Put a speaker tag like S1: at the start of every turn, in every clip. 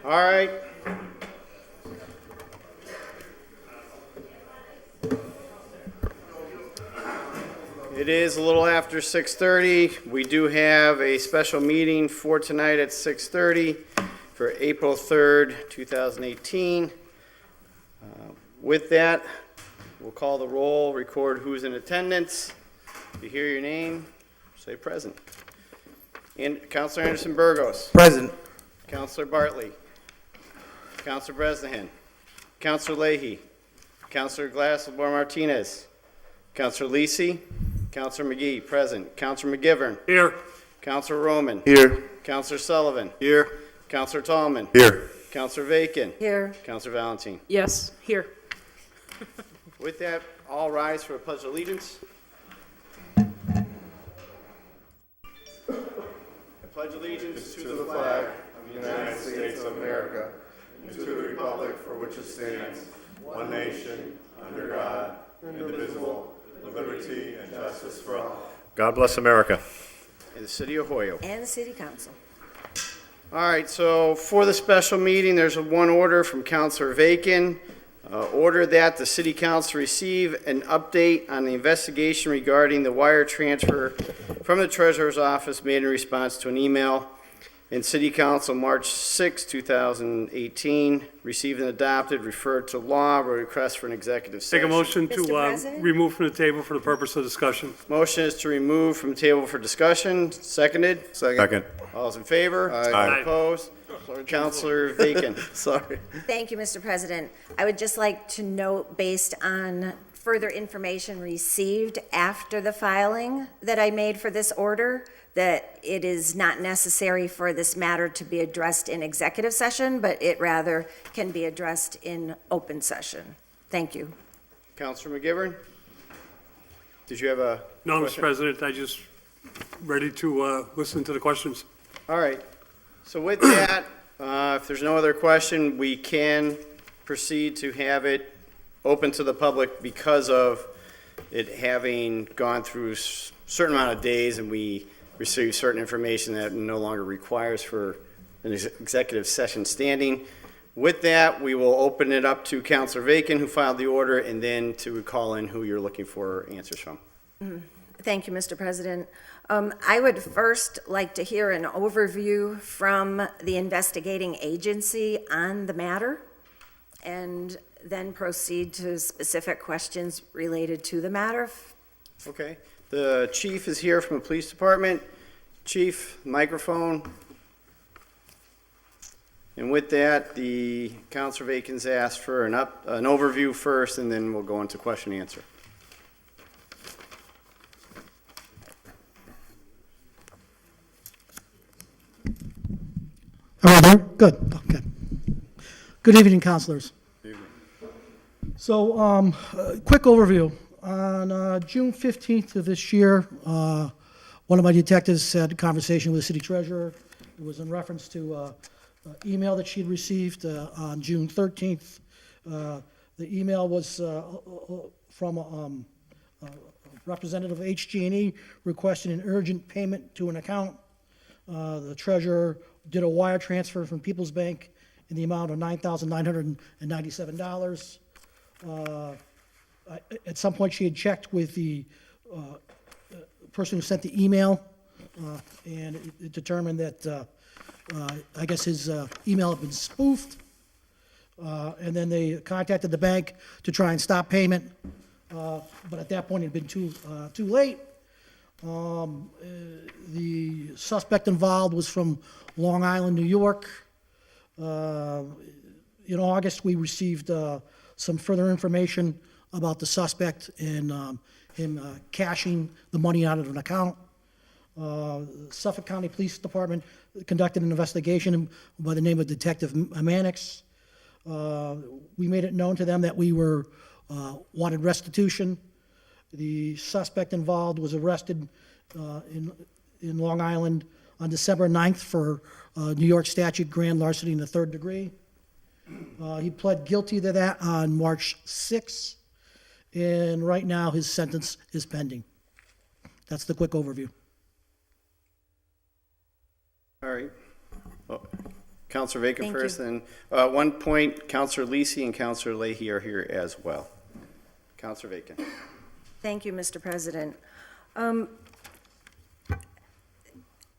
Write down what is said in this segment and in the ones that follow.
S1: All right. It is a little after 6:30. We do have a special meeting for tonight at 6:30 for April 3rd, 2018. With that, we'll call the roll, record who's in attendance. If you hear your name, say present. And Councilor Anderson Burgos.
S2: Present.
S1: Councilor Bartley. Councilor Bresnahan. Councilor Leahy. Councilor Glass-Labor Martinez. Councilor Lisi. Councilor McGee, present. Councilor McGivern.
S3: Here.
S1: Councilor Roman.
S2: Here.
S1: Councilor Sullivan.
S2: Here.
S1: Councilor Tallman.
S2: Here.
S1: Councilor Vacan.
S4: Here.
S1: Councilor Valentine.
S4: Yes, here.
S1: With that, all rise for a pledge of allegiance. I pledge allegiance to the flag
S2: of the United States of America, and to the republic for which it stands, one nation, under God, indivisible, with liberty and justice for all.
S3: God bless America.
S1: in the city of Hoyoke.
S4: And the city council.
S1: All right, so for the special meeting, there's one order from Councilor Vacan. Order that the city council receive an update on the investigation regarding the wire transfer from the treasurer's office made in response to an email in city council March 6, 2018, received and adopted, referred to law, request for an executive
S3: Take
S1: session.
S3: a motion
S4: Mr.
S3: to
S4: President?
S3: remove from the table for the purpose of discussion.
S1: Motion is to remove from the table for discussion. Seconded.
S2: Second.
S1: All those in favor?
S2: Aye.
S1: Opposed? Councilor Vacan.
S2: Sorry.
S4: Thank you, Mr. President. I would just like to note, based on further information received after the filing that I made for this order, that it is not necessary for this matter to be addressed in executive session, but it rather can be addressed in open session. Thank you.
S1: Councilor McGivern? Did you have a
S3: No, Mr.
S1: question?
S3: President, I just ready to listen to the questions.
S1: All right. So with that, if there's no other question, we can proceed to have it open to the public because of it having gone through a certain amount of days and we received certain information that no longer requires for an executive session standing. With that, we will open it up to Councilor Vacan, who filed the order, and then to call in who you're looking for answers from.
S4: Thank you, Mr. President. I would first like to hear an overview from the investigating agency on the matter, and then proceed to specific questions related to the matter.
S1: Okay. The chief is here from the police department. Chief, microphone. And with that, the Councilor Vacan's asked for an overview first, and then we'll go into question and answer.
S5: Hello there. Good. Okay. Good evening, councilors. So, quick overview. On June 15th of this year, one of my detectives had a conversation with the city treasurer. It was in reference to email that she'd received on June 13th. The email was from a representative of HG&E requesting an urgent payment to an account. The treasurer did a wire transfer from People's Bank in the amount of $9,997. At some point, she had checked with the person who sent the email, and it determined that, I guess his email had been spoofed. And then they contacted the bank to try and stop payment, but at that point, it had been too late. The suspect involved was from Long Island, New York. In August, we received some further information about the suspect and him cashing the money out of an account. Suffolk County Police Department conducted an investigation by the name of Detective Mannix. We made it known to them that we were wanted restitution. The suspect involved was arrested in Long Island on December 9th for New York statute grand larceny in the third degree. He pled guilty to that on March 6th, and right now his sentence is pending. That's the quick overview.
S1: All right. Oh, Counselor Bacon
S4: Thank you.
S1: first, and 1 point, Counselor Lisi and Counselor Leahy are here as well. Counselor Bacon.
S4: Thank you, Mr. President.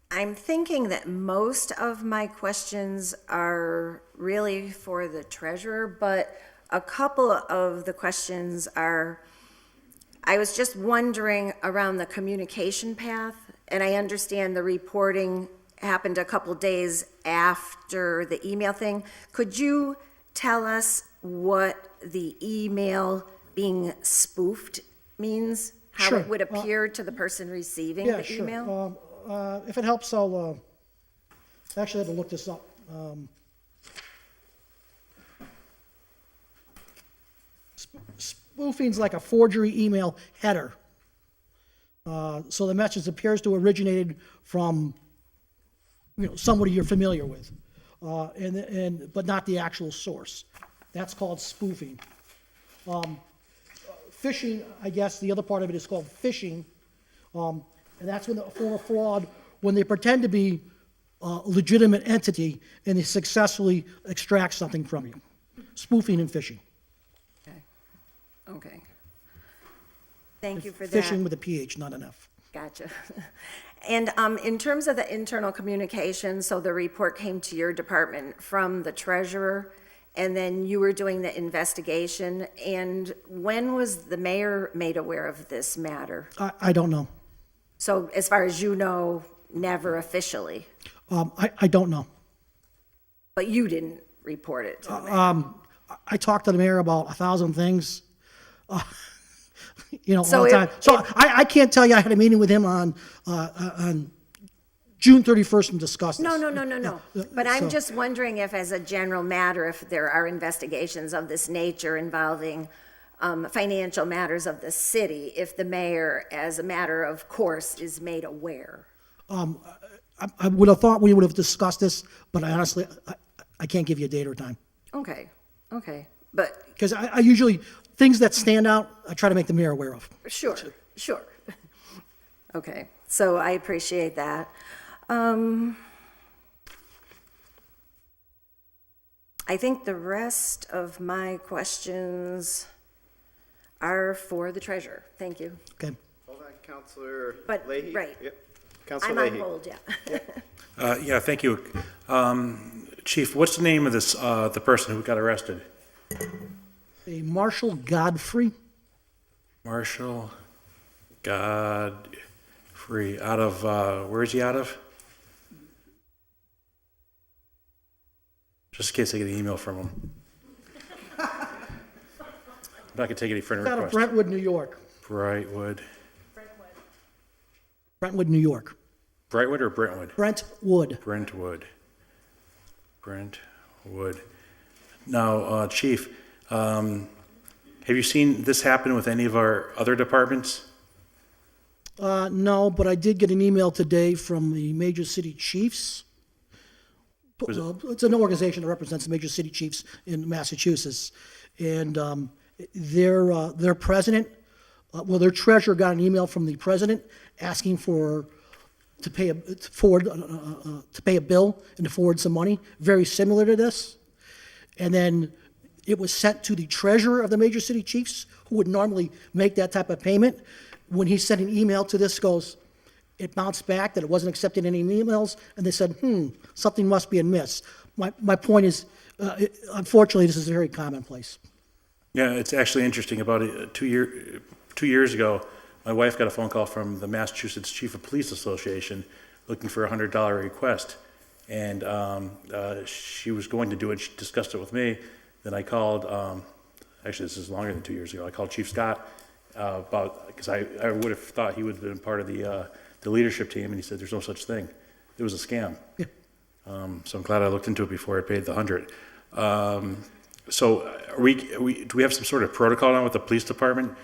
S4: I'm thinking that most of my questions are really for the treasurer, but a couple of the questions are, I was just wondering around the communication path, and I understand the reporting happened a couple days after the email thing. Could you tell us what the email being spoofed means? How
S5: Sure.
S4: it would appear to the person receiving
S5: Yeah,
S4: the
S5: sure.
S4: email?
S5: If it helps, I'll, actually had to look this up. Spoofing's like a forgery email header. So the message appears to have originated from, somebody you're familiar with, but not the actual source. That's called spoofing. Phishing, I guess, the other part of it is called phishing. And that's when a form of fraud, when they pretend to be a legitimate entity and they successfully extract something from you. Spoofing and phishing.
S4: Okay. Thank you for that.
S5: Phishing with a PH, not an F.
S4: Gotcha. And in terms of the internal communication, so the report came to your department from the treasurer, and then you were doing the investigation, and when was the mayor made aware of this matter?
S5: I don't know.
S4: So as far as you know, never officially,
S5: I don't know.
S4: but you didn't report it to the mayor?
S5: I talked to the mayor about 1,000 things, all
S4: So
S5: the time. So I can't tell you I had a meeting with him on June 31st and discussed this.
S4: No. But I'm
S5: So-
S4: just wondering if, as a general matter, if there are investigations of this nature involving financial matters of the city, if the mayor, as a matter of course, is made aware.
S5: I would have thought we would have discussed this, but I honestly, I can't give you a date or time.
S4: Okay, but
S5: Because I usually, things that stand out, I try to make the mayor aware of.
S4: sure. Okay, so I appreciate that. I think the rest of my questions are for the treasurer. Thank you.
S5: Okay.
S1: Hold on, Counselor
S4: But-
S1: Leahy?
S4: right.
S1: Yep. Counselor
S4: I'm on
S1: Leahy.
S4: hold, yeah.
S6: Yeah, thank you. Chief, what's the name of this, the person who got arrested?
S5: A Marshall Godfrey,
S6: Marshall Godfrey, out of, where is he out of? Just in case I get an email from him. I'm not gonna take any friend
S5: out of
S6: requests.
S5: Brentwood, New York.
S6: Brightwood.
S5: Brentwood, New York.
S6: Brightwood or Brentwood?
S5: Brentwood.
S6: Brentwood. Now, Chief, have you seen this happen with any of our other departments?
S5: No, but I did get an email today from the Major City Chiefs. It's an organization that represents the major city chiefs in Massachusetts. And their president, their treasurer got an email from the president asking to pay a bill and to forward some money, very similar to this. And then it was sent to the treasurer of the major city chiefs, who would normally make that type of payment. When he sent an email to this, it bounced back that it wasn't accepting any emails, and they said, something must be amiss. My point is, unfortunately, this is very commonplace.
S6: Yeah, it's actually interesting. About 2 years ago, my wife got a phone call from the Massachusetts Chief of Police Association looking for a $100 request. And she was going to do it. She discussed it with me. Then I called, actually, this is longer than 2 years ago. I called Chief Scott because I would have thought he would have been part of the leadership team, and he said there's no such thing. It was a scam.
S5: Yeah.
S6: So I'm glad I looked into it before I paid the $100. So do we have some sort of protocol now with the police department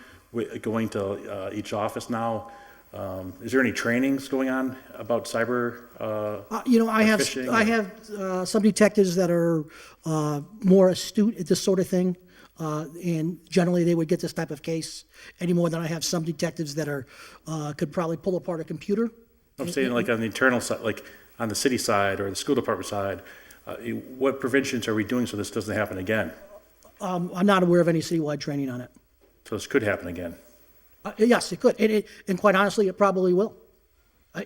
S6: going to each office now? Is there any trainings going on about cyber? Phishing?
S5: I have some detectives that are more astute at this sort of thing, and generally they would get this type of case any more than I have some detectives that could probably pull apart a computer.
S6: I'm saying like on the internal side, like on the city side or the school department side, What preventions are we doing so this doesn't happen again?
S5: I'm not aware of any citywide training on it.
S6: So this could happen again?
S5: Yes, it could, and quite honestly, it probably will.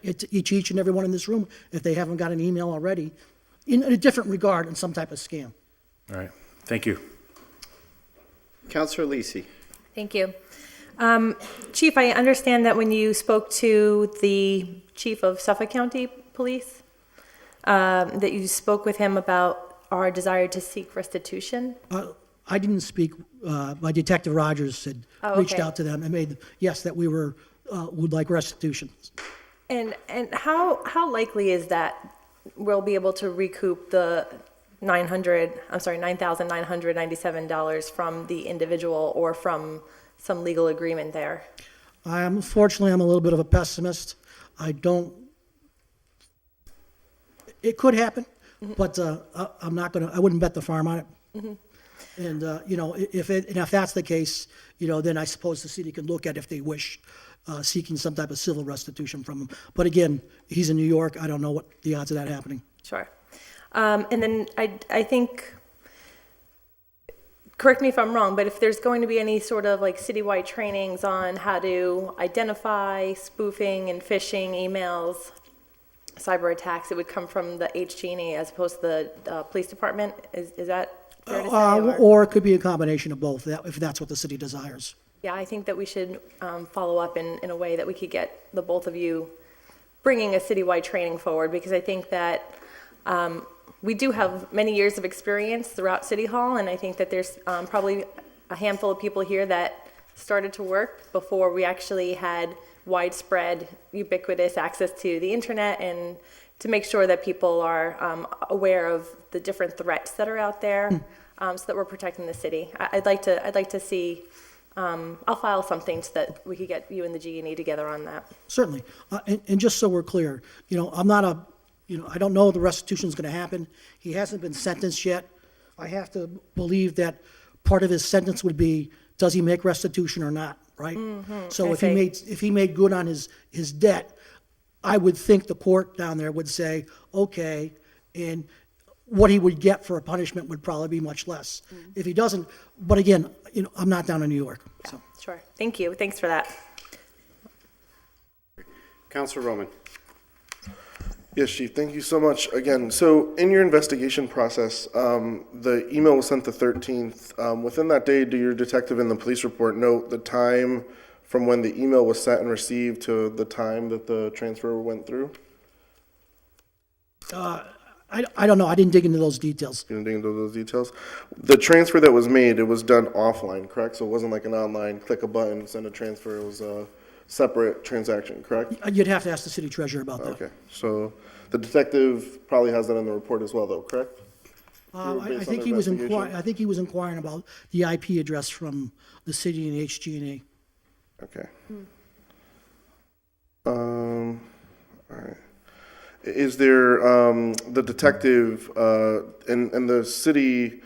S5: It's each and every one in this room, if they haven't got an email already, in a different regard, in some type of scam.
S6: All right, thank you.
S1: Counselor Lisi.
S7: Thank you. Chief, I understand that when you spoke to the chief of Suffolk County Police, that you spoke with him about our desire to seek restitution.
S5: I didn't speak, my Detective Rogers had
S7: Oh,
S5: reached
S7: okay.
S5: out to them and made, yes, that we would like restitution.
S7: And how likely is that we'll be able to recoup the $9,997 from the individual or from some legal agreement there?
S5: Unfortunately, I'm a little bit of a pessimist. It could happen, but I'm not gonna, I wouldn't bet the farm on it. And, if that's the case, then I suppose the city can look at, if they wish, seeking some type of civil restitution from him. But again, he's in New York. I don't know what the odds of that happening.
S7: Sure. And then I think, correct me if I'm wrong, but if there's going to be any sort of like citywide trainings on how to identify spoofing and phishing emails, cyber attacks, it would come from the HG&E as opposed to the police department? Is that fair to say?
S5: Or it could be a combination of both, if that's what the city desires.
S7: Yeah, I think that we should follow up in a way that we could get the both of you bringing a citywide training forward, because I think that we do have many years of experience throughout City Hall, and I think that there's probably a handful of people here that started to work before we actually had widespread, ubiquitous access to the internet, and to make sure that people are aware of the different threats that are out there, so that we're protecting the city. I'd like to see. I'll file something so that we could get you and the G&E together on that.
S5: Certainly. And just so we're clear, I'm not I don't know if the restitution is going to happen. He hasn't been sentenced yet. I have to believe that part of his sentence would be, does he make restitution or not, right? So
S7: I
S5: if
S7: see.
S5: he made good on his debt, I would think the court down there would say, okay, and what he would get for a punishment would probably be much less. If he doesn't, but again, I'm not down in New York, so.
S7: Sure. Thank you. Thanks for that.
S1: Counselor Roman.
S2: Yes, Chief, thank you so much. Again, so in your investigation process, the email was sent the 13th. Within that day, do your detective in the police report note the time from when the email was sent and received to the time that the transfer went through?
S5: I don't know, I didn't dig into those details.
S2: You didn't dig into those details? The transfer that was made, it was done offline, correct? So it wasn't like an online, click a button, send a transfer. It was a separate transaction, correct?
S5: You'd have to ask the city treasurer about that.
S2: Okay, so the detective probably has that in the report as well, though, correct?
S5: I
S2: Based on
S5: think
S2: the
S5: he was
S2: investigation?
S5: I think he was inquiring about the IP address from the city and HG&E.
S2: Okay. All right. Is there, the detective, and the city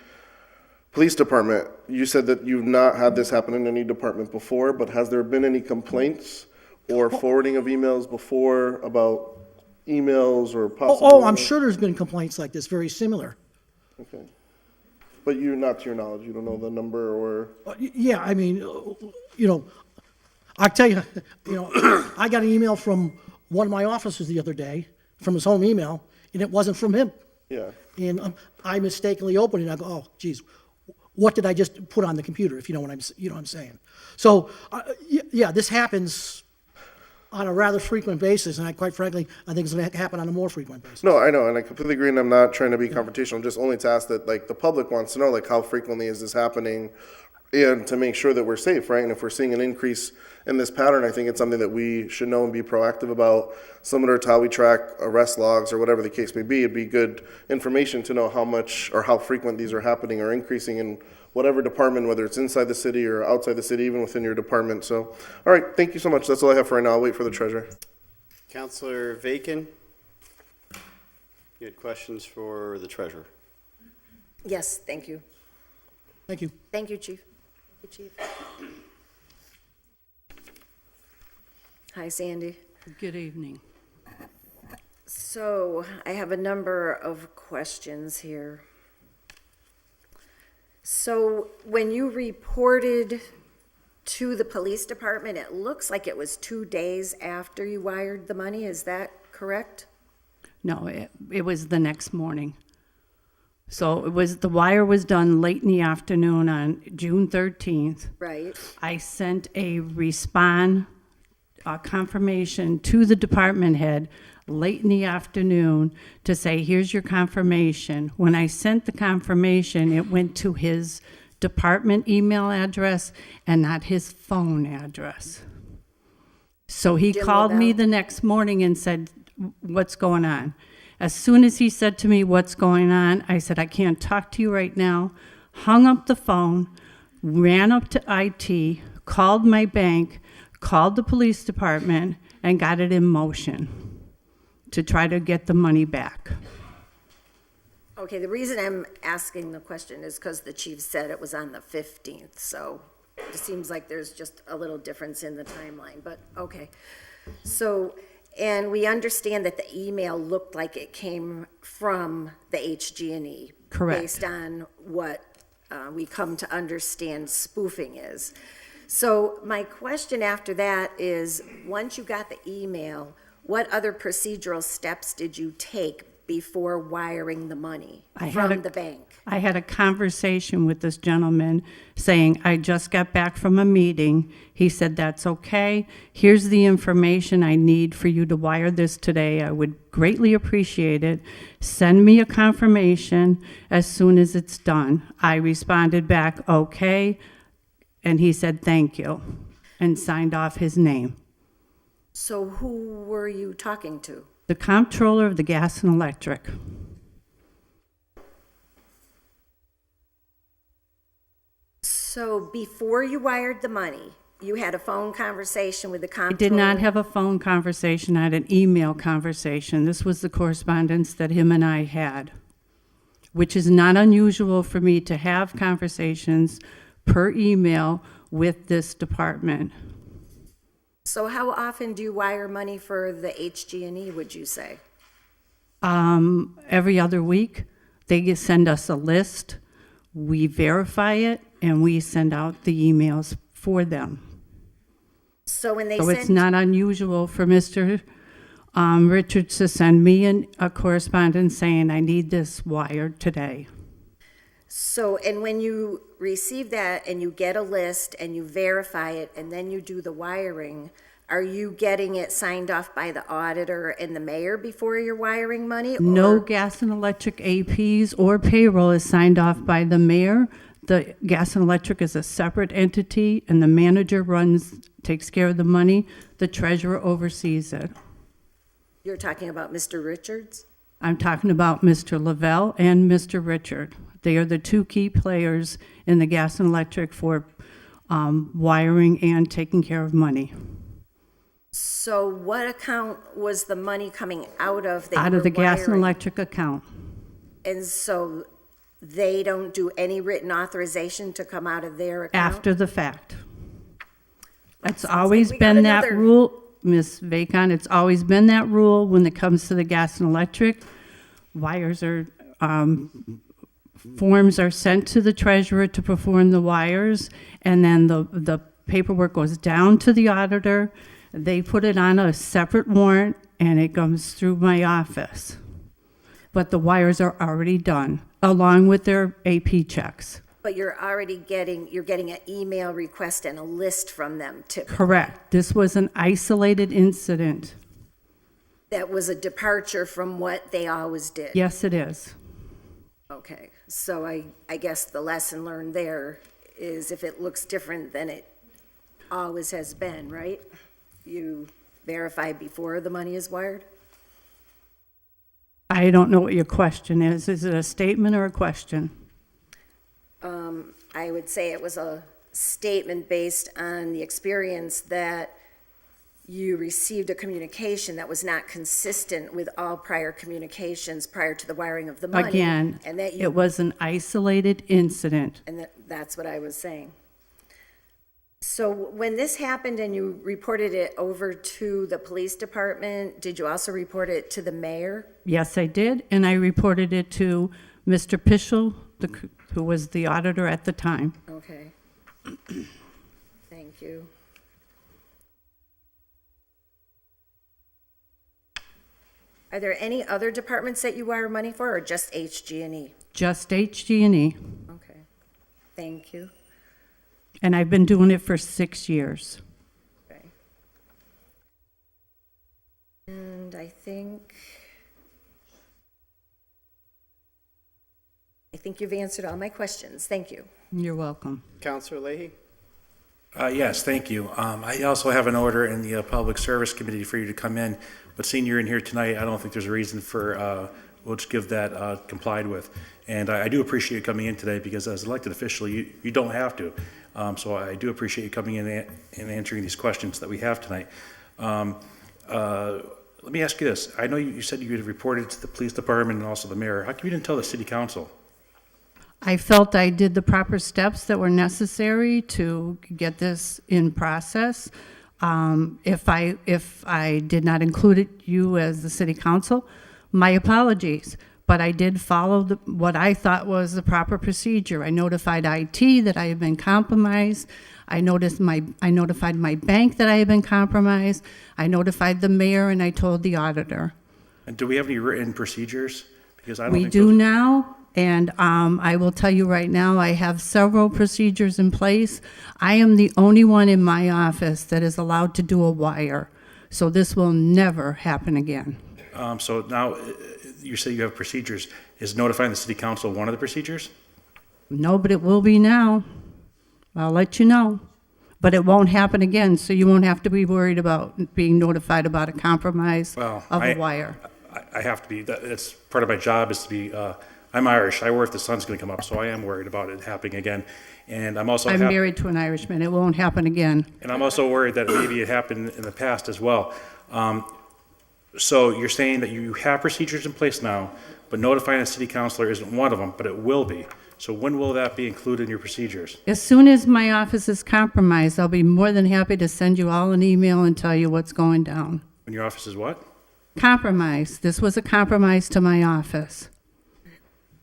S2: police department, you said that you've not had this happen in any department before, but has there been any complaints or forwarding of emails before about emails or possible?
S5: Oh, I'm sure there's been complaints like this, very similar.
S2: Okay. But you're not, to your knowledge, you don't know the number or?
S5: Yeah, I mean, I tell you, I got an email from one of my officers the other day, from his home email, and it wasn't from him.
S2: Yeah.
S5: And I mistakenly opened it, and I go, oh, geez, what did I just put on the computer, if you know what I'm saying? So, yeah, this happens on a rather frequent basis, and quite frankly, I think it's going to happen on a more frequent basis.
S2: No, I know, and I completely agree, and I'm not trying to be confrontational, just only to ask that, like, the public wants to know, like, how frequently is this happening, and to make sure that we're safe, right? And if we're seeing an increase in this pattern, I think it's something that we should know and be proactive about, similar to how we track arrest logs or whatever the case may be. It'd be good information to know how much or how frequent these are happening or increasing in whatever department, whether it's inside the city or outside the city, even within your department. So, all right, thank you so much. That's all I have for right now. I'll wait for the treasurer.
S1: Counselor Vacan. You had questions for the treasurer.
S4: Yes, thank you.
S5: Thank you.
S4: Thank you, Chief. Thank you, Chief. Hi, Sandy.
S8: Good evening.
S4: So I have a number of questions here. So when you reported to the police department, it looks like it was 2 days after you wired the money, is that correct?
S8: No, it was the next morning. So the wire was done late in the afternoon on June 13th.
S4: Right.
S8: I sent a confirmation to the department head late in the afternoon to say, here's your confirmation. When I sent the confirmation, it went to his department email address and not his phone address. So he
S4: Jim
S8: called me
S4: Lavelle?
S8: the next morning and said, what's going on? As soon as he said to me, what's going on, I said, I can't talk to you right now. Hung up the phone, ran up to IT, called my bank, called the police department, and got it in motion to try to get the money back.
S4: Okay, the reason I'm asking the question is because the chief said it was on the 15th, so it seems like there's just a little difference in the timeline, but okay. So, and we understand that the email looked like it came from the HG&E.
S8: Correct.
S4: Based on what we come to understand spoofing is. So my question after that is, once you got the email, what other procedural steps did you take before wiring the money from the bank?
S8: I had a conversation with this gentleman saying, I just got back from a meeting. He said, that's okay. Here's the information I need for you to wire this today. I would greatly appreciate it. Send me a confirmation as soon as it's done. I responded back, okay. And he said, thank you, and signed off his name.
S4: So who were you talking to?
S8: The comptroller of the gas and electric.
S4: So before you wired the money, you had a phone conversation with the
S8: I
S4: comptroller?
S8: did not have a phone conversation, I had an email conversation. This was the correspondence that him and I had, which is not unusual for me to have conversations per email with this department.
S4: So how often do you wire money for the HG&E, would you say?
S8: Every other week, they send us a list, we verify it, and we send out the emails for them.
S4: So when they
S8: So it's
S4: send,
S8: not unusual for Mr. Richards to send me a correspondence saying, I need this wired today.
S4: so, and when you receive that and you get a list and you verify it and then you do the wiring, are you getting it signed off by the auditor and the mayor before you're wiring money?
S8: No
S4: or-
S8: gas and electric APs or payroll is signed off by the mayor. The gas and electric is a separate entity, and the manager takes care of the money. The treasurer oversees it.
S4: You're talking about Mr. Richards?
S8: I'm talking about Mr. Lavelle and Mr. Richard. They are the two key players in the gas and electric for wiring and taking care of money.
S4: So what account was the money coming out of that
S8: Out
S4: you
S8: of
S4: were
S8: the gas and
S4: wiring?
S8: electric account.
S4: And so they don't do any written authorization to come out of their account?
S8: After the fact. It's
S4: like
S8: always
S4: we got
S8: been that
S4: another-
S8: rule, Ms. Vacon, it's always been that rule when it comes to the gas and electric. Wires are, forms are sent to the treasurer to perform the wires, and then the paperwork goes down to the auditor. They put it on a separate warrant, and it comes through my office. But the wires are already done, along with their AP checks.
S4: But you're getting an email request and a list from them too.
S8: Correct. This was an isolated incident.
S4: That was a departure from what they always did.
S8: Yes, it is.
S4: Okay, so I guess the lesson learned there is if it looks different than it always has been, right? You verify before the money is wired?
S8: I don't know what your question is. Is it a statement or a question?
S4: I would say it was a statement based on the experience that you received a communication that was not consistent with all prior communications prior to the wiring of the money.
S8: Again,
S4: And that
S8: it
S4: you,
S8: was an isolated incident.
S4: and that's what I was saying. So when this happened and you reported it over to the police department, did you also report it to the mayor?
S8: Yes, I did, and I reported it to Mr. Pischel, who was the auditor at the time.
S4: Okay. Thank you. Are there any other departments that you wire money for, or just HG&E?
S8: Just HG&E,
S4: Okay, thank you.
S8: and I've been doing it for 6 years.
S4: Okay. And I think you've answered all my questions. Thank you.
S8: You're welcome.
S1: Counselor Leahy?
S6: Yes, thank you. I also have an order in the Public Service Committee for you to come in, but seeing you're in here tonight, I don't think there's a reason for, we'll just give that complied with. And I do appreciate you coming in today, because as elected official, you don't have to. So I do appreciate you coming in and answering these questions that we have tonight. Let me ask you this. I know you said you had reported to the police department and also the mayor. How come you didn't tell the city council?
S8: I felt I did the proper steps that were necessary to get this in process. If I did not include you as the city council, my apologies. But I did follow what I thought was the proper procedure. I notified IT that I had been compromised. I notified my bank that I had been compromised. I notified the mayor, and I told the auditor.
S6: And do we have any written procedures? Because I don't
S8: We
S6: think
S8: do
S6: those-
S8: now, and I will tell you right now, I have several procedures in place. I am the only one in my office that is allowed to do a wire, so this will never happen again.
S6: So now, you say you have procedures. Is notifying the city council one of the procedures?
S8: No, but it will be now. I'll let you know. But it won't happen again, so you won't have to be worried about being notified about a compromise
S6: Well,
S8: of a wire.
S6: I have to be, that's part of my job is to be, I'm Irish. I worry if the sun's going to come up, so I am worried about it happening again. And I'm also,
S8: I'm married to an Irishman. It won't happen again.
S6: and I'm also worried that maybe it happened in the past as well. So you're saying that you have procedures in place now, but notifying a city councilor isn't one of them, but it will be. So when will that be included in your procedures?
S8: As soon as my office is compromised, I'll be more than happy to send you all an email and tell you what's going down.
S6: When your office is what?
S8: Compromise. This was a compromise to my office.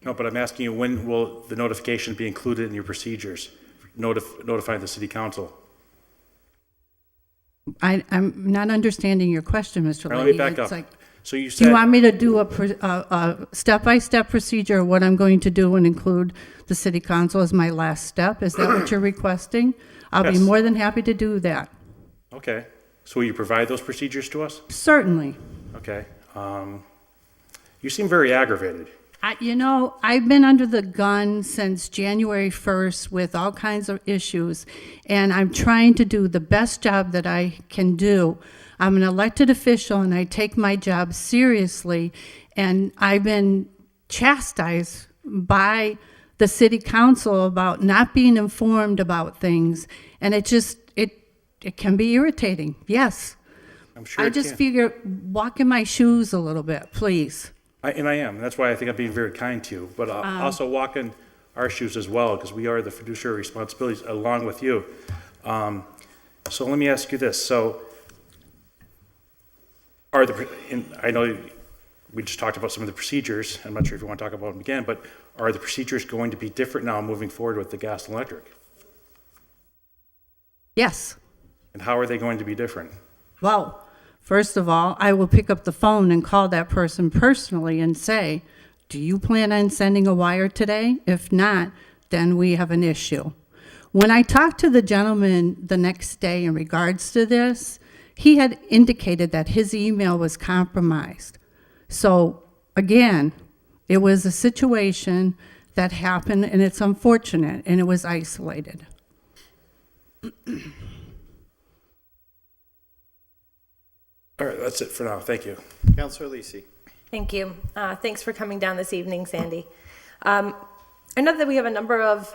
S6: No, but I'm asking you, when will the notification be included in your procedures? Notifying the city council?
S8: I'm not understanding your question, Mr.
S6: All right, let me
S8: Leahy.
S6: back
S8: It's
S6: up.
S8: like,
S6: So you
S8: do you
S6: said,
S8: want me to do a step-by-step procedure of what I'm going to do and include the city council as my last step? Is that what you're requesting? I'll be
S6: Yes.
S8: more than happy to do that.
S6: okay. So will you provide those procedures to us?
S8: Certainly.
S6: Okay. You seem very aggravated.
S8: I've been under the gun since January 1st with all kinds of issues, and I'm trying to do the best job that I can do. I'm an elected official, and I take my job seriously, and I've been chastised by the city council about not being informed about things, and it can be irritating, yes.
S6: I'm sure
S8: I
S6: it
S8: just
S6: can.
S8: figure, walk in my shoes a little bit, please.
S6: And I am. That's why I think I'm being very kind to you. But I'll also walk in our shoes as well, because we are the fiduciary responsibilities along with you. So let me ask you this. So I know we just talked about some of the procedures. I'm not sure if you want to talk about them again, but are the procedures going to be different now moving forward with the gas and electric?
S8: Yes.
S6: And how are they going to be different?
S8: Well, first of all, I will pick up the phone and call that person personally and say, do you plan on sending a wire today? If not, then we have an issue. When I talked to the gentleman the next day in regards to this, he had indicated that his email was compromised. So again, it was a situation that happened, and it's unfortunate, and it was isolated.
S6: All right, that's it for now. Thank you.
S1: Counselor Lisi?
S7: Thank you. Thanks for coming down this evening, Sandy. I know that we have a number of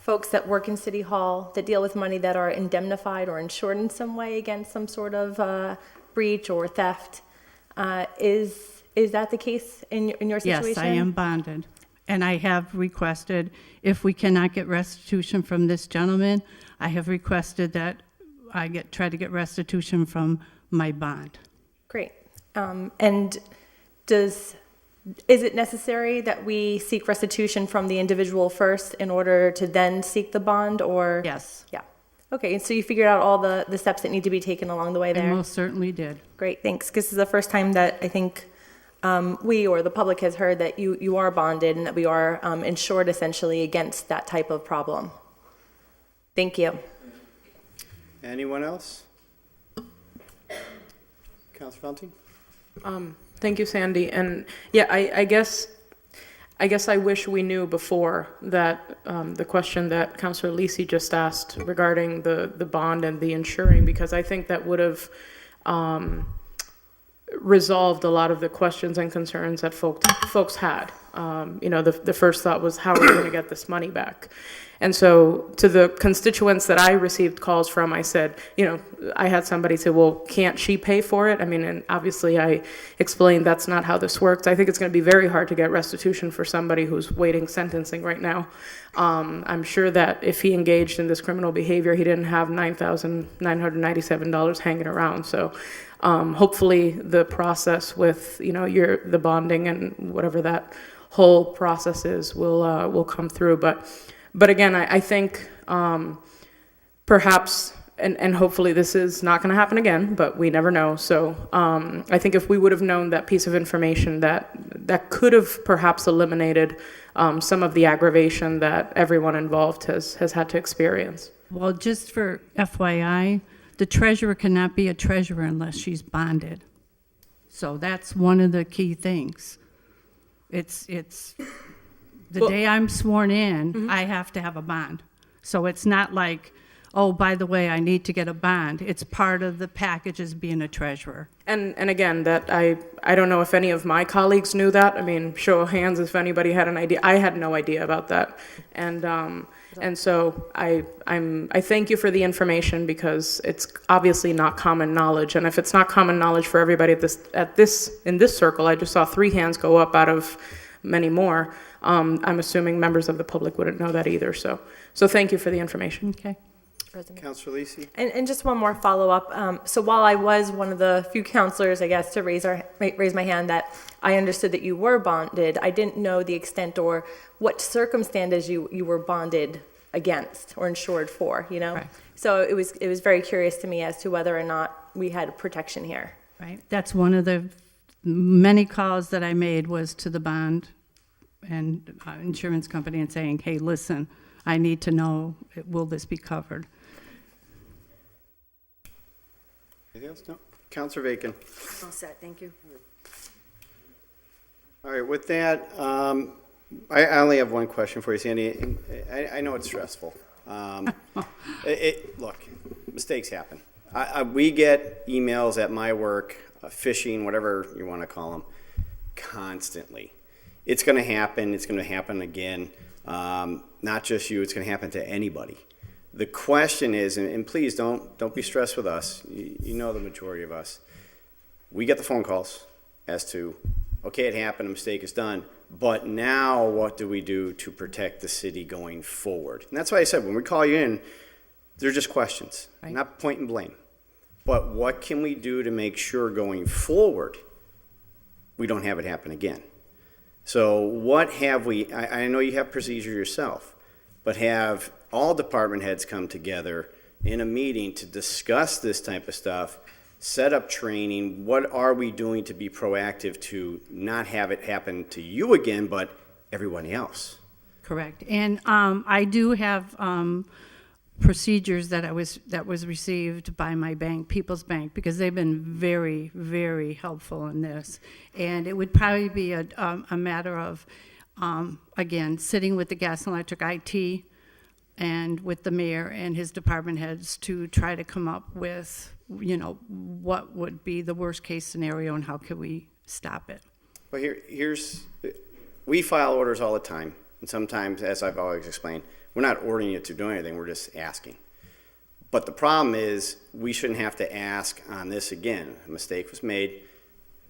S7: folks that work in City Hall that deal with money that are indemnified or insured in some way against some sort of breach or theft. Is that the case in your situation?
S8: Yes, I am bonded. And I have requested, if we cannot get restitution from this gentleman, I have requested that try to get restitution from my bond.
S7: Great. And is it necessary that we seek restitution from the individual first in order to then seek the bond, or?
S8: Yes,
S7: Yeah. Okay, and so you figured out all the steps that need to be taken along the way
S8: I
S7: there?
S8: most certainly did.
S7: Great, thanks. 'Cause this is the first time that I think we or the public has heard that you are bonded and that we are insured essentially against that type of problem. Thank you.
S1: Anyone else? Counselor Fontaine?
S9: Thank you, Sandy. And yeah, I guess I wish we knew before that the question that Councilor Lisi just asked regarding the bond and the insuring, because I think that would have resolved a lot of the questions and concerns that folks had. The first thought was, how are we going to get this money back? And so to the constituents that I received calls from, I said, I had somebody say, well, can't she pay for it? I mean, and obviously I explained that's not how this works. I think it's going to be very hard to get restitution for somebody who's waiting sentencing right now. I'm sure that if he engaged in this criminal behavior, he didn't have $9,997 hanging around. So hopefully the process with, the bonding and whatever that whole process is will come through. But again, I think perhaps, and hopefully this is not going to happen again, but we never know. So I think if we would have known that piece of information, that could have perhaps eliminated some of the aggravation that everyone involved has had to experience.
S8: Well, just for FYI, the treasurer cannot be a treasurer unless she's bonded. So that's one of the key things. It's the day I'm sworn in, I have to have a bond. So it's not like, oh, by the way, I need to get a bond. It's part of the package as being a treasurer.
S9: And again, that I don't know if any of my colleagues knew that. I mean, show of hands if anybody had an idea. I had no idea about that. And so I thank you for the information, because it's obviously not common knowledge. And if it's not common knowledge for everybody in this circle, I just saw 3 hands go up out of many more. I'm assuming members of the public wouldn't know that either. So thank you for the information.
S8: Okay.
S1: Counselor Lisi?
S7: And just one more follow-up. So while I was one of the few counselors, I guess, to raise my hand that I understood that you were bonded, I didn't know the extent or what circumstances you were bonded against or insured for,
S8: Right.
S7: So it was very curious to me as to whether or not we had protection here.
S8: Right. That's one of the many calls that I made, was to the bond and insurance company and saying, hey, listen, I need to know, will this be covered?
S1: Anything else? No? Counselor Bacon?
S4: All set, thank you.
S1: All right, with that, I only have one question for you, Sandy. And I know it's stressful. Look, mistakes happen. We get emails at my work, phishing, whatever you want to call them, constantly. It's going to happen. It's going to happen again. Not just you. It's going to happen to anybody. The question is, and please don't be stressed with us. You know the majority of us. We get the phone calls as to, okay, it happened, a mistake is done, but now what do we do to protect the city going forward? And that's why I said, when we call you in, they're just questions,
S8: Right.
S1: not point and blame. But what can we do to make sure going forward we don't have it happen again? So what have we, I know you have procedure yourself, but have all department heads come together in a meeting to discuss this type of stuff, set up training, what are we doing to be proactive to not have it happen to you again, but everybody else?
S8: Correct. And I do have procedures that was received by my bank, People's Bank, because they've been very, very helpful in this. And it would probably be a matter of, again, sitting with the gas and electric IT and with the mayor and his department heads to try to come up with, what would be the worst case scenario and how could we stop it.
S1: Well, we file orders all the time, and sometimes, as I've always explained, we're not ordering you to do anything, we're just asking. But the problem is, we shouldn't have to ask on this again. A mistake was made.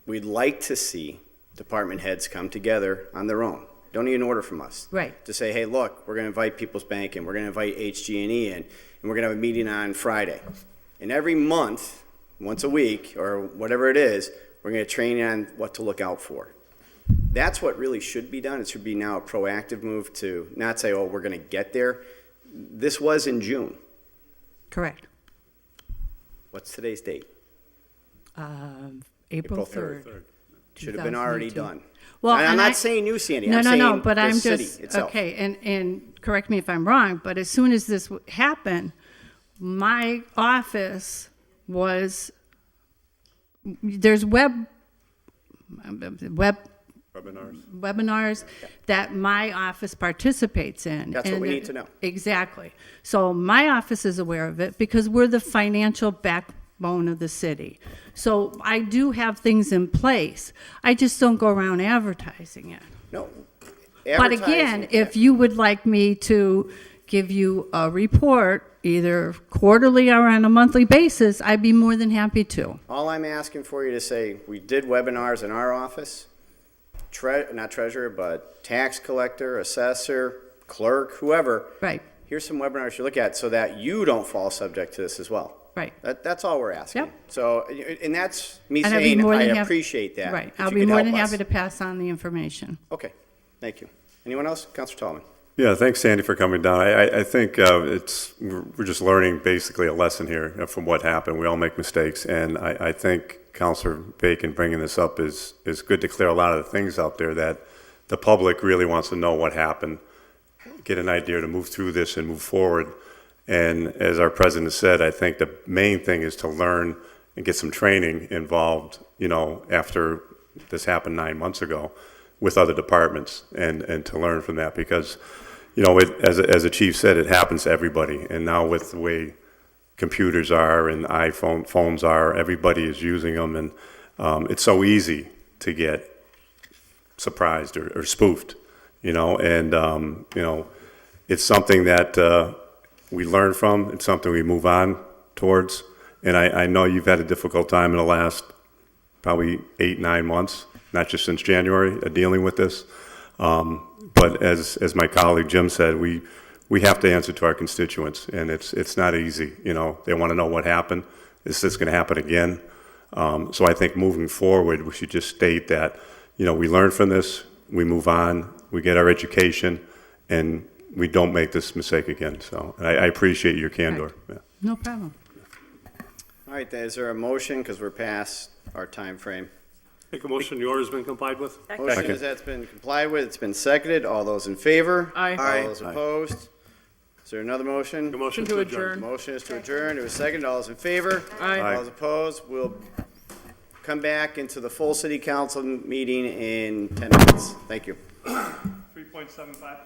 S1: We'd like to see department heads come together on their own Don't need an order from us.
S8: Right.
S1: To say, hey, look, we're going to invite People's Bank in, we're going to invite HG&E in, and we're going to have a meeting on Friday. And every month, once a week, or whatever it is, we're going to train you on what to look out for. That's what really should be done. It should be now a proactive move to not say, oh, we're going to get there. This was in June.
S8: Correct.
S1: What's today's date?
S8: April
S1: April 3rd.
S8: 3rd.
S1: Should have been already
S8: 2018.
S1: done.
S8: Well,
S1: And I'm
S8: and
S1: not
S8: I-
S1: saying you, Sandy.
S8: No,
S1: I'm
S8: no,
S1: saying
S8: no, but
S1: the
S8: I'm
S1: city
S8: just,
S1: itself.
S8: okay, and correct me if I'm wrong, but as soon as this happened, my office was, there's webinars that my office participates in.
S1: That's what we
S8: And-
S1: need to know.
S8: Exactly. So my office is aware of it because we're the financial backbone of the city. So I do have things in place. I just don't go around advertising it.
S1: No.
S8: But again,
S1: Advertising-
S8: if you would like me to give you a report, either quarterly or on a monthly basis, I'd be more than happy to.
S1: All I'm asking for you to say, we did webinars in our office, not treasurer, but tax collector, assessor, clerk, whoever.
S8: Right,
S1: Here's some webinars you look at so that you don't fall subject to this as well.
S8: right.
S1: That's all we're asking.
S8: Yep.
S1: So, and that's me
S8: And I'd be
S1: saying
S8: more
S1: I
S8: than
S1: appreciate that.
S8: Right,
S1: if
S8: I'll
S1: you
S8: be
S1: could
S8: more
S1: help
S8: than
S1: us.
S8: happy to pass on the information.
S1: Okay, thank you. Anyone else? Counselor Tallman.
S10: Yeah, thanks, Sandy, for coming down. I think we're just learning basically a lesson here from what happened. We all make mistakes, and I think Counselor Bacon bringing this up is good to clear a lot of the things out there that the public really wants to know what happened, get an idea to move through this and move forward. And as our president said, I think the main thing is to learn and get some training involved, after this happened 9 months ago with other departments and to learn from that because, as the chief said, it happens to everybody. And now with the way computers are and phones are, everybody is using them. And it's so easy to get surprised or spoofed, and, it's something that we learn from. It's something we move on towards. And I know you've had a difficult time in the last probably 8-9 months, not just since January, dealing with this. But as my colleague Jim said, we have to answer to our constituents, and it's not easy. They want to know what happened. Is this going to happen again? So I think moving forward, we should just state that, we learn from this, we move on, we get our education, and we don't make this mistake again. So I appreciate your candor. Yeah.
S8: No problem.
S1: All right, is there a motion, because we're past our time frame?
S3: Make a motion, the order's been complied with?
S1: Motion is that's been complied with, it's been seconded, all those in favor?
S9: Aye.
S1: All those opposed? Is there another motion?
S3: The motion
S9: To
S3: to
S9: adjourn.
S3: adjourn.
S1: Motion is to adjourn, it was seconded, all those in favor?
S9: Aye.
S1: All those opposed? We'll come back into the full city council meeting in 10 minutes. Thank you.
S3: 3.75.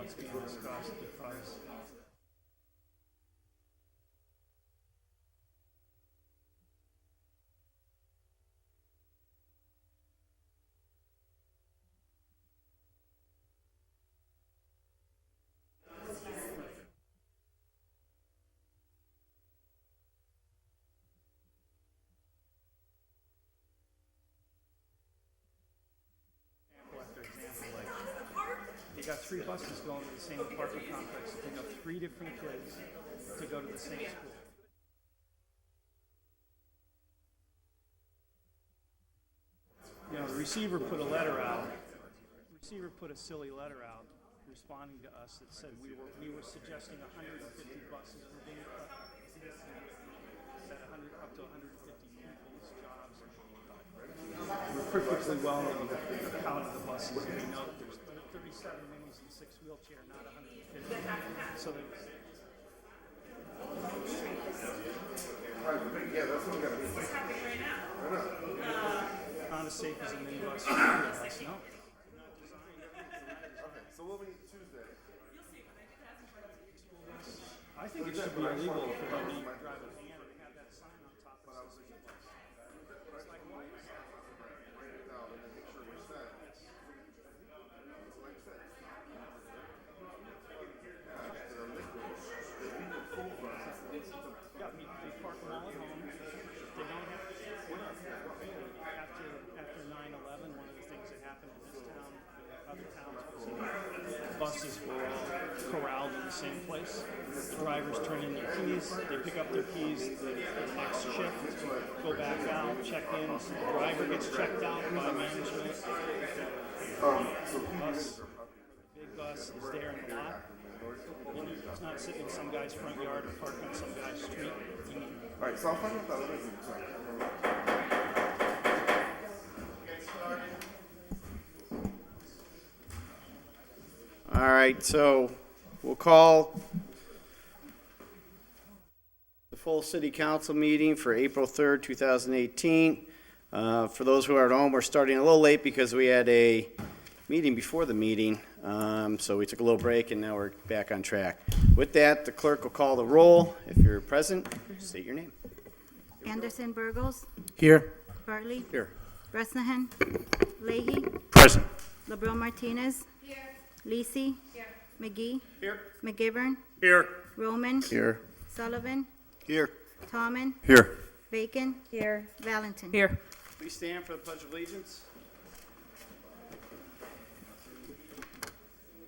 S11: what's being discussed because you got 3 buses going to the same apartment complex to pick up 3 different kids to go to the same school. You know, the receiver put a letter out. The receiver put a silly letter out responding to us that said we were suggesting 150 buses were being that 100 up to 150 people's jobs. We're perfectly well known the count of the buses, and we know that there's 37 minis and 6 wheelchair, not 150. So there's not as safe as a minibus or a minibus, no.
S2: So we'll meet Tuesday.
S11: I think it should be illegal for them to drive a van and have that sign on top of the city bus. It's like, why is that?
S2: Write it down and then make sure we're set.
S11: Yeah, they park them all at home. They don't have after 9/11, one of the things that happened in this town, other towns, was buses were all corralled in the same place. The drivers turn in their keys, they pick up their keys, the next shift, go back out, check in, so the driver gets checked out by management. Big bus is there in the lot. It's not sitting in some guy's front yard or parked on some guy's street.
S2: All right, so I'll find out that other thing.
S1: All right, so we'll call the full city council meeting for April 3rd, 2018. For those who are at home, we're starting a little late because we had a meeting before the meeting, so we took a little break and now we're back on track. With that, the clerk will call the roll. If you're present, state your name.
S12: Anderson Burgos,
S6: Here.
S12: Bartley,
S1: Here.
S12: Bresnahan, Leahy,
S6: Present.
S12: LeBron Martinez, Lisi, McGee,
S11: Here.
S12: McGivern,
S6: Here.
S12: Roman,
S2: Here.
S12: Sullivan,
S1: Here.
S12: Tallman,
S10: Here.
S12: Bacon, Valentin.
S7: Here.
S1: Please stand for the Pledge of Allegiance.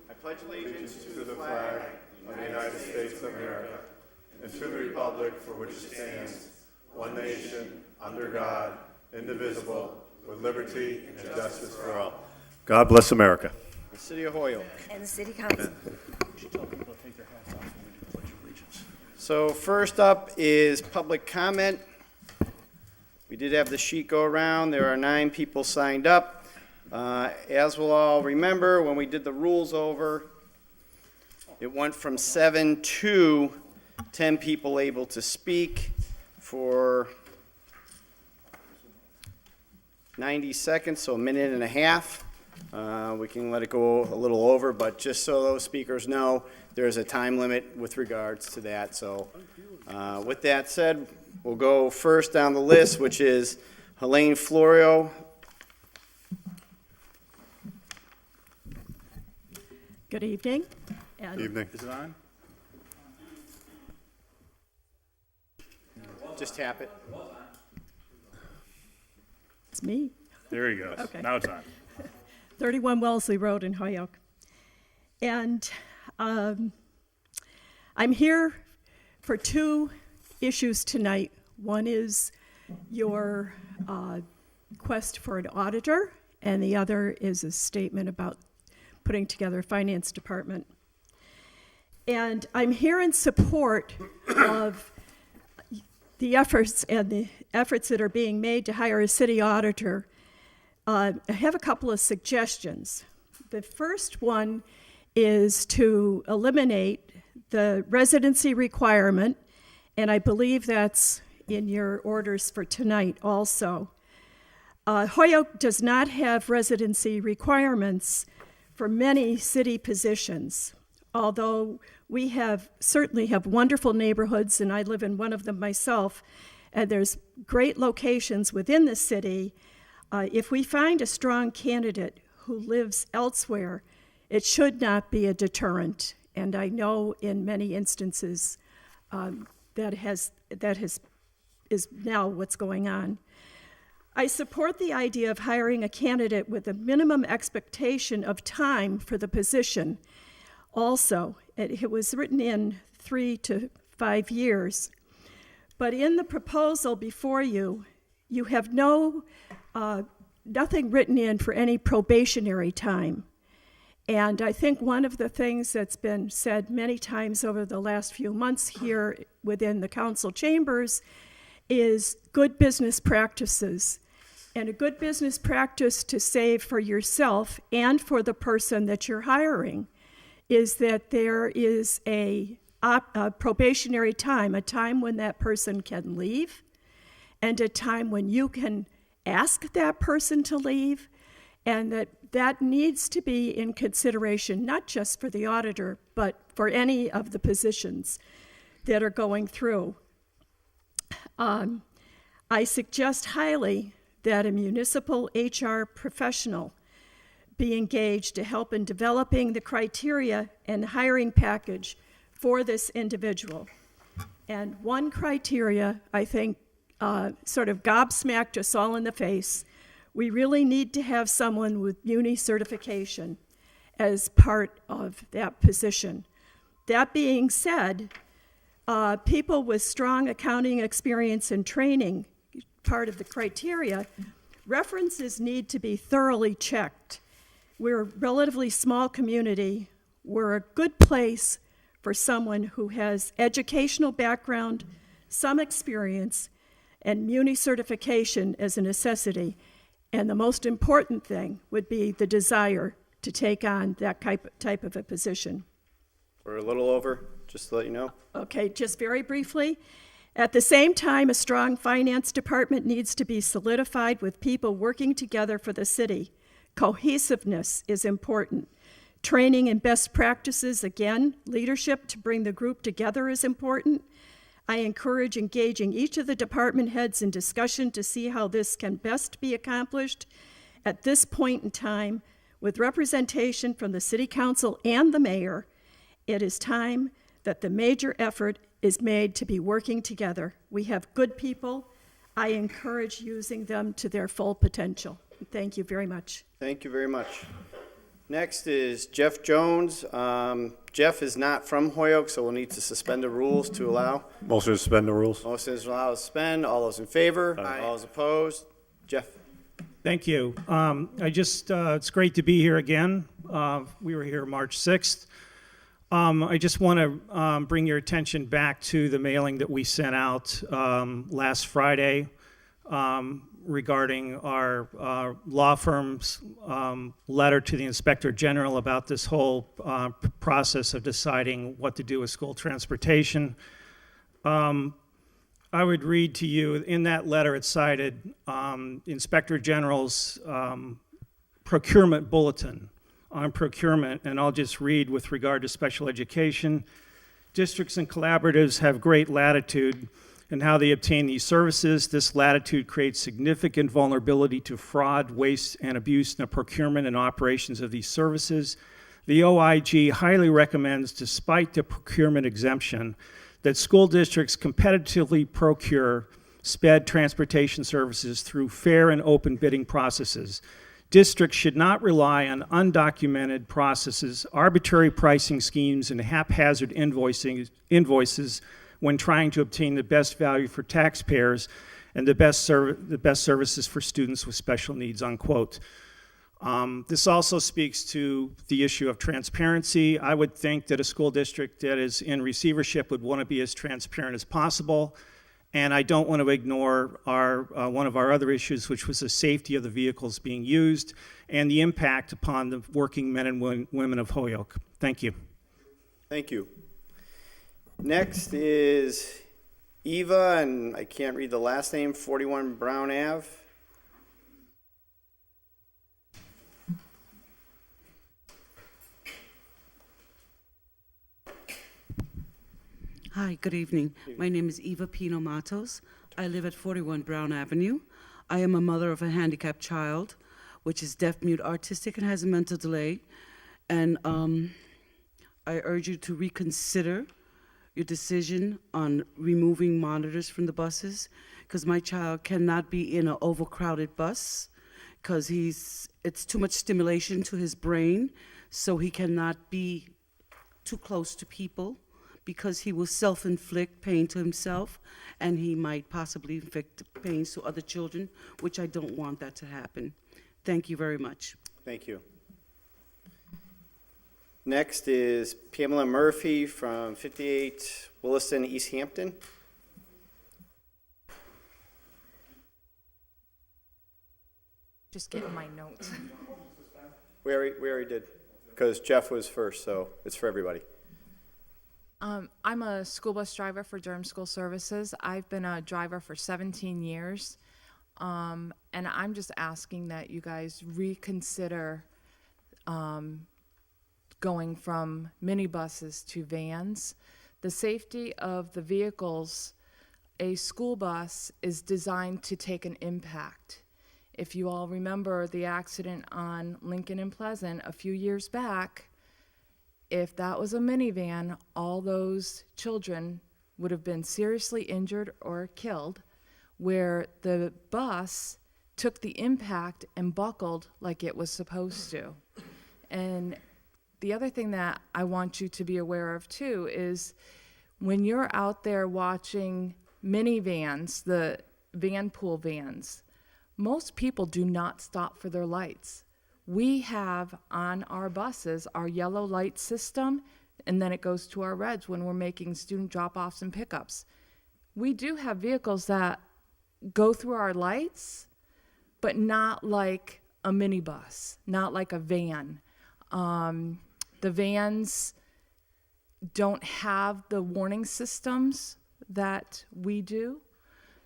S1: I pledge allegiance to the flag
S10: of the United States of America, and to the republic for which it stands, one nation, under God, indivisible, with liberty and justice for all. God bless America.
S1: the City of Holyoke.
S4: And the city council.
S1: So first up is public comment. We did have the sheet go around. There are 9 people signed up. As we'll all remember, when we did the rules over, it went from 7 to 10 people able to speak for 90 seconds, so a minute and a half. We can let it go a little over, but just so those speakers know, there's a time limit with regards to that. So with that said, we'll go first down the list, which is Helene Florio.
S13: Good evening. And
S10: Evening.
S6: Is it on?
S1: Just tap it.
S13: it's me,
S6: There he goes.
S13: Okay.
S6: Now it's on.
S13: 31 Wellesley Road in Holyoke. And I'm here for 2 issues tonight. One is your quest for an auditor, and the other is a statement about putting together a finance department. And I'm here in support of the efforts that are being made to hire a city auditor. I have a couple of suggestions. The first one is to eliminate the residency requirement, and I believe that's in your orders for tonight also. Holyoke does not have residency requirements for many city positions. although we certainly have wonderful neighborhoods, and I live in one of them myself, and there's great locations within the city, if we find a strong candidate who lives elsewhere, it should not be a deterrent. And I know in many instances that is now what's going on. I support the idea of hiring a candidate with a minimum expectation of time for the position. Also, it was written in 3 to 5 years. But in the proposal before you, you have nothing written in for any probationary time. And I think one of the things that's been said many times over the last few months here within the council chambers is good business practices. And a good business practice to save for yourself and for the person that you're hiring is that there is a probationary time, a time when that person can leave, and a time when you can ask that person to leave, and that needs to be in consideration, not just for the auditor, but for any of the positions that are going through. I suggest highly that a municipal HR professional be engaged to help in developing the criteria and hiring package for this individual. And one criteria, I think, sort of gobsmacked us all in the face. We really need to have someone with MUNI certification as part of that position. That being said, people with strong accounting experience and training, part of the criteria, references need to be thoroughly checked. We're a relatively small community. We're a good place for someone who has educational background, some experience, and MUNI certification as a necessity. And the most important thing would be the desire to take on that type of a position.
S1: We're a little over, just to let you know.
S13: Okay, just very briefly. At the same time, a strong finance department needs to be solidified with people working together for the city. Cohesiveness is important. Training and best practices, again, leadership to bring the group together is important. I encourage engaging each of the department heads in discussion to see how this can best be accomplished. At this point in time, with representation from the city council and the mayor, it is time that the major effort is made to be working together. We have good people. I encourage using them to their full potential. Thank you very much.
S1: Thank you very much. Next is Jeff Jones. Jeff is not from Hoyoke, so we'll need to suspend the rules to allow.
S10: Motion to suspend the rules.
S1: Motion is allowed to suspend. All those in favor?
S10: Aye.
S1: All those opposed? Jeff?
S11: Thank you. It's great to be here again. We were here March 6th. I just want to bring your attention back to the mailing that we sent out last Friday regarding our law firm's letter to the Inspector General about this whole process of deciding what to do with school transportation. I would read to you, in that letter it cited Inspector General's procurement bulletin on procurement, and I'll just read with regard to special education. Districts and collaboratives have great latitude in how they obtain these services. This latitude creates significant vulnerability to fraud, waste, and abuse in the procurement and operations of these services. The OIG highly recommends, despite the procurement exemption, that school districts competitively procure SPED transportation services through fair and open bidding processes. Districts should not rely on undocumented processes, arbitrary pricing schemes, and haphazard invoices when trying to obtain the best value for taxpayers and the best services for students with special needs, unquote. This also speaks to the issue of transparency. I would think that a school district that is in receivership would want to be as transparent as possible. And I don't want to ignore one of our other issues, which was the safety of the vehicles being used and the impact upon the working men and women of Hoyoke. Thank you.
S1: Thank you. Next is Eva, and I can't read the last name, 41 Brown Ave.
S14: Hi, good evening. My name is Eva Pino Matos. I live at 41 Brown Avenue. I am a mother of a handicapped child, which is deaf, mute, autistic, and has a mental delay. And I urge you to reconsider your decision on removing monitors from the buses, because my child cannot be in an overcrowded bus, because it's too much stimulation to his brain, so he cannot be too close to people, because he will self-inflict pain to himself, and he might possibly inflict pains to other children, which I don't want that to happen. Thank you very much.
S1: Thank you. Next is Pamela Murphy from 58 Williston, East Hampton.
S15: Just getting my notes.
S1: We already did, because Jeff was first, so it's for everybody.
S15: I'm a school bus driver for Durham School Services. I've been a driver for 17 years. And I'm just asking that you guys reconsider going from minibuses to vans. The safety of the vehicles, a school bus is designed to take an impact. If you all remember the accident on Lincoln and Pleasant a few years back, if that was a minivan, all those children would have been seriously injured or killed, where the bus took the impact and buckled like it was supposed to. And the other thing that I want you to be aware of too is when you're out there watching minivans, the van pool vans, most people do not stop for their lights. We have on our buses our yellow light system, and then it goes to our reds when we're making student drop-offs and pickups. We do have vehicles that go through our lights, but not like a minibus, not like a van. The vans don't have the warning systems that we do.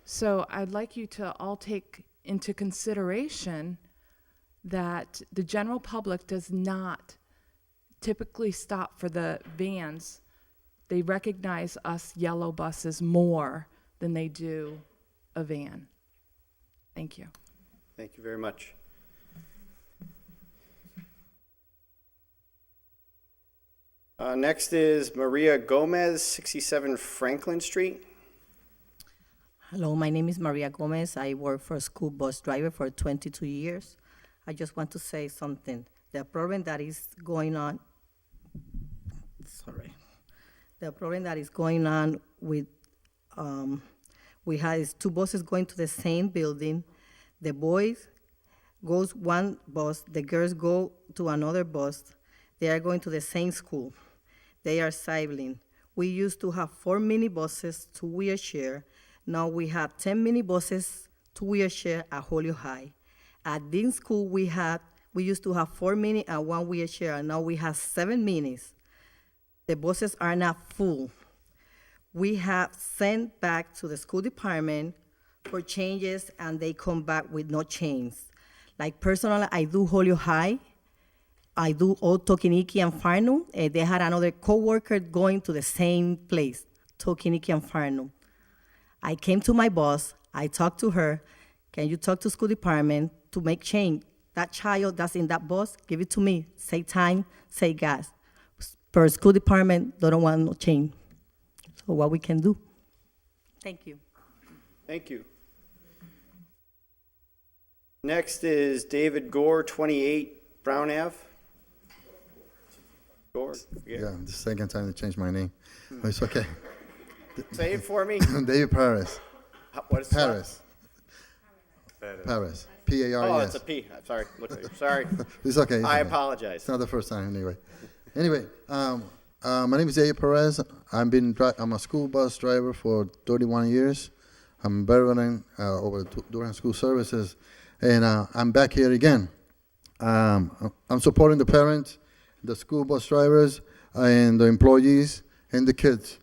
S15: So I'd like you to all take into consideration that the general public does not typically stop for the vans. They recognize us yellow buses more than they do a van. Thank you.
S1: Thank you very much. Next is Maria Gomez, 67 Franklin Street.
S16: Hello, my name is Maria Gomez. I work for a school bus driver for 22 years. I just want to say something. The problem that is going on, with, we had two buses going to the same building. The boys goes one bus, the girls go to another bus. They are going to the same school. They are sibling. We used to have 4 minibuses to wheelchair. Now we have 10 minibuses to wheelchair at Holyoke High. At this school, we used to have 4 mini and 1 wheelchair, and now we have 7 minis. The buses are not full. We have sent back to the school department for changes, and they come back with no change. Like personally, I do Holyoke High. I do Old Tokiniki and Farnham. They had another coworker going to the same place, Tokiniki and Farnham. I came to my boss. I talked to her. Can you talk to school department to make change? That child that's in that bus, give it to me. Save time, save gas. Per school department, they don't want no change. So what we can do? Thank you.
S1: Thank you. Next is David Gore, 28 Brown Ave. Gore?
S17: Yeah, the second time they changed my name. But it's okay.
S1: Say it for me.
S17: David Paris.
S1: What is
S17: Paris. Paris. P-A-R-E-S.
S1: Oh, it's a P. Sorry. Sorry.
S17: It's okay.
S1: I apologize.
S17: It's not the first time anyway. Anyway, my name is David Perez. I'm a school bus driver for 31 years. I'm a veteran over the Durham School Services, and I'm back here again. I'm supporting the parents, the school bus drivers, and the employees, and the kids.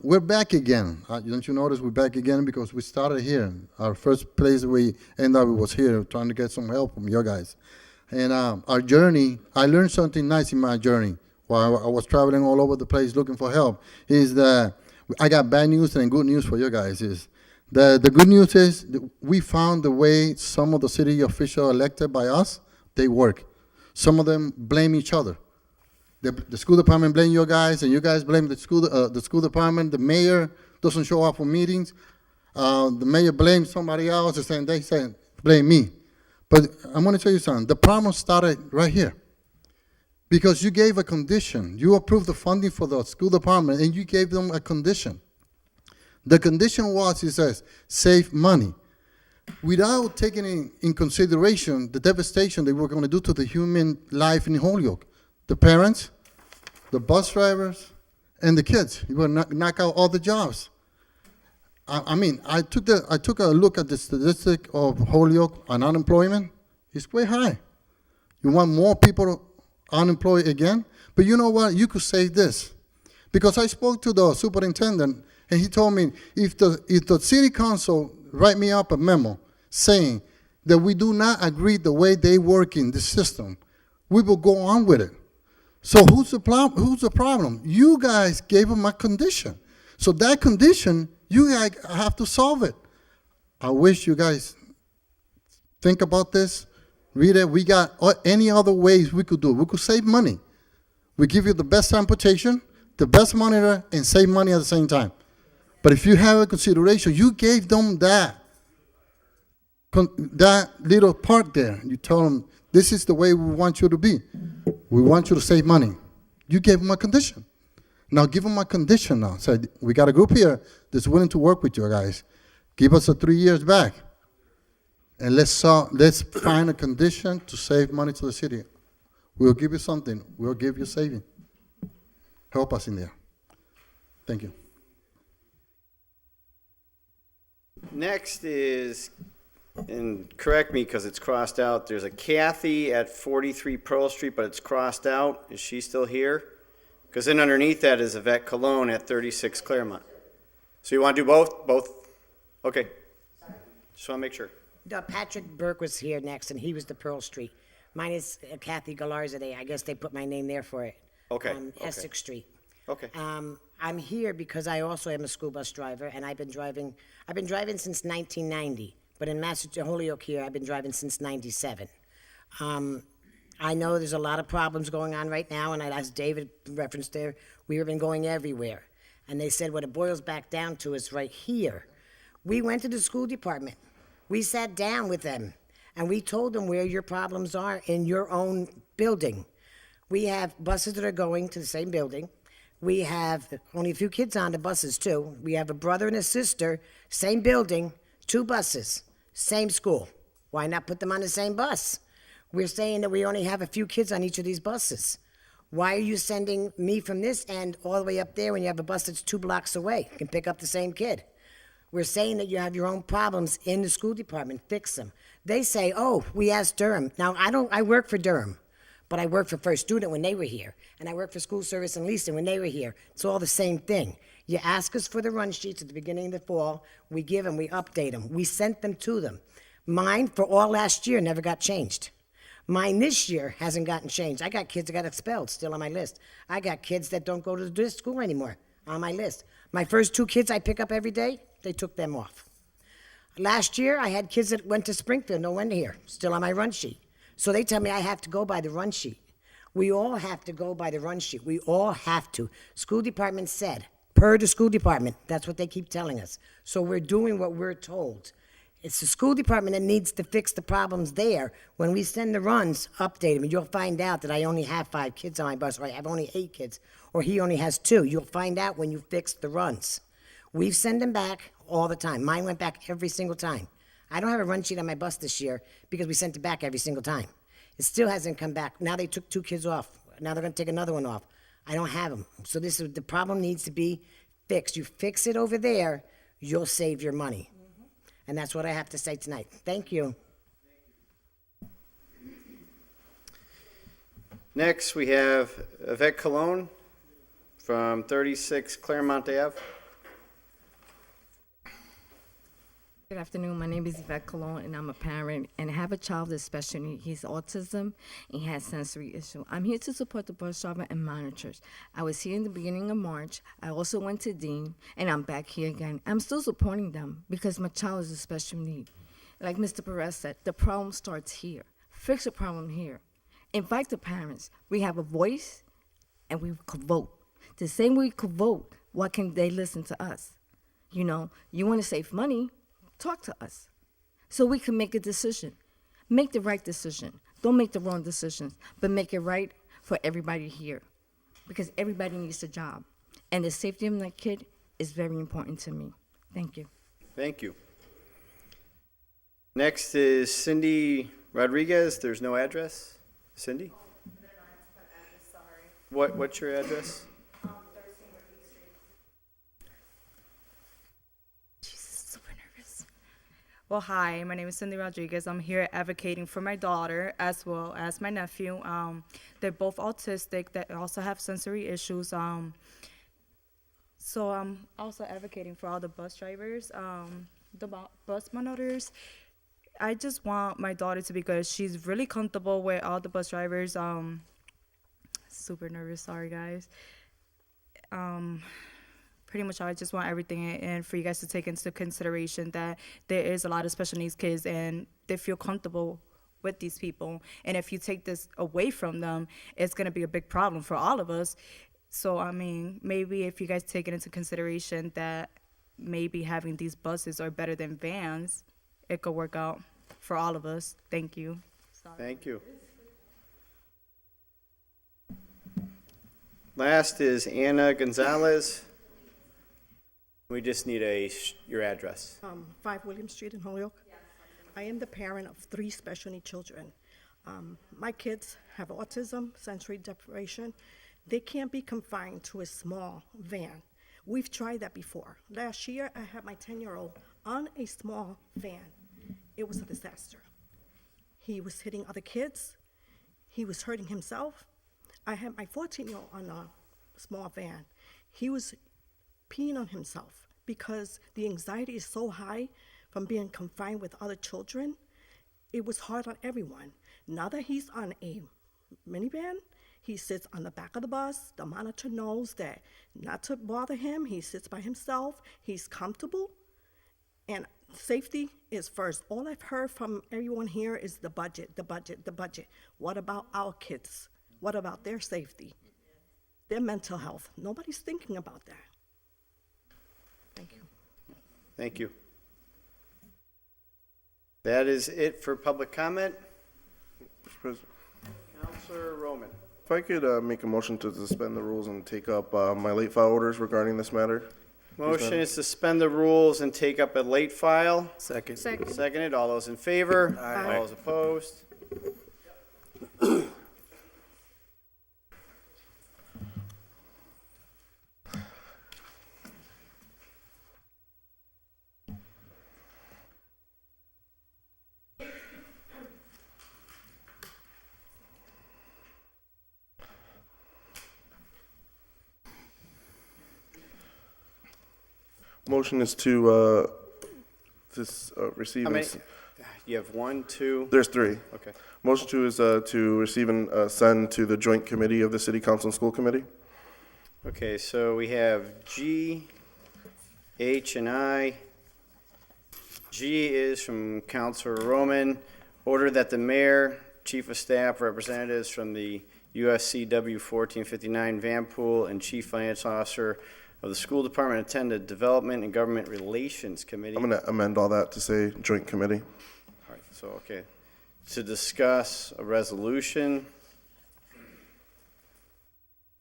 S17: We're back again. Don't you notice we're back again? Because we started here. Our first place we ended up was here, trying to get some help from you guys. And our journey, I learned something nice in my journey while I was traveling all over the place looking for help, is that I got bad news and good news for you guys. Is the good news is that we found the way some of the city officials elected by us, they work. Some of them blame each other. The school department blame you guys, and you guys blame the school department. The mayor doesn't show up for meetings. The mayor blames somebody else, and they say blame me. But I'm going to tell you something. The problem started right here. Because you gave a condition. You approved the funding for the school department, and you gave them a condition. The condition was, it says, save money. Without taking in consideration the devastation they were going to do to the human life in Holyoke. The parents, the bus drivers, and the kids. You will knock out all the jobs. I mean, I took a look at the statistic of Holyoke on unemployment. It's way high. You want more people unemployed again? But you know what? You could say this. Because I spoke to the superintendent, and he told me, if the city council write me up a memo saying that we do not agree the way they work in the system, we will go on with it. So who's the problem? You guys gave them a condition. So that condition, you guys have to solve it. I wish you guys think about this, read it. We got any other ways we could do it. We could save money. We give you the best transportation, the best monitor, and save money at the same time. But if you have a consideration, you gave them that little part there. You told them, this is the way we want you to be. We want you to save money. You gave them a condition. Now give them a condition now. Say, we got a group here that's willing to work with you guys. Give us 3 years back. And let's find a condition to save money to the city. We'll give you something. We'll give you saving. Help us in there. Thank you.
S1: Next is, and correct me because it's crossed out, there's a Kathy at 43 Pearl Street, but it's crossed out. Is she still here? Because then underneath that is Yvette Cologne at 36 Claremont. So you want to do both? Both? Okay. Just want to make sure.
S18: Patrick Burke was here next, and he was the Pearl Street. Mine is Kathy Galarza. I guess they put my name there for it.
S1: Okay.
S18: Essex Street.
S1: Okay.
S18: I'm here because I also am a school bus driver, and I've been driving since 1990. But in Massachusetts, Holyoke here, I've been driving since 97. I know there's a lot of problems going on right now, and as David referenced there, we have been going everywhere. And they said what it boils back down to is right here. We went to the school department. We sat down with them, and we told them where your problems are in your own building. We have buses that are going to the same building. We have only a few kids on the buses, too. We have a brother and a sister, same building, 2 buses, same school. Why not put them on the same bus? We're saying that we only have a few kids on each of these buses. Why are you sending me from this end all the way up there when you have a bus that's 2 blocks away? You can pick up the same kid. We're saying that you have your own problems in the school department. Fix them. They say, oh, we asked Durham. Now, I work for Durham, but I worked for First Student when they were here, and I worked for School Service and Leasing when they were here. It's all the same thing. You ask us for the run sheets at the beginning of the fall. We give them, we update them. We sent them to them. Mine, for all last year, never got changed. Mine this year hasn't gotten changed. I got kids that got expelled, still on my list. I got kids that don't go to this school anymore, on my list. My first 2 kids I pick up every day, they took them off. Last year, I had kids that went to Springfield, no one here, still on my run sheet. So they tell me I have to go by the run sheet. We all have to go by the run sheet. We all have to. School department said, per the school department, that's what they keep telling us. So we're doing what we're told. It's the school department that needs to fix the problems there. When we send the runs, update them, and you'll find out that I only have 5 kids on my bus, or I have only 8 kids, or he only has 2. You'll find out when you fix the runs. We send them back all the time. Mine went back every single time. I don't have a run sheet on my bus this year because we sent it back every single time. It still hasn't come back. Now they took 2 kids off. Now they're going to take another one off. I don't have them. So the problem needs to be fixed. You fix it over there, you'll save your money. And that's what I have to say tonight. Thank you.
S1: Next, we have Yvette Cologne from 36 Claremont Ave.
S19: Good afternoon. My name is Yvette Cologne, and I'm a parent, and I have a child with special needs. He's autism, and he has sensory issue. I'm here to support the bus driver and monitors. I was here in the beginning of March. I also went to Dean, and I'm back here again. I'm still supporting them because my child is a special need. Like Mr. Perez said, the problem starts here. Fix the problem here. Invite the parents. We have a voice, and we could vote. The same way we could vote, why can't they listen to us? You know, you want to save money, talk to us so we can make a decision. Make the right decision. Don't make the wrong decisions, but make it right for everybody here because everybody needs a job. And the safety of that kid is very important to me. Thank you.
S1: Thank you. Next is Cindy Rodriguez. There's no address. Cindy? What's your address?
S20: Well, hi, my name is Cindy Rodriguez. I'm here advocating for my daughter as well as my nephew. They're both autistic. They also have sensory issues. So I'm also advocating for all the bus drivers, bus monitors. I just want my daughter to be good. She's really comfortable with all the bus drivers. Super nervous, sorry guys. Pretty much I just want everything and for you guys to take into consideration that there is a lot of special needs kids and they feel comfortable with these people. And if you take this away from them, it's going to be a big problem for all of us. So, I mean, maybe if you guys take it into consideration that maybe having these buses are better than vans, it could work out for all of us. Thank you. Sorry.
S1: Thank you. Last is Anna Gonzalez. We just need your address.
S21: 5 William Street in Holyoke. I am the parent of 3 special needs children. My kids have autism, sensory deprivation. They can't be confined to a small van. We've tried that before. Last year, I had my 10-year-old on a small van. It was a disaster. He was hitting other kids. He was hurting himself. I had my 14-year-old on a small van. He was peeing on himself because the anxiety is so high from being confined with other children. It was hard on everyone. Now that he's on a minivan, he sits on the back of the bus. The monitor knows that not to bother him. He sits by himself. He's comfortable. And safety is first. All I've heard from everyone here is the budget, the budget, the budget. What about our kids? What about their safety? Their mental health? Nobody's thinking about that. Thank you.
S1: Thank you. That is it for public comment.
S2: Mr. President.
S1: Councilor Roman.
S2: If I could make a motion to suspend the rules and take up my late file orders regarding this matter.
S1: Motion is suspend the rules and take up a late file.
S22: Second.
S1: Seconded. All those in favor?
S22: Aye.
S1: All those opposed?
S2: Motion is to receive.
S1: How many? You have 1, 2.
S2: There's 3.
S1: Okay.
S2: Motion 2 is to receive and send to the joint committee of the City Council and School Committee.
S1: Okay, so we have G, H, and I. G is from Councilor Roman. Order that the mayor, chief of staff, representatives from the USCW 1459 van pool, and chief financial officer of the school department attend the Development and Government Relations Committee.
S2: I'm going to amend all that to say joint committee.
S1: All right, so, okay. To discuss a resolution.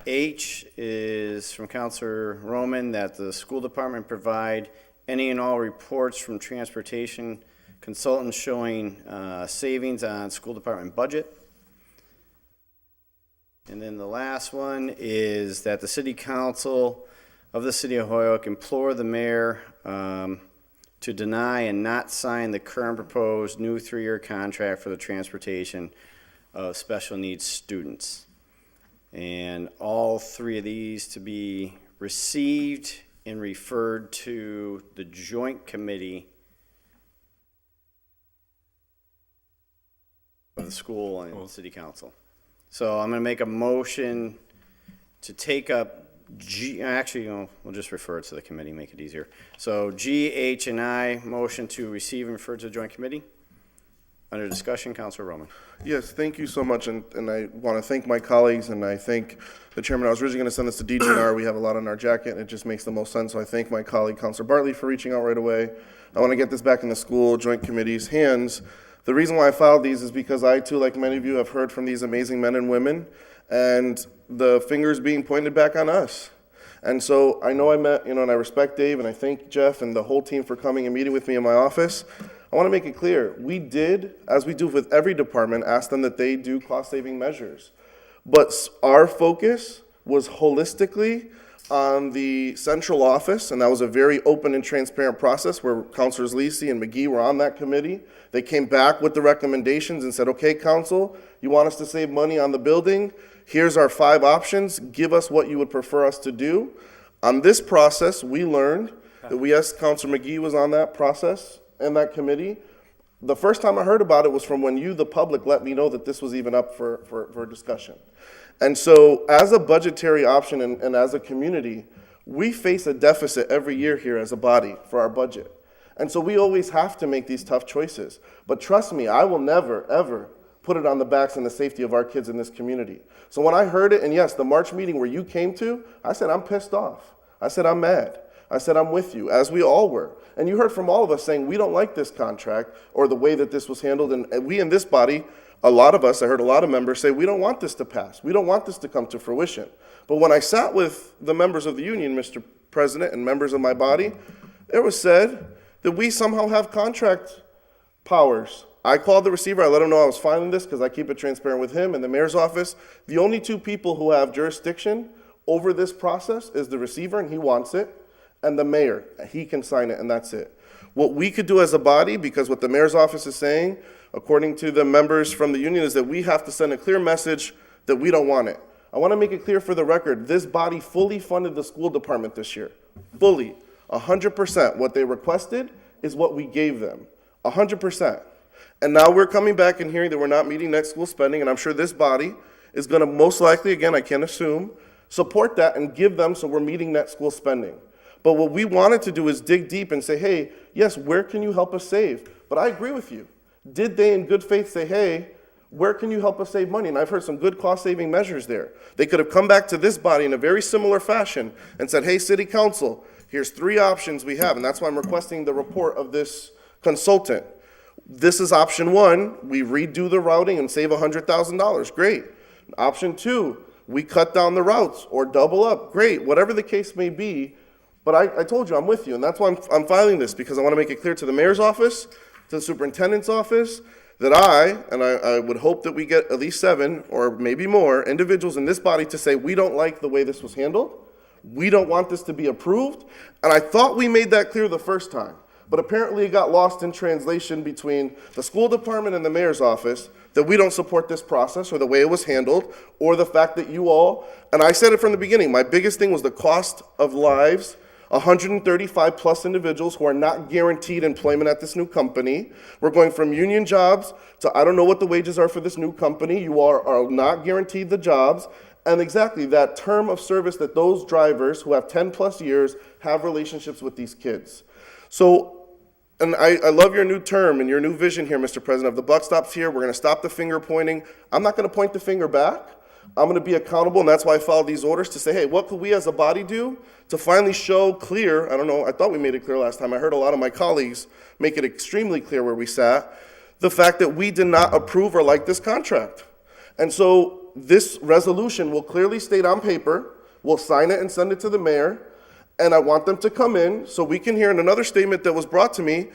S1: H is from Councilor Roman that the school department provide any and all reports from transportation consultants showing savings on school department budget. And then the last one is that the city council of the city of Holyoke implore the mayor to deny and not sign the current proposed new 3-year contract for the transportation of special needs students. And all 3 of these to be received and referred to the joint committee of the school and city council. So I'm gonna make a motion to take up actually, we'll just refer it to the committee, make it easier. So G, H, and I, motion to receive and refer to the joint committee. Under discussion, Councilor Roman.
S2: Yes, thank you so much, and I want to thank my colleagues, and I thank the chairman. I was originally going to send this to DGNR. We have a lot on our jacket, and it just makes the most sense, so I thank my colleague, Councilor Bartley, for reaching out right away. I want to get this back in the school joint committee's hands. The reason why I filed these is because I, too, like many of you, have heard from these amazing men and women, and the finger's being pointed back on us. And so I know I met, and I respect Dave, and I thank Jeff and the whole team for coming and meeting with me in my office. I want to make it clear, we did, as we do with every department, ask them that they do cost-saving measures. But our focus was holistically on the central office, and that was a very open and transparent process where Councilors Lisi and McGee were on that committee. They came back with the recommendations and said, okay, council, you want us to save money on the building? Here's our 5 options. Give us what you would prefer us to do. On this process, we learned that Councilor McGee was on that process and that committee. The first time I heard about it was from when you, the public, let me know that this was even up for discussion. And so as a budgetary option and as a community, we face a deficit every year here as a body for our budget. And so we always have to make these tough choices. But trust me, I will never, ever put it on the backs and the safety of our kids in this community. So when I heard it, and yes, the March meeting where you came to, I said, I'm pissed off. I said, I'm mad. I said, I'm with you, as we all were. And you heard from all of us saying, we don't like this contract or the way that this was handled. And we in this body, a lot of us, I heard a lot of members say, we don't want this to pass. We don't want this to come to fruition. But when I sat with the members of the union, Mr. President, and members of my body, it was said that we somehow have contract powers. I called the receiver. I let him know I was filing this because I keep it transparent with him and the mayor's office. The only 2 people who have jurisdiction over this process is the receiver, and he wants it, and the mayor. He can sign it, and that's it. What we could do as a body, because what the mayor's office is saying, according to the members from the union, is that we have to send a clear message that we don't want it. I want to make it clear for the record, this body fully funded the school department this year. Fully. 100%. What they requested is what we gave them. 100%. And now we're coming back and hearing that we're not meeting net school spending, and I'm sure this body is going to most likely, again, I can't assume, support that and give them so we're meeting net school spending. But what we wanted to do is dig deep and say, hey, yes, where can you help us save? But I agree with you. Did they in good faith say, hey, where can you help us save money? And I've heard some good cost-saving measures there. They could have come back to this body in a very similar fashion and said, hey, city council, here's 3 options we have, and that's why I'm requesting the report of this consultant. This is option 1, we redo the routing and save $100,000, great. Option 2, we cut down the routes or double up, great, whatever the case may be. But I told you, I'm with you, and that's why I'm filing this, because I want to make it clear to the mayor's office, to the superintendent's office, that I would hope that we get at least 7 or maybe more individuals in this body to say, we don't like the way this was handled, we don't want this to be approved, and I thought we made that clear the first time. But apparently it got lost in translation between the school department and the mayor's office that we don't support this process or the way it was handled or the fact that you all, and I said it from the beginning, my biggest thing was the cost of lives, 135 plus individuals who are not guaranteed employment at this new company. We're going from union jobs to I don't know what the wages are for this new company. You are not guaranteed the jobs. And exactly that term of service that those drivers who have 10 plus years have relationships with these kids. So, and I love your new term and your new vision here, Mr. President, of the buck stops here. We're going to stop the finger pointing. I'm not going to point the finger back. I'm going to be accountable, and that's why I followed these orders to say, hey, what could we as a body do to finally show clear, I don't know, I thought we made it clear last time. I heard a lot of my colleagues make it extremely clear where we sat, the fact that we did not approve or like this contract. And so this resolution will clearly state on paper, we'll sign it and send it to the mayor, and I want them to come in so we can hear in another statement that was brought to me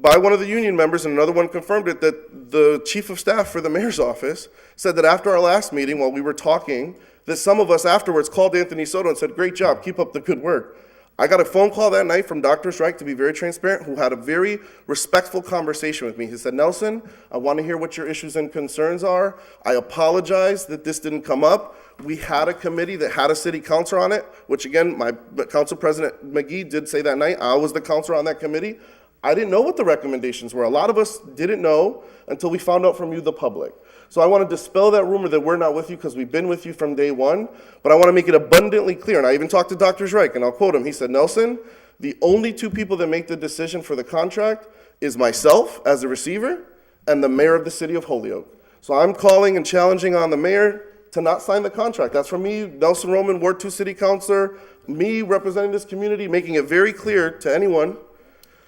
S2: by one of the union members, and another one confirmed it, that the chief of staff for the mayor's office said that after our last meeting, while we were talking, that some of us afterwards called Anthony Soto and said, great job, keep up the good work. I got a phone call that night from Dr. Strike, to be very transparent, who had a very respectful conversation with me. He said, Nelson, I want to hear what your issues and concerns are. I apologize that this didn't come up. We had a committee that had a city councilor on it, which again, my council president McGee did say that night, I was the councilor on that committee. I didn't know what the recommendations were. A lot of us didn't know until we found out from you, the public. So I want to dispel that rumor that we're not with you because we've been with you from day one. But I want to make it abundantly clear, and I even talked to Dr. Zreich, and I'll quote him. He said, Nelson, the only two people that make the decision for the contract is myself as a receiver and the mayor of the city of Holyoke. So I'm calling and challenging on the mayor to not sign the contract. That's from me, Nelson Roman, Ward 2 City Councilor, me representing this community, making it very clear to anyone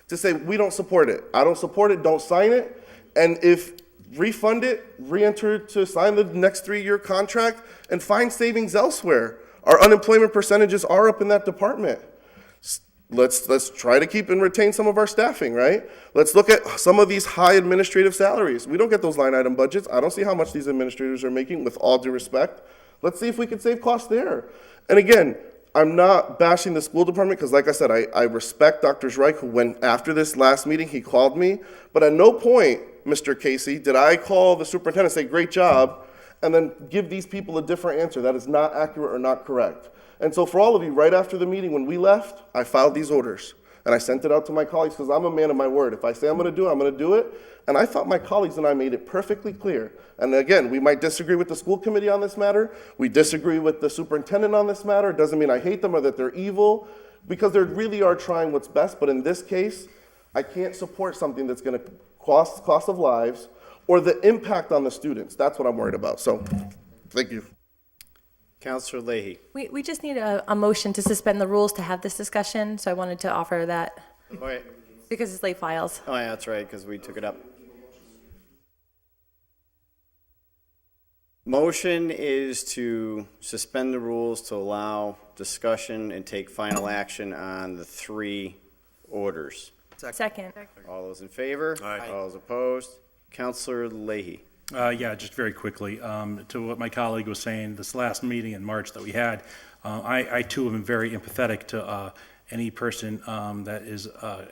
S2: to say, we don't support it. I don't support it, don't sign it. And if refund it, re-enter to sign the next 3-year contract, and find savings elsewhere. Our unemployment percentages are up in that department. Let's try to keep and retain some of our staffing, right? Let's look at some of these high administrative salaries. We don't get those line item budgets. I don't see how much these administrators are making, with all due respect. Let's see if we can save costs there. And again, I'm not bashing the school department because, like I said, I respect Dr. Zreich, who went after this last meeting, he called me. But at no point, Mr. Casey, did I call the superintendent and say, great job, and then give these people a different answer. That is not accurate or not correct. And so for all of you, right after the meeting, when we left, I filed these orders. And I sent it out to my colleagues because I'm a man of my word. If I say I'm going to do it, I'm going to do it. And I thought my colleagues and I made it perfectly clear. And again, we might disagree with the school committee on this matter. We disagree with the superintendent on this matter. It doesn't mean I hate them or that they're evil, because they really are trying what's best. But in this case, I can't support something that's going to cost of lives or the impact on the students. That's what I'm worried about. So, thank you.
S1: Councilor Leahy.
S7: We just need a motion to suspend the rules to have this discussion, so I wanted to offer that
S1: Oh, wait.
S7: because it's late files.
S1: Oh, yeah, that's right, because we took it up. Motion is to suspend the rules to allow discussion and take final action on the 3 orders.
S7: Second.
S1: All those in favor?
S10: Aye.
S1: All those opposed? Councilor Leahy.
S6: Yeah, just very quickly, to what my colleague was saying, this last meeting in March that we had, I too am very empathetic to any person that is,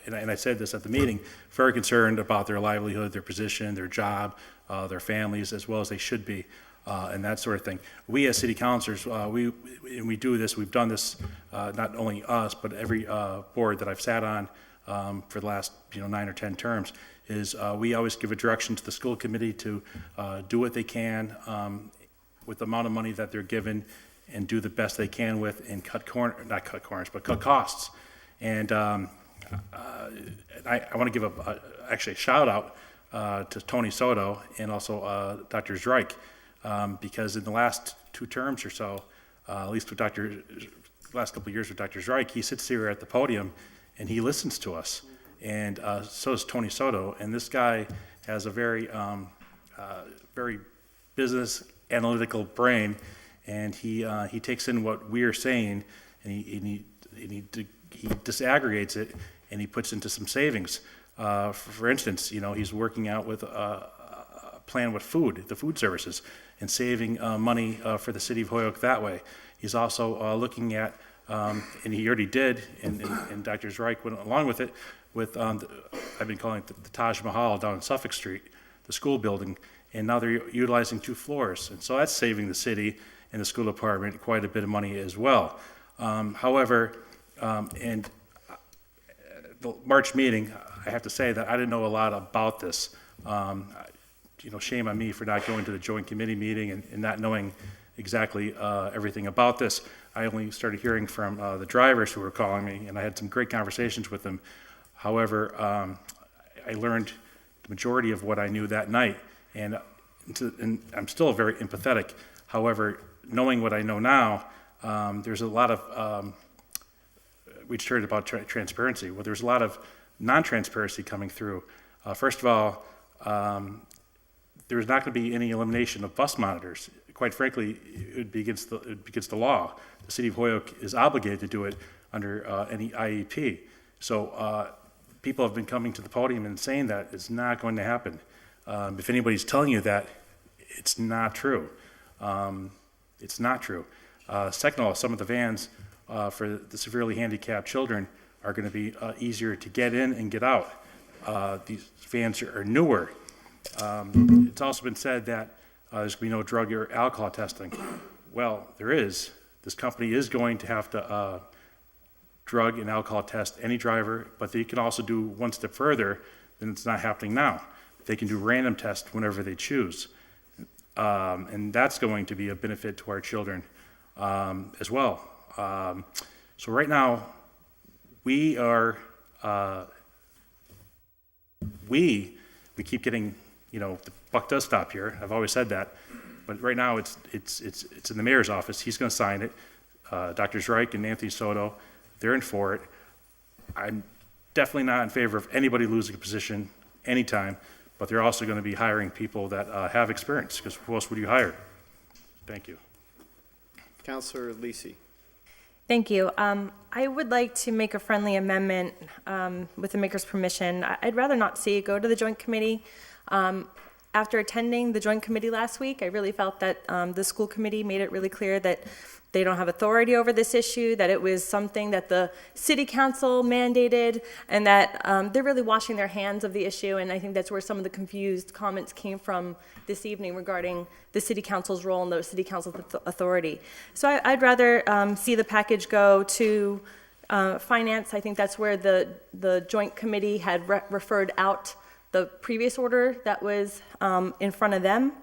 S6: and I said this at the meeting, very concerned about their livelihood, their position, their job, their families, as well as they should be, and that sort of thing. We as city councilors, we do this, we've done this, not only us, but every board that I've sat on for the last 9 or 10 terms, is we always give a direction to the school committee to do what they can with the amount of money that they're given and do the best they can with and cut costs. And I want to give actually a shout out to Tony Soto and also Dr. Zreich, because in the last 2 terms or so, at least with last couple of years with Dr. Zreich, he sits here at the podium and he listens to us. And so does Tony Soto. And this guy has a very, very business analytical brain, and he takes in what we're saying, and he disaggregates it, and he puts into some savings. For instance, he's working out with a plan with the food services, and saving money for the city of Holyoke that way. He's also looking at, and he already did, and Dr. Zreich went along with it, with, I've been calling it the Taj Mahal down on Suffolk Street, the school building, and now they're utilizing 2 floors. And so that's saving the city and the school department quite a bit of money as well. However, and the March meeting, I have to say that I didn't know a lot about this. Shame on me for not going to the joint committee meeting and not knowing exactly everything about this. I only started hearing from the drivers who were calling me, and I had some great conversations with them. However, I learned the majority of what I knew that night, and I'm still very empathetic. However, knowing what I know now, there's a lot of, we just heard about transparency. Well, there's a lot of non-transparency coming through. First of all, there's not going to be any elimination of bus monitors. Quite frankly, it would be against the law. The city of Holyoke is obligated to do it under any IEP. So people have been coming to the podium and saying that it's not going to happen. If anybody's telling you that, it's not true. It's not true. Second of all, some of the vans for the severely handicapped children are going to be easier to get in and get out. These vans are newer. It's also been said that there's going to be no drug or alcohol testing. Well, there is. This company is going to have to drug and alcohol test any driver, but they can also do one step further than it's not happening now. They can do random tests whenever they choose. And that's going to be a benefit to our children as well. So right now, we are, we keep getting, the buck does stop here. I've always said that. But right now, it's in the mayor's office. He's going to sign it. Dr. Reich and Anthony Soto, they're in for it. I'm definitely not in favor of anybody losing a position anytime, but they're also going to be hiring people that have experience, because who else would you hire? Thank you.
S1: Counselor Lisi.
S7: Thank you. I would like to make a friendly amendment with the maker's permission. I'd rather not see it go to the joint committee. After attending the joint committee last week, I really felt that the school committee made it really clear that they don't have authority over this issue, that it was something that the city council mandated, and that they're really washing their hands of the issue. And I think that's where some of the confused comments came from this evening regarding the city council's role and the city council's authority. So I'd rather see the package go to finance. I think that's where the joint committee had referred out the previous order that was in front of them.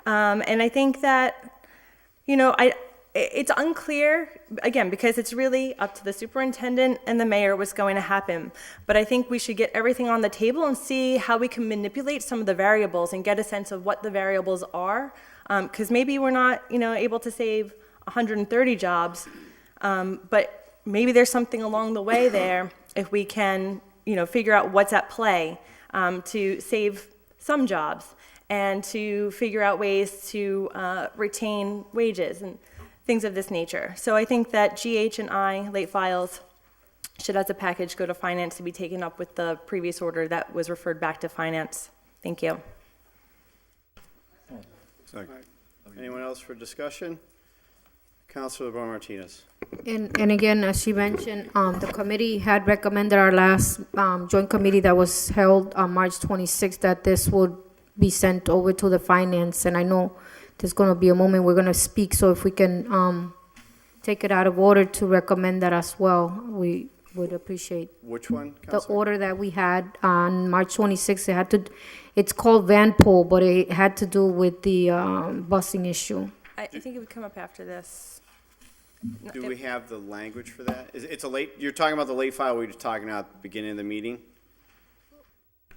S7: And I think that, it's unclear, again, because it's really up to the superintendent and the mayor what's going to happen. But I think we should get everything on the table and see how we can manipulate some of the variables and get a sense of what the variables are. Because maybe we're not, able to save 130 jobs, but maybe there's something along the way there if we can, figure out what's at play to save some jobs and to figure out ways to retain wages and things of this nature. So I think that GH and I, late files, should as a package go to finance to be taken up with the previous order that was referred back to finance. Thank you.
S1: Anyone else for discussion? Councilor LeBron Martinez.
S5: And again, as she mentioned, the committee had recommended our last joint committee that was held on March 26th that this would be sent over to the finance. And I know there's going to be a moment we're going to speak. So if we can take it out of order to recommend that as well, we would appreciate.
S1: Which one,
S5: The
S1: Councilor?
S5: order that we had on March 26th, it's called Van Pool, but it had to do with the busing issue.
S7: I think it would come up after this.
S1: Do we have the language for that? It's a late, you're talking about the late file we were talking about at the beginning of the meeting?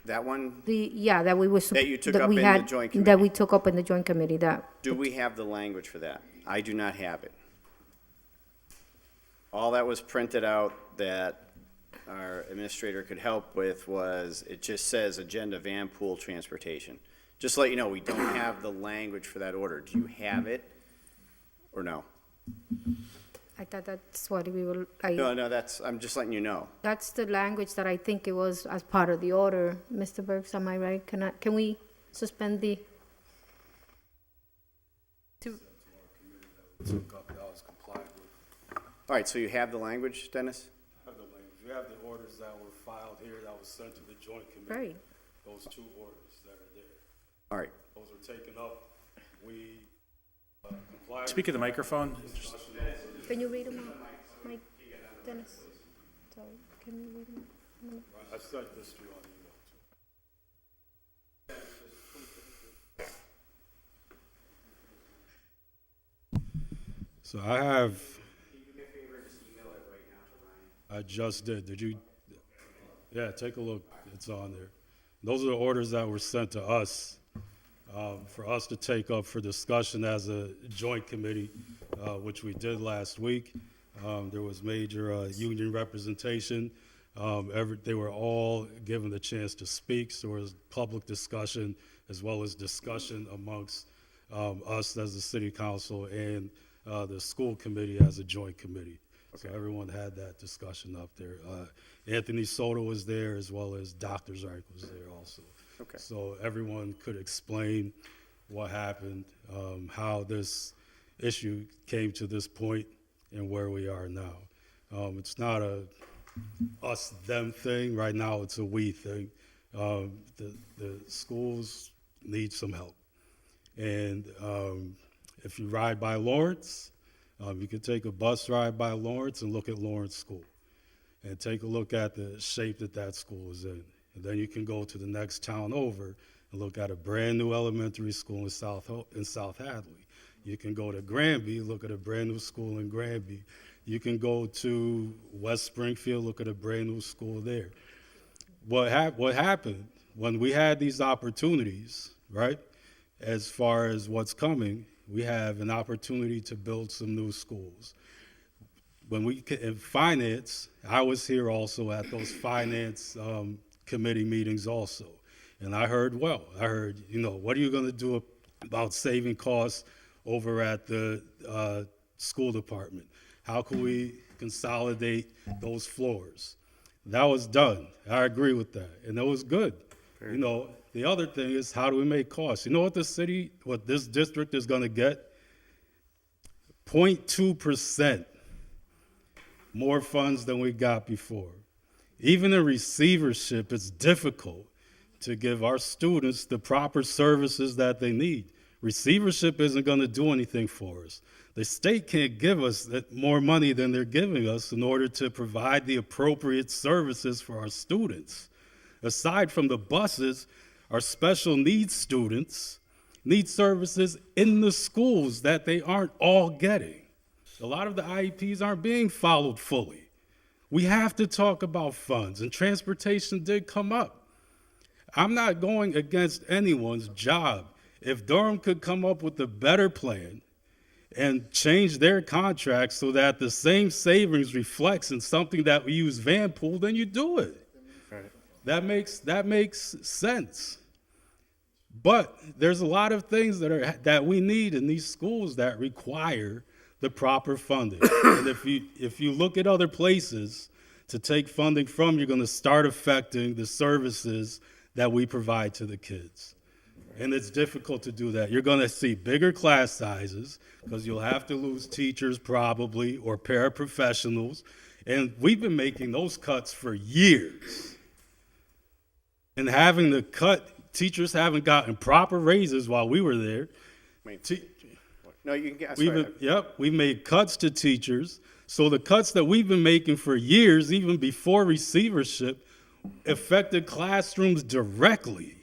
S1: That one?
S5: That we was
S1: That you took
S5: that
S1: up
S5: we
S1: in
S5: had,
S1: the joint
S5: that
S1: committee?
S5: we took up in the joint committee.
S1: Do we have the language for that? I do not have it. All that was printed out that our administrator could help with was, it just says agenda van pool transportation. Just to let you know, we don't have the language for that order. Do you have it or no?
S5: I thought that's what we were.
S1: No, I'm just letting you know.
S5: That's the language that I think it was as part of the order. Mr. Burks, am I right? Can we suspend the?
S1: All right, so you have the language, Dennis?
S22: I have the language. You have the orders that were filed here that was sent to the joint committee.
S5: Right.
S22: Those two orders that are there.
S1: All right.
S22: Those were taken up. We complied.
S6: Speak of the microphone.
S5: Can you read them out, Mike? Dennis? Sorry, can you read them out?
S22: I sent this to you on email too. So I have. I just did. Did you? Yeah, take a look. It's on there. Those are the orders that were sent to us for us to take up for discussion as a joint committee, which we did last week. There was major union representation. They were all given the chance to speak, so there was public discussion as well as discussion amongst us as the city council and the school committee as a joint committee. So everyone had that discussion up there. Anthony Soto was there as well as Dr. Zark was there also.
S1: Okay.
S22: So everyone could explain what happened, how this issue came to this point and where we are now. It's not a us-them thing. Right now it's a we thing. The schools need some help. And if you ride by Lawrence, you can take a bus ride by Lawrence and look at Lawrence School. and take a look at the shape that that school is in. And then you can go to the next town over and look at a brand-new elementary school in South Hadley. You can go to Granby, look at a brand-new school in Granby. You can go to West Springfield, look at a brand-new school there. What happened when we had these opportunities, right, as far as what's coming, we have an opportunity to build some new schools. When we, in finance, I was here also at those finance committee meetings also. And I heard, what are you gonna do about saving costs over at the school department? How can we consolidate those floors? That was done. I agree with that. And that was good. The other thing is, how do we make costs? You know what this district is gonna get? 0.2% more funds than we got before. Even in receivership, it's difficult to give our students the proper services that they need. Receivership isn't going to do anything for us. The state can't give us more money than they're giving us in order to provide the appropriate services for our students. Aside from the buses, our special needs students need services in the schools that they aren't all getting. A lot of the IEPs aren't being followed fully. We have to talk about funds, and transportation did come up. I'm not going against anyone's job. If Durham could come up with a better plan and change their contract so that the same savings reflects in something that we use Vanpool, then you do it.
S1: Right.
S22: That makes sense. But there's a lot of things that we need in these schools that require the proper funding. And if you look at other places to take funding from, you're going to start affecting the services that we provide to the kids. And it's difficult to do that. You're going to see bigger class sizes because you'll have to lose teachers probably or paraprofessionals. And we've been making those cuts for years. And having to cut, teachers haven't gotten proper raises while we were there.
S1: No, you can get,
S22: We've made cuts to teachers. So the cuts that we've been making for years, even before receivership, affected classrooms directly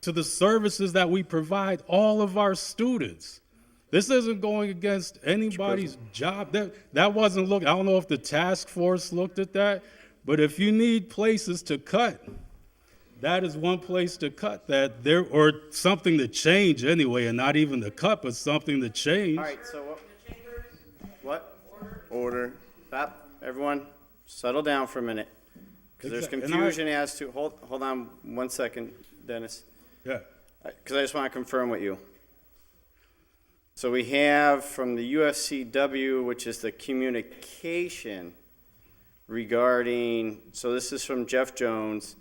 S22: to the services that we provide all of our students. This isn't going against anybody's job. That wasn't I don't know if the task force looked at that, but if you need places to cut, that is one place to cut or something to change anyway, and not even to cut, but something to change.
S1: All right, so what?
S2: Order.
S1: Stop, everyone, settle down for a minute. Because there's confusion as to, hold on 1 second, Dennis.
S22: Yeah.
S1: Because I just want to confirm with you. So we have from the UFCW, which is the communication regarding, so this is from Jeff Jones.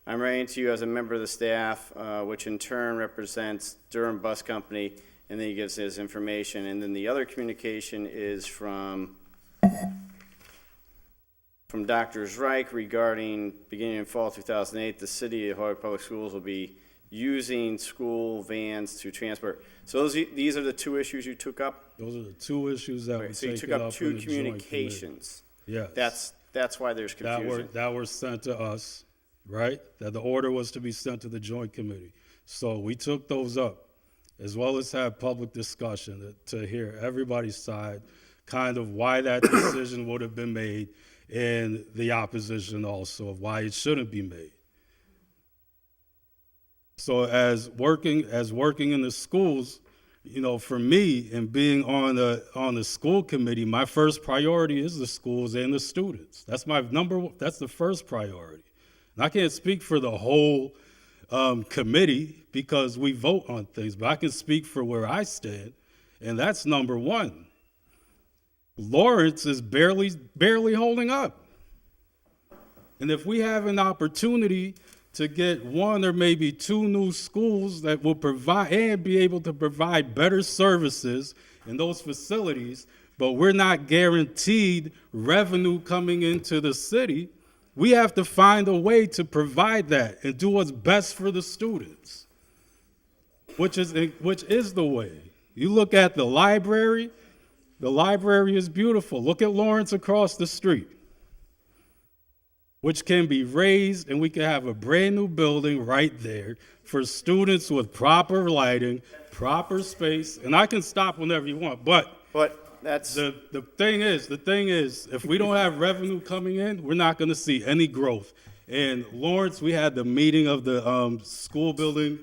S1: I'm writing to you as a member of the staff, which in turn represents Durham Bus Company, and then he gives his information. And then the other communication is from Dr. Reich regarding beginning in fall 2008, the city of Hoyoke Public Schools will be using school vans to transport. So these are the two issues you took up?
S22: Those are the two issues that we
S1: So you took up two communications.
S22: Yes.
S1: That's why there's confusion.
S22: That were sent to us, right? That the order was to be sent to the joint committee. So we took those up, as well as have public discussion to hear everybody's side, kind of why that decision would have been made, and the opposition also of why it shouldn't be made. So as working in the schools, for me and being on the school committee, my first priority is the schools and the students. That's that's the first priority. And I can't speak for the whole committee because we vote on things, but I can speak for where I stand, and that's number one. Lawrence is barely holding up. And if we have an opportunity to get one or maybe two new schools that will provide and be able to provide better services in those facilities, but we're not guaranteed revenue coming into the city, we have to find a way to provide that and do what's best for the students, which is the way. You look at the library is beautiful. Look at Lawrence across the street. which can be raised, and we can have a brand-new building right there for students with proper lighting, proper space, and I can stop whenever you want, but
S1: that's...
S22: The thing is, if we don't have revenue coming in, we're not gonna see any growth. And Lawrence, we had the meeting of the school building,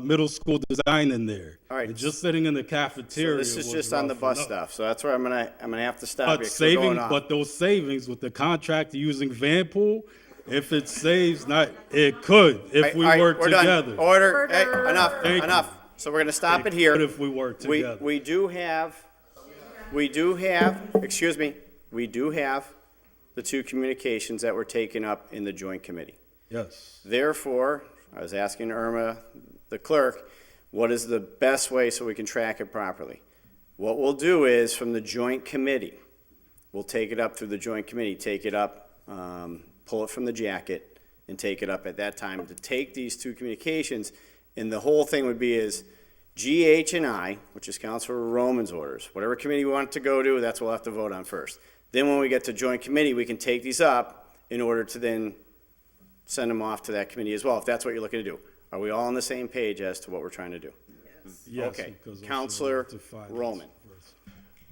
S22: middle school design in there.
S1: All right.
S22: And just sitting in the
S1: So
S22: cafeteria
S1: this is
S22: was
S1: just on the
S22: rough
S1: bus
S22: enough.
S1: stuff, so that's where I'm gonna have to stop you.
S22: But
S1: 'cause we're going off.
S22: those savings with the contract using Vanpool, if it saves, it could, if we
S1: All right,
S22: work
S1: we're done.
S22: together.
S1: Order, hey, enough,
S22: Thank you.
S1: enough. So we're gonna stop it here.
S22: But if we work together.
S1: We do have, excuse me, we do have the two communications that were taken up in the joint committee.
S22: Yes.
S1: Therefore, I was asking Irma, the clerk, what is the best way so we can track it properly? What we'll do is, from the joint committee, we'll take it up through the joint committee, take it up, pull it from the jacket, and take it up at that time to take these two communications, and the whole thing would be is GH and I, which is Councilor Roman's orders, whatever committee we want it to go to, that's what we'll have to vote on first. Then when we get to joint committee, we can take these up in order to then send them off to that committee as well, if that's what you're looking to do. Are we all on the same page as to what we're trying to do?
S22: Yes,
S1: Okay,
S22: because those
S1: Councilor
S22: should be defined.
S1: Roman.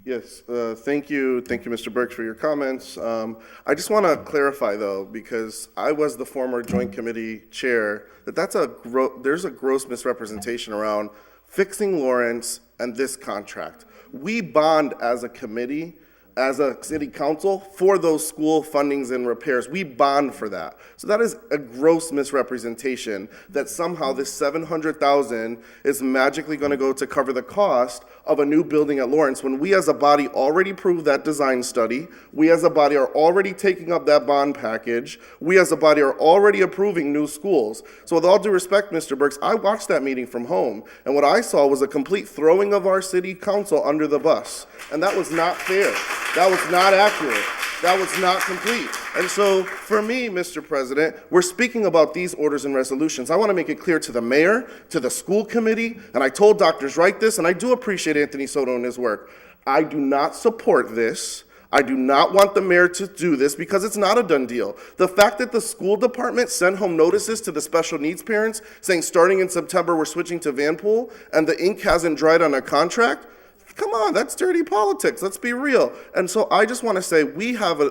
S2: Yes, thank you, Mr. Burks, for your comments. I just want to clarify, though, because I was the former Joint Committee Chair, there's a gross misrepresentation around fixing Lawrence and this contract. We bond as a committee, as a city council, for those school fundings and repairs. We bond for that. So that is a gross misrepresentation that somehow this $700,000 is magically going to go to cover the cost of a new building at Lawrence, when we as a body already proved that design study, we as a body are already taking up that bond package, we as a body are already approving new schools. So with all due respect, Mr. Burks, I watched that meeting from home, and what I saw was a complete throwing of our city council under the bus. And that was not fair. That was not accurate. That was not complete. And so, for me, Mr. President, we're speaking about these orders and resolutions. I want to make it clear to the mayor, to the school committee, and I told Dr. Wright this, and I do appreciate Anthony Soto and his work. I do not support this. I do not want the mayor to do this because it's not a done deal. The fact that the school department sent home notices to the special needs parents saying starting in September we're switching to Vanpool, and the ink hasn't dried on a contract, come on, that's dirty politics. Let's be real. And so I just want to say we have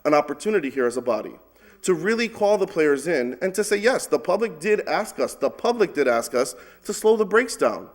S2: an opportunity here as a body to really call the players in and to say, yes, the public did ask us to slow the brakes down,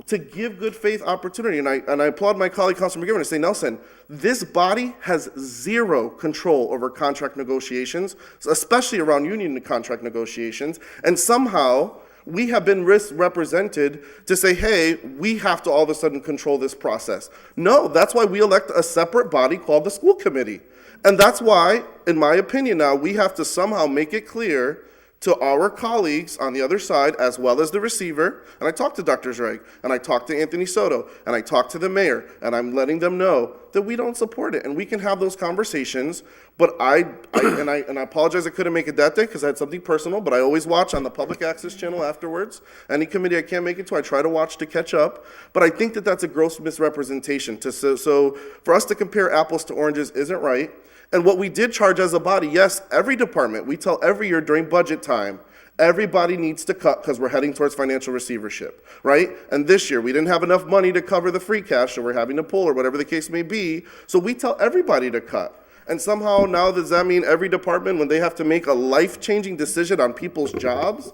S2: to give good faith opportunity. And I applaud my colleague, Councilor McGivern, and say, Nelson, this body has zero control over contract negotiations, especially around union contract negotiations, and somehow we have been misrepresented to say, hey, we have to all of a sudden control this process. No, that's why we elect a separate body called the school committee. And that's why, in my opinion now, we have to somehow make it clear to our colleagues on the other side, as well as the receiver, and I talked to Dr. Zreig, and I talked to Anthony Soto, and I talked to the mayor, and I'm letting them know that we don't support it, and we can have those conversations, but I apologize I couldn't make it that day, because I had something personal, but I always watch on the public access channel afterwards. Any committee I can't make it to, I try to watch to catch up, but I think that that's a gross misrepresentation. So for us to compare apples to oranges isn't right. And what we did charge as a body, yes, every department, we tell every year during budget time, everybody needs to cut because we're heading towards financial receivership, right? And this year, we didn't have enough money to cover the free cash, so we're having to pull or whatever the case may be. So we tell everybody to cut. And somehow now, does that mean every department, when they have to make a life-changing decision on people's jobs,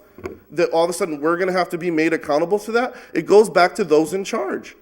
S2: that all of a sudden we're going to have to be made accountable to that? It goes back to those in charge.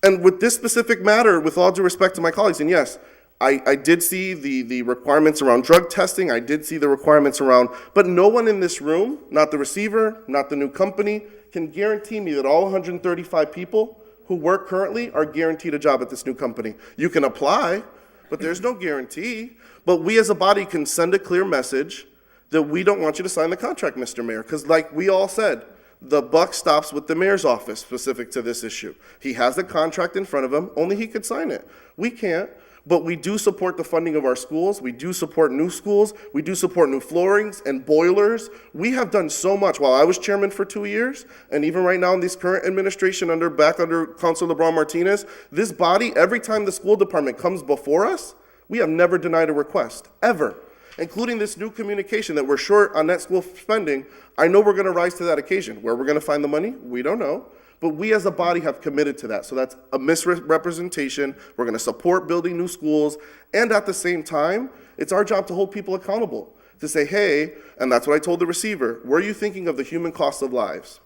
S2: And with this specific matter, with all due respect to my colleagues, and yes, I did see the requirements around drug testing, I did see the requirements around, but no one in this room, not the receiver, not the new company, can guarantee me that all 135 people who work currently are guaranteed a job at this new company. You can apply, but there's no guarantee. But we as a body can send a clear message that we don't want you to sign the contract, Mr. Mayor, because like we all said, the buck stops with the mayor's office specific to this issue. He has the contract in front of him, only he could sign it. We can't. But we do support the funding of our schools. We do support new schools. We do support new floorings and boilers. We have done so much. While I was chairman for 2 years, and even right now in this current administration back under Councilor LeBron Martinez, this body, every time the school department comes before us, we have never denied a request, ever. including this new communication that we're short on net school spending, I know we're going to rise to that occasion. Where we're going to find the money, we don't know. But we as a body have committed to that. So that's a misrepresentation. We're going to support building new schools. And at the same time, it's our job to hold people accountable, to say, hey, and that's what I told the receiver, were you thinking of the human cost of lives?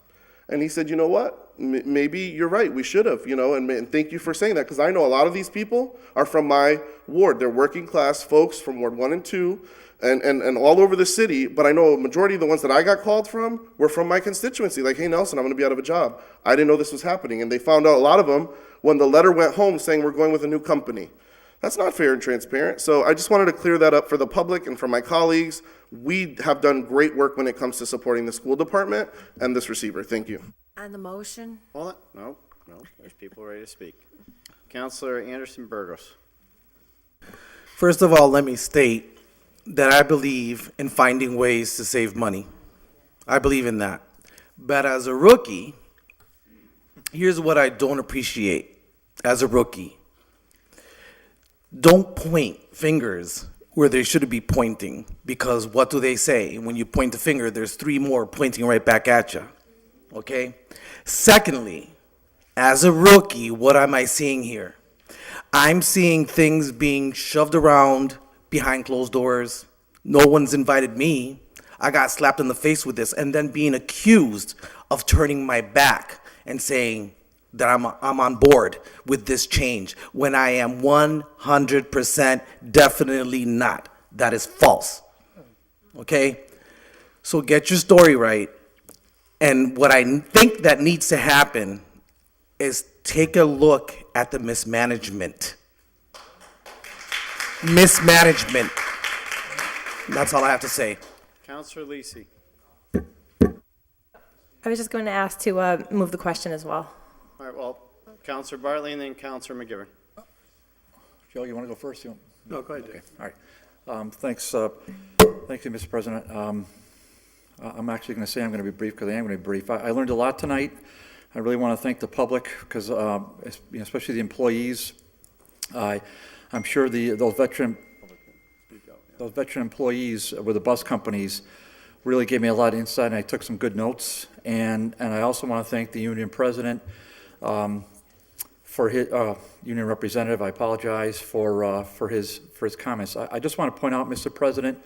S2: And he said, you know what, maybe you're right, we should have, and thank you for saying that, because I know a lot of these people are from my ward. They're working class folks from Ward 1 and 2, and all over the city, but I know a majority of the ones that I got called from were from my constituency, like, hey, Nelson, I'm gonna be out of a job. I didn't know this was happening, and they found out, a lot of them, when the letter went home saying we're going with a new company. That's not fair and transparent. So I just wanted to clear that up for the public and for my colleagues. We have done great work when it comes to supporting the school department and this receiver. Thank you.
S4: On the motion?
S1: Hold on, no, there's people ready to speak. Counselor Anderson Burgos.
S8: First of all, let me state that I believe in finding ways to save money. I believe in that. But as a rookie, here's what I don't appreciate as a rookie. Don't point fingers where they shouldn't be pointing, because what do they say? When you point the finger, there's 3 more pointing right back at you, okay? Secondly, as a rookie, what am I seeing here? I'm seeing things being shoved around behind closed doors. No one's invited me. I got slapped in the face with this, and then being accused of turning my back and saying that I'm on board with this change, when I am 100% definitely not. That is false. Okay? So get your story right. And what I think that needs to happen is take a look at the mismanagement. Mismanagement. That's all I have to say.
S1: Counselor Lisi.
S7: I was just going to ask to move the question as well.
S1: All right, well, Counselor Bartley and then Counselor McGivern.
S9: Joe, you want to go first?
S3: No, go ahead.
S9: Okay, all right. Thanks, thank you, Mr. President. I'm actually going to say I'm going to be brief because I am going to be brief. I learned a lot tonight. I really want to thank the public because, especially the employees. I'm sure those veteran employees with the bus companies really gave me a lot of insight, and I took some good notes. And I also want to thank the union president. For his union representative, I apologize for his comments. I just want to point out, Mr. President,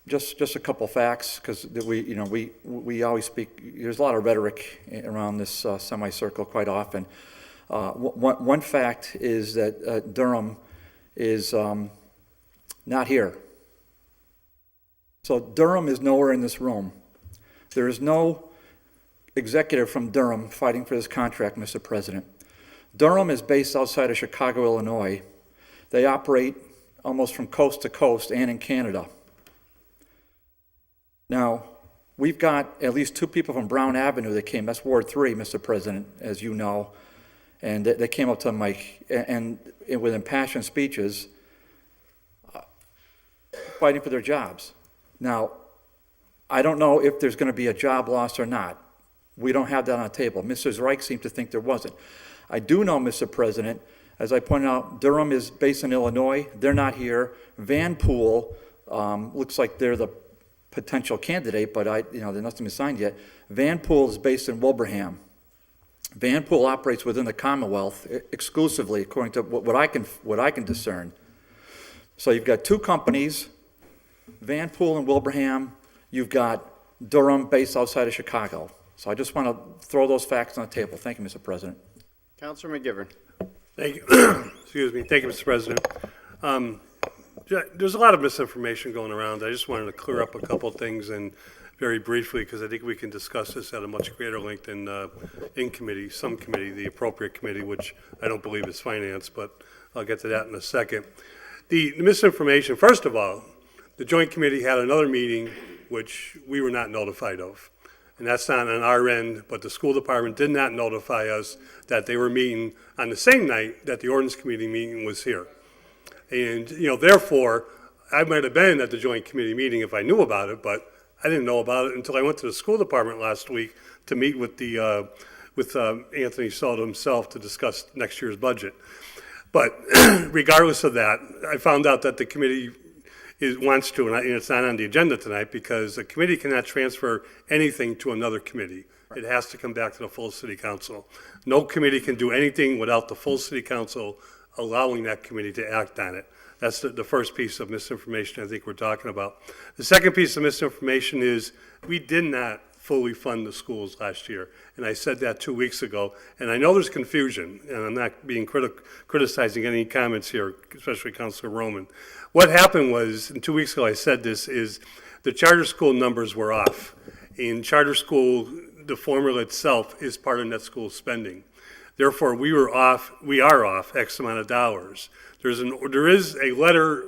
S9: just a couple facts, because we always speak. There's a lot of rhetoric around this semicircle quite often. One fact is that Durham is not here. So Durham is nowhere in this room. There is no executive from Durham fighting for this contract, Mr. President. Durham is based outside of Chicago, Illinois. They operate almost from coast to coast and in Canada. Now, we've got at least 2 people from Brown Avenue that came. That's Ward 3, Mr. President, as you know. And they came up to Mike and with impassioned speeches fighting for their jobs. Now, I don't know if there's going to be a job loss or not. We don't have that on the table. Mrs. Reich seemed to think there wasn't. I do know, Mr. President, as I pointed out, Durham is based in Illinois. They're not here. Vanpool looks like they're the potential candidate, but there's nothing signed yet. Vanpool is based in Wilbraham. Vanpool operates within the Commonwealth exclusively, according to what I can discern. So you've got 2 companies, Vanpool and Wilbraham. You've got Durham based outside of Chicago. So I just want to throw those facts on the table. Thank you, Mr. President.
S1: Counselor McGivern.
S3: Thank you. Excuse me. Thank you, Mr. President. There's a lot of misinformation going around. I just wanted to clear up a couple of things and very briefly, because I think we can discuss this at a much greater length than in committee, some committee, the appropriate committee, which I don't believe is finance, but I'll get to that in a second. The misinformation, first of all, the Joint Committee had another meeting which we were not notified of. And that's not on our end, but the school department did not notify us that they were meeting on the same night that the ordinance committee meeting was here. And, therefore, I might have been at the Joint Committee meeting if I knew about it, but I didn't know about it until I went to the school department last week to meet with Anthony Saldo himself to discuss next year's budget. But regardless of that, I found out that the committee wants to, and it's not on the agenda tonight, because a committee cannot transfer anything to another committee. It has to come back to the full city council. No committee can do anything without the full city council allowing that committee to act on it. That's the first piece of misinformation I think we're talking about. The second piece of misinformation is we did not fully fund the schools last year, and I said that 2 weeks ago. And I know there's confusion, and I'm not being criticizing any comments here, especially Councilor Roman. What happened was, and 2 weeks ago I said this, is the charter school numbers were off. In charter school, the formula itself is part of net school spending. Therefore, we are off X amount of dollars. There is a letter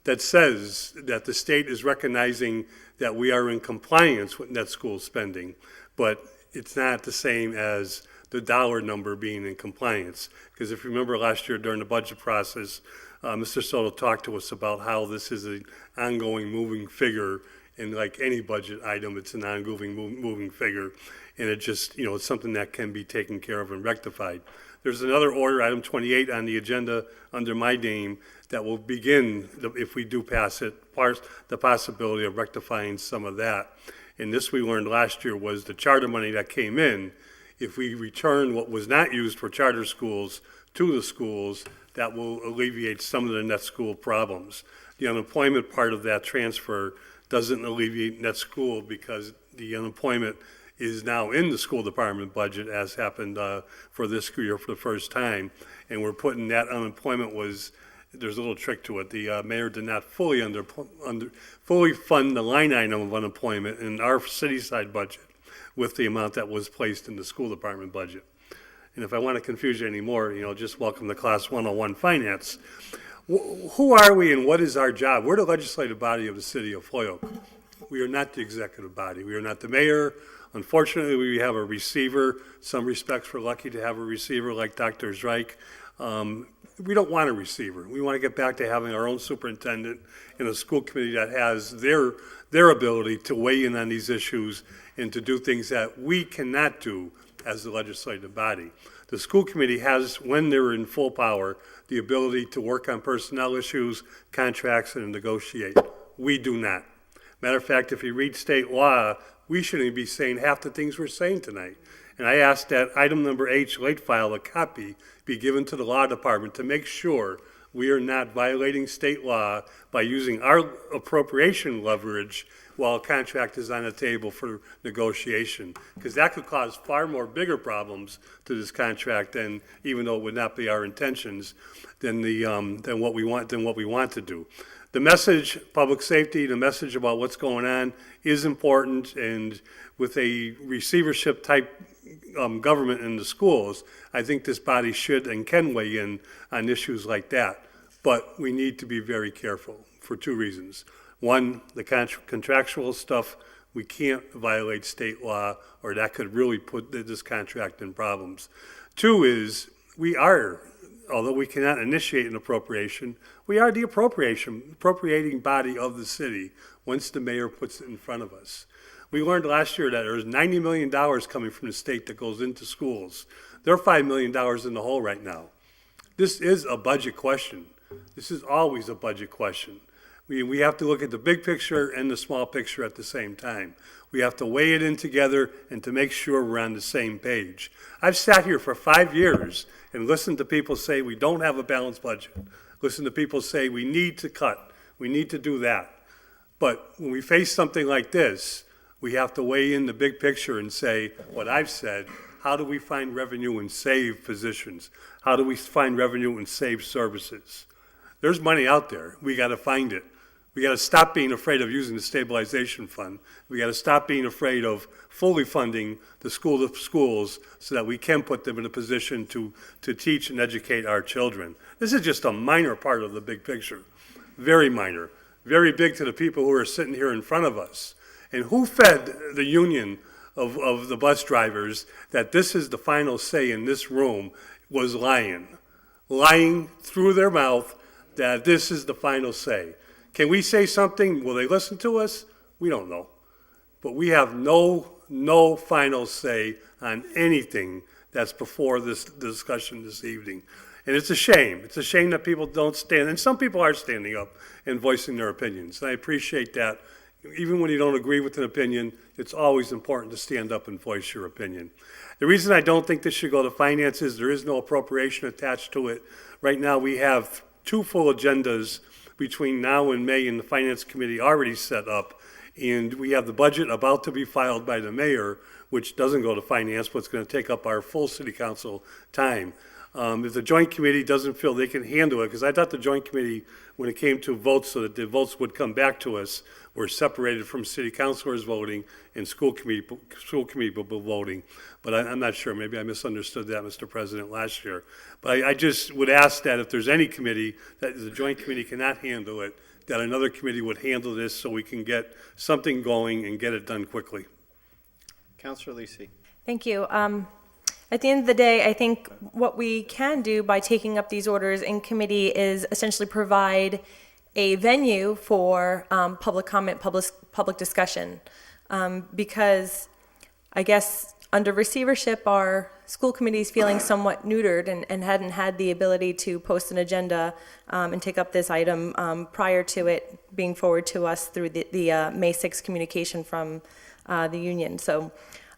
S3: that says that the state is recognizing that we are in compliance with net school spending, but it's not the same as the dollar number being in compliance. Because if you remember last year during the budget process, Mr. Soto talked to us about how this is an ongoing moving figure, and like any budget item, it's an ongoing moving figure, and it just, it's something that can be taken care of and rectified. There's another order, item 28 on the agenda under my name, that will begin, if we do pass it, the possibility of rectifying some of that. And this we learned last year was the charter money that came in. If we return what was not used for charter schools to the schools, that will alleviate some of the net school problems. The unemployment part of that transfer doesn't alleviate net school, because the unemployment is now in the school department budget, as happened for this school year for the first time. And we're putting that unemployment there's a little trick to it. The mayor did not fully fund the line item of unemployment in our city side budget with the amount that was placed in the school department budget. And if I want to confuse you anymore, just welcome to Class 101 Finance. Who are we and what is our job? We're the legislative body of the city of Holyoke. We are not the executive body. We are not the mayor. Unfortunately, we have a receiver. Some respects, we're lucky to have a receiver like Dr. Zreich. We don't want a receiver. We want to get back to having our own superintendent and a school committee that has their ability to weigh in on these issues and to do things that we cannot do as the legislative body. The school committee has, when they're in full power, the ability to work on personnel issues, contracts, and negotiate. We do not. Matter of fact, if you read state law, we shouldn't be saying half the things we're saying tonight. And I asked that item number H, late file, a copy, be given to the law department to make sure we are not violating state law by using our appropriation leverage while a contract is on the table for negotiation. Because that could cause far more bigger problems to this contract than, even though it would not be our intentions, than what we want to do. The message, public safety, the message about what's going on is important, and with a receivership type government in the schools, I think this body should and can weigh in on issues like that. But we need to be very careful for two reasons. One, the contractual stuff, we can't violate state law, or that could really put this contract in problems. Two is, although we cannot initiate an appropriation, we are the appropriating body of the city once the mayor puts it in front of us. We learned last year that there's $90 million coming from the state that goes into schools. They're $5 million in the hole right now. This is a budget question. This is always a budget question. We have to look at the big picture and the small picture at the same time. We have to weigh it in together and to make sure we're on the same page. I've sat here for 5 years and listened to people say we don't have a balanced budget. Listen to people say we need to cut, we need to do that. But when we face something like this, we have to weigh in the big picture and say what I've said: how do we find revenue and save positions? How do we find revenue and save services? There's money out there. We got to find it. We got to stop being afraid of using the stabilization fund. We got to stop being afraid of fully funding the schools so that we can put them in a position to teach and educate our children. This is just a minor part of the big picture. Very minor. Very big to the people who are sitting here in front of us. And who fed the union of the bus drivers that this is the final say in this room was lying. Lying through their mouth that this is the final say. Can we say something? Will they listen to us? We don't know. But we have no final say on anything that's before this discussion this evening. And it's a shame. It's a shame that people don't stand, and some people are standing up and voicing their opinions. And I appreciate that. Even when you don't agree with an opinion, it's always important to stand up and voice your opinion. The reason I don't think this should go to finance is there is no appropriation attached to it. Right now, we have 2 full agendas between now and May in the Finance Committee already set up. And we have the budget about to be filed by the mayor, which doesn't go to finance, but it's going to take up our full city council time. If the joint committee doesn't feel they can handle it, because I thought the joint committee, when it came to votes, so that the votes would come back to us, were separated from city councilors voting and school committee people voting. But I'm not sure. Maybe I misunderstood that, Mr. President, last year. But I just would ask that if there's any committee that the joint committee cannot handle it, that another committee would handle this so we can get something going and get it done quickly.
S1: Councilor Lisi.
S7: Thank you. At the end of the day, I think what we can do by taking up these orders in committee is essentially provide a venue for public comment, public discussion. Because I guess under receivership, our school committee is feeling somewhat neutered and hadn't had the ability to post an agenda and take up this item prior to it being forwarded to us through the May 6th communication from the union. So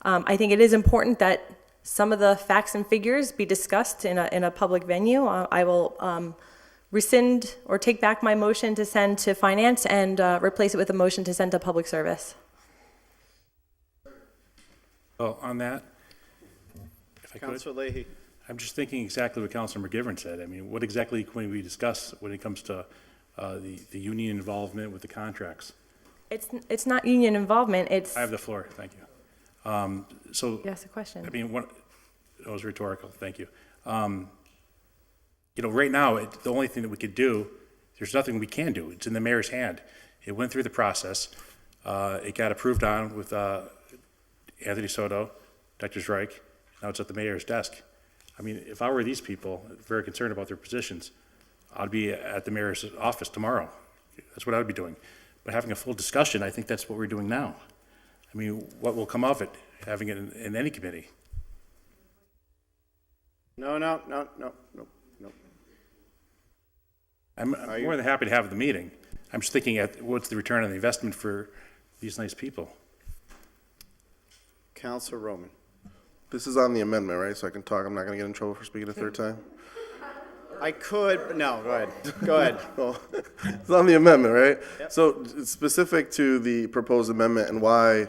S7: I think it is important that some of the facts and figures be discussed in a public venue. I will rescind or take back my motion to send to finance and replace it with a motion to send to public service.
S6: Well, on that, if I could,
S1: Councilor Leahy.
S6: I'm just thinking exactly what Councilor McGivern said. I mean, what exactly can we discuss when it comes to the union involvement with the contracts?
S7: It's not union involvement. It's.
S6: I have the floor. Thank you. So.
S7: You asked a question.
S6: I mean, that was rhetorical. Thank you. You know, right now, the only thing that we could do, there's nothing we can do. It's in the mayor's hand. It went through the process. It got approved on with Anthony Soto, Dr. Zreich. Now it's at the mayor's desk. I mean, if I were these people, very concerned about their positions, I'd be at the mayor's office tomorrow. That's what I would be doing. But having a full discussion, I think that's what we're doing now. I mean, what will come of it, having it in any committee?
S1: No.
S6: I'm more than happy to have the meeting. I'm just thinking what's the return on the investment for these nice people?
S1: Councilor Roman.
S2: This is on the amendment, right? So I can talk. I'm not going to get in trouble for speaking a third time.
S1: I could, but no, go ahead. Go ahead.
S2: Well, it's on the amendment, right?
S1: Yep.
S2: So it's specific to the proposed amendment and why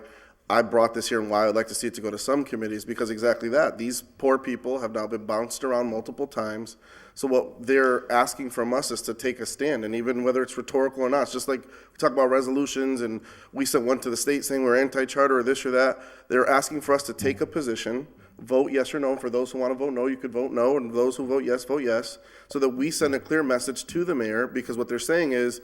S2: I brought this here and why I'd like to see it to go to some committees, because exactly that. These poor people have now been bounced around multiple times. So what they're asking from us is to take a stand, and even whether it's rhetorical or not, it's just like we talk about resolutions and we sent one to the state saying we're anti-charter or this or that. They're asking for us to take a position, vote yes or no. For those who want to vote no, you could vote no, and those who vote yes, so that we send a clear message to the mayor, because what they're saying is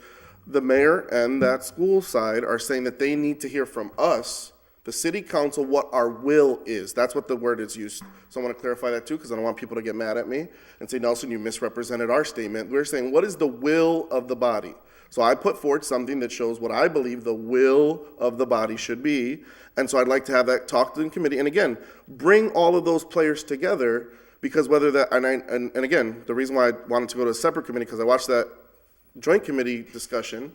S2: the mayor and that school side are saying that they need to hear from us, the city council, what our will is. That's what the word is used. So I want to clarify that too, because I don't want people to get mad at me and say, Nelson, you misrepresented our statement. We're saying, what is the will of the body? So I put forward something that shows what I believe the will of the body should be. And so I'd like to have that talked in committee. And again, bring all of those players together, because whether that, and again, the reason why I wanted to go to a separate committee, because I watched that joint committee discussion,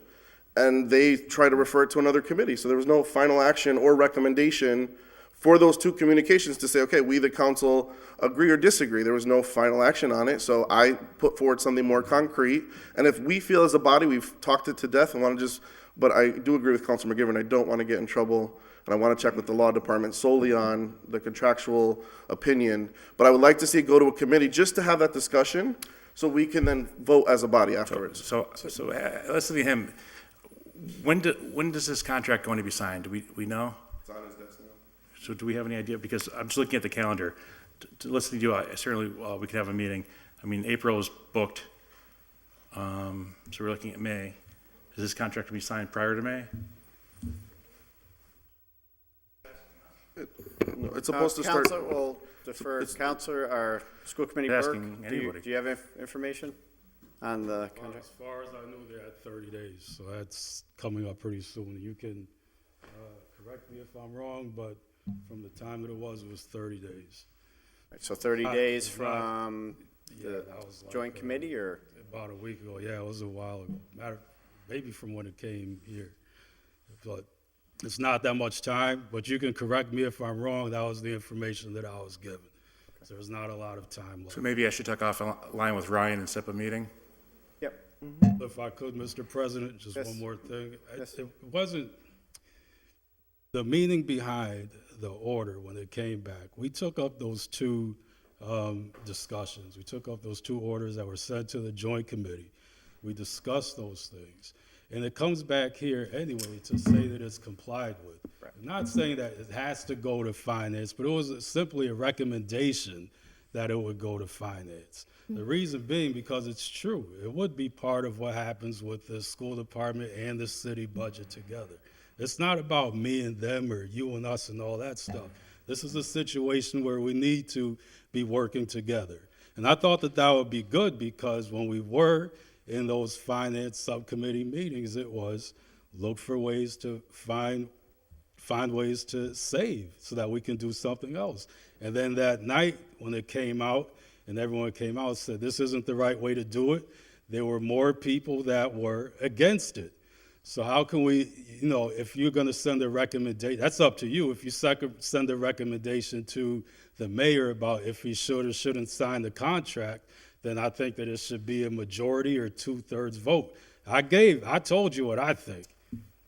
S2: and they try to refer it to another committee. So there was no final action or recommendation for those two communications to say, okay, we, the council, agree or disagree. There was no final action on it. So I put forward something more concrete. And if we feel as a body, we've talked it to death and want to just, but I do agree with Councilor McGivern. I don't want to get in trouble. And I want to check with the law department solely on the contractual opinion. But I would like to see it go to a committee just to have that discussion so we can then vote as a body afterwards.
S6: So let's look at him. When does this contract going to be signed? Do we know?
S2: It's on his desk now.
S6: So do we have any idea? Because I'm just looking at the calendar. To listen to you, certainly we could have a meeting. I mean, April is booked, so we're looking at May. Is this contract to be signed prior to May?
S2: No, it's supposed to start.
S1: Councilor, we'll defer. Councilor, our school committee Burke,
S6: Asking anybody.
S1: do you have information on the contract?
S22: As far as I knew, they had 30 days, so that's coming up pretty soon. You can correct me if I'm wrong, but from the time that it was 30 days.
S1: Right, so 30 days from the
S22: that was like,
S1: joint committee, or?
S22: About a week ago, yeah, it was a while ago. Maybe from when it came here. But it's not that much time, but you can correct me if I'm wrong. That was the information that I was given. So there's not a lot of time left.
S6: So maybe I should talk offline with Ryan and set up a meeting?
S1: Yep.
S22: If I could, Mr. President, just
S1: Yes.
S22: one more thing.
S1: Yes.
S22: It wasn't the meaning behind the order when it came back. We took up those two discussions. We took up those two orders that were sent to the joint committee. We discussed those things. And it comes back here anyway to say that it's complied with. I'm not saying that it has to go to finance, but it was simply a recommendation that it would go to finance. The reason being because it's true. It would be part of what happens with the school department and the city budget together. It's not about me and them or you and us and all that stuff. This is a situation where we need to be working together. And I thought that that would be good because when we were in those finance subcommittee meetings, it was look for ways to find ways to save so that we can do something else. And then that night when it came out and everyone came out and said, this isn't the right way to do it, there were more people that were against it. So how can we, if you're going to send a recommendation, that's up to you. If you send a recommendation to the mayor about if he should or shouldn't sign the contract, then I think that it should be a majority or 2/3 vote. I told you what I think,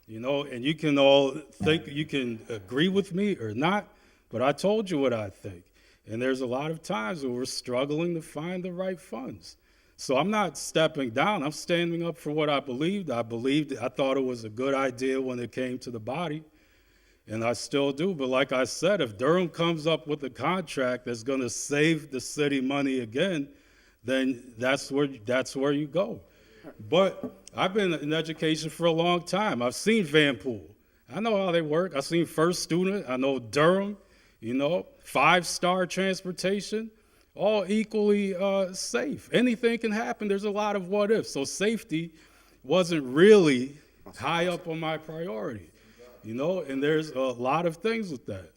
S22: and you can all think, you can agree with me or not, but I told you what I think. And there's a lot of times where we're struggling to find the right funds. So I'm not stepping down. I'm standing up for what I believed. I thought it was a good idea when it came to the body, and I still do. But like I said, if Durham comes up with a contract that's going to save the city money again, then that's where you go. But I've been in education for a long time. I've seen Vanpool. I know how they work. I've seen First Student. I know Durham, 5-star transportation. All equally safe. Anything can happen. There's a lot of what ifs. So safety wasn't really high up on my priority, and there's a lot of things with that,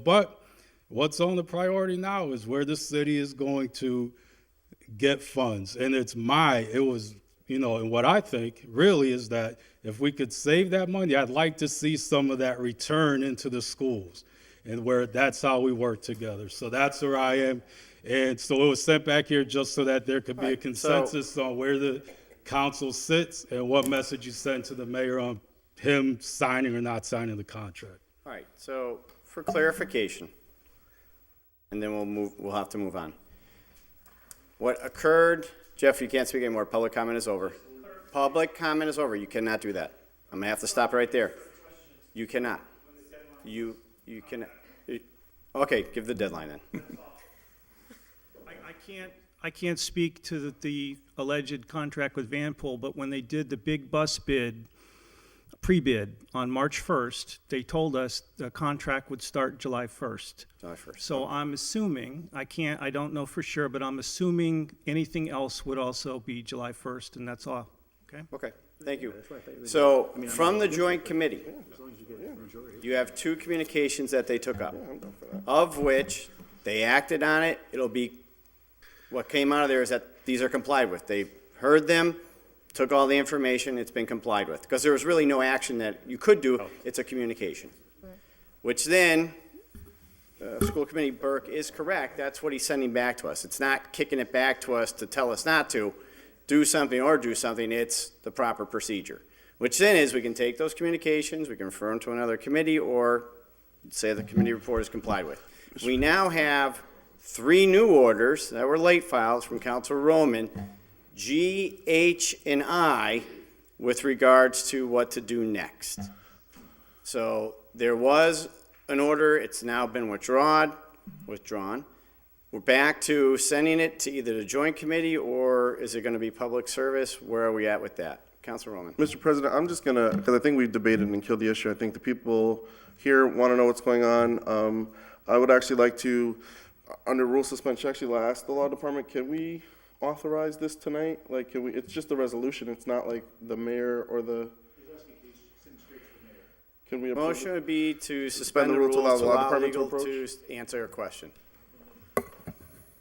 S22: but what's on the priority now is where the city is going to get funds. And and what I think really is that if we could save that money, I'd like to see some of that return into the schools. And that's how we work together. So that's where I am. And so it was sent back here just so that there could be a consensus on where the council sits and what message you send to the mayor on him signing or not signing the contract.
S1: All right, so for clarification, and then we'll have to move on. What occurred, Jeff, you can't speak anymore. Public comment is over. Public comment is over. You cannot do that. I'm gonna have to stop right there. You cannot. You can. Okay, give the deadline then.
S11: I can't speak to the alleged contract with Vanpool, but when they did the big bus bid, pre-bid on March 1st, they told us the contract would start July 1st.
S1: July 1st.
S11: So I'm assuming, I don't know for sure, but I'm assuming anything else would also be July 1st, and that's all. Okay?
S1: Okay, thank you. So from the joint committee, you have 2 communications that they took up, of which they acted on it. What came out of there is that these are complied with. They heard them, took all the information, it's been complied with. Because there was really no action that you could do, it's a communication. Which then, school committee Burke is correct, that's what he's sending back to us. It's not kicking it back to us to tell us not to do something or do something, it's the proper procedure. Which then is we can take those communications, we can refer them to another committee, or say the committee report is complied with. We now have 3 new orders that were late files from Councilor Roman, G, H, and I, with regards to what to do next. So there was an order, it's now been withdrawn. We're back to sending it to either the joint committee or is it going to be public service? Where are we at with that? Councilor Roman.
S2: Mr. President, I'm just gonna, because I think we've debated and killed the issue. I think the people here want to know what's going on. I would actually like to, under rule suspension, actually ask the law department, can we authorize this tonight? Like, can we, it's just a resolution, it's not like the mayor or the. Can we approve
S1: Motion
S2: it?
S1: would be to suspend the rules to allow
S2: department to
S1: legal
S2: approach?
S1: to answer a question.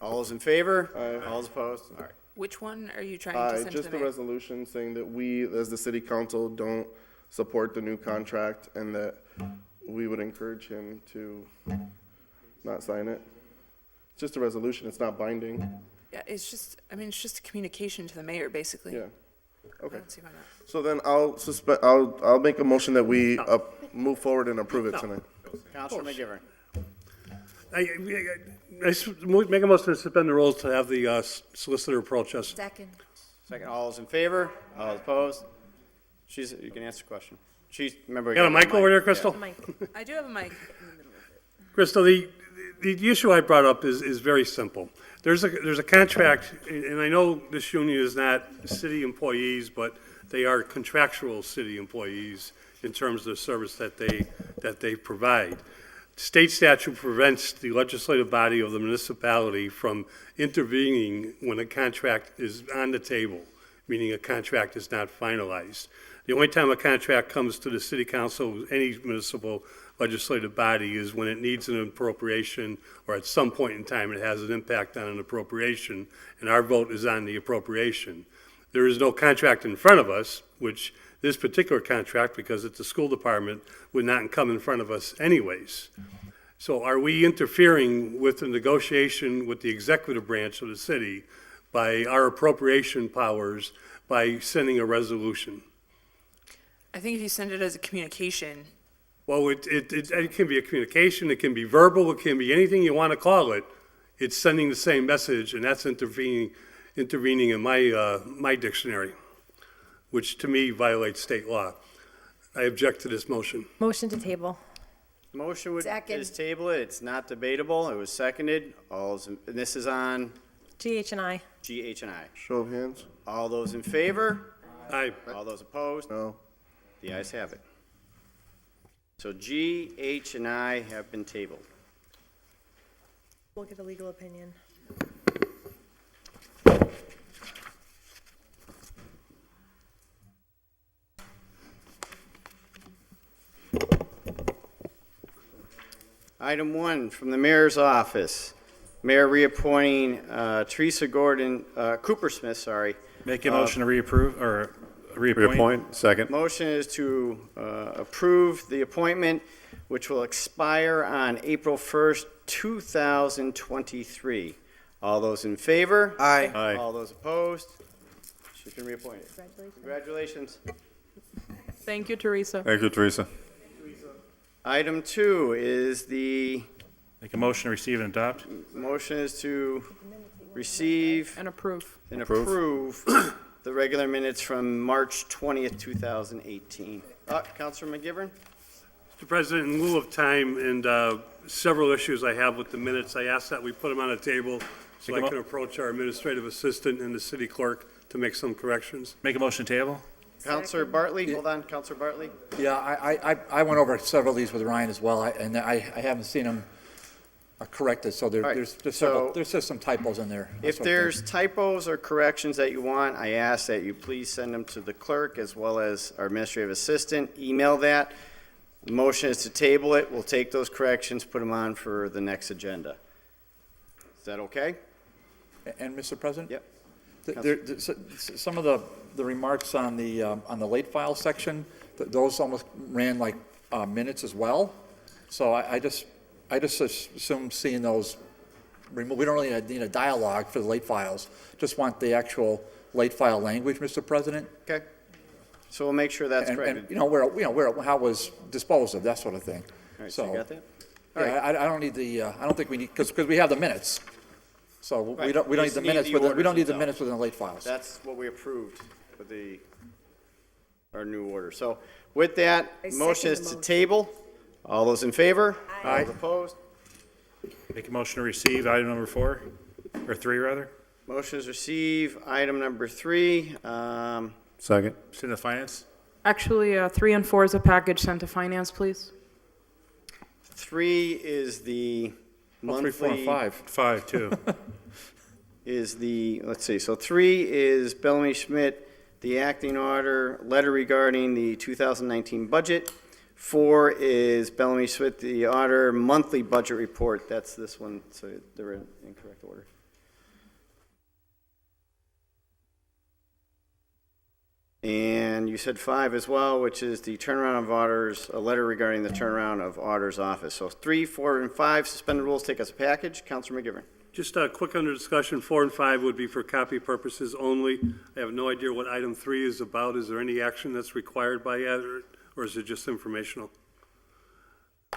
S1: All those in favor? All those opposed? All right.
S12: Which one are you trying to send to
S2: Just
S12: the
S2: the
S12: mayor?
S2: resolution saying that we, as the city council, don't support the new contract and that we would encourage him to not sign it. It's just a resolution, it's not binding.
S12: Yeah, it's just a communication to the mayor, basically.
S2: Yeah.
S12: I
S2: Okay.
S12: don't see why not.
S2: So then I'll make a motion that we move forward and approve it tonight.
S1: Counselor McGivern.
S3: Make a motion to suspend the rules to have the solicitor approach us.
S4: Second.
S1: Second, all those in favor? All those opposed? You can answer the question. Remember. we
S3: Got a mic over there,
S1: Yeah.
S3: Crystal?
S12: I do have a mic.
S3: Crystal, the issue I brought up is very simple. There's a contract, and I know this union is not city employees, but they are contractual city employees in terms of the service that they provide. State statute prevents the legislative body of the municipality from intervening when a contract is on the table, meaning a contract is not finalized. The only time a contract comes to the city council, any municipal legislative body, is when it needs an appropriation, or at some point in time it has an impact on an appropriation, and our vote is on the appropriation. There is no contract in front of us, which this particular contract, because it's a school department, would not come in front of us anyways. So are we interfering with the negotiation with the executive branch of the city by our appropriation powers by sending a resolution?
S12: I think if you send it as a communication,
S3: Well, it can be a communication, it can be verbal, it can be anything you want to call it. It's sending the same message, and that's intervening in my dictionary, which to me violates state law. I object to this motion.
S7: Motion to table.
S1: Motion would,
S4: Second.
S1: is table it. It's not debatable. It was seconded. And this is on
S7: GH&I.
S1: GH&I.
S2: Show of hands?
S1: All those in favor?
S3: Aye.
S1: All those opposed?
S2: No.
S1: The ayes have it. So G, H, and I have been tabled.
S7: We'll get a legal opinion.
S1: Item 1 from the mayor's office. Mayor reappointing Teresa Gordon, Coopersmith, sorry.
S6: Make a motion to reapprove, or reappoint.
S10: Reappoint, second.
S1: Motion is to approve the appointment, which will expire on April 1st, 2023. All those in favor?
S8: Aye.
S10: Aye.
S1: All those opposed? She's been reappointed. Congratulations.
S12: thank you, Teresa.
S10: Thank you, Teresa.
S1: Item 2 is the,
S6: Make a motion to receive and adopt.
S1: motion is to receive
S12: And approve.
S1: and approve the regular minutes from March 20th, 2018. Counselor McGivern?
S3: Mr. President, in lieu of time and several issues I have with the minutes, I ask that we put them on a table so I can approach our administrative assistant and the city clerk to make some corrections.
S6: Make a motion table.
S1: Counselor Bartley, hold on, Counselor Bartley.
S9: Yeah, I went over several of these with Ryan as well, and I haven't seen them corrected, so
S1: All right,
S9: there's
S1: so
S9: several, there's just some typos in there.
S1: If
S9: That's what
S1: there's typos or corrections that you want, I ask that you please send them to the clerk as well as our administrative assistant. Email that. The motion is to table it. We'll take those corrections, put them on for the next agenda. Is that okay?
S9: And Mr. President?
S1: Yep.
S9: Some of the remarks on the late file section, those almost ran like minutes as well. So I just assume seeing those, we don't really need a dialogue for the late files. Just want the actual late file language, Mr. President.
S1: Okay. So we'll make sure that's corrected.
S9: And, how it was disposed of, that sort of thing.
S1: All right, so you got that? All
S9: Yeah,
S1: right.
S9: I don't need I don't think we need, because we have the minutes. So we
S1: Right.
S9: don't
S1: You
S9: need
S1: just
S9: the
S1: need
S9: minutes,
S1: the
S9: we don't
S1: orders
S9: need the
S1: themselves.
S9: minutes within the late files.
S1: That's what we approved with our new order. So with that,
S4: I
S1: motion is
S4: second the
S1: to
S4: motion.
S1: table. All those in favor?
S6: Aye.
S1: All those opposed?
S6: Make a motion to receive item number 4, or 3 rather.
S1: Motion is receive item number 3.
S10: Second.
S6: It's in the finance.
S12: Actually, 3 and 4 is a package sent to finance, please.
S1: 3 is the
S9: Oh, 3, 4, and
S1: monthly,
S9: 5.
S6: 5 too.
S1: is the, let's see, so 3 is Bellamy Schmidt, the acting auditor, letter regarding the 2019 budget. 4 is Bellamy Schmidt, the auditor, monthly budget report. That's this one, so they're in incorrect order. you said 5 as well, which is the turnaround of auditors, a letter regarding the turnaround of auditor's office. So 3, 4, and 5, suspend the rules, take as a package. Counselor McGivern.
S3: Just quick under discussion, 4 and 5 would be for copy purposes only. I have no idea what item 3 is about. Is there any action that's required by it, or is it just informational?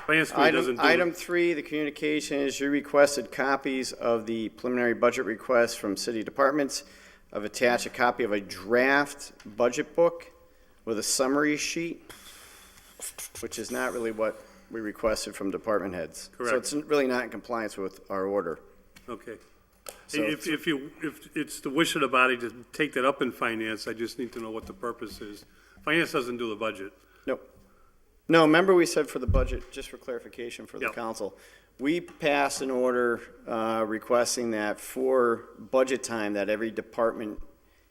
S3: Finance Committee doesn't do
S1: Item 3, the communication is you requested copies of the preliminary budget requests from city departments. I've attached a copy of a draft budget book with a summary sheet, which is not really what we requested from department heads.
S3: Correct.
S1: So it's really not in compliance with our order.
S3: Okay.
S1: So-
S3: If it's the wish of the body to take that up in finance, I just need to know what the purpose is. Finance doesn't do the budget.
S1: Nope. No, remember we said for the budget, just for clarification for the
S3: Yep.
S1: council, we passed an order requesting that for budget time, that every department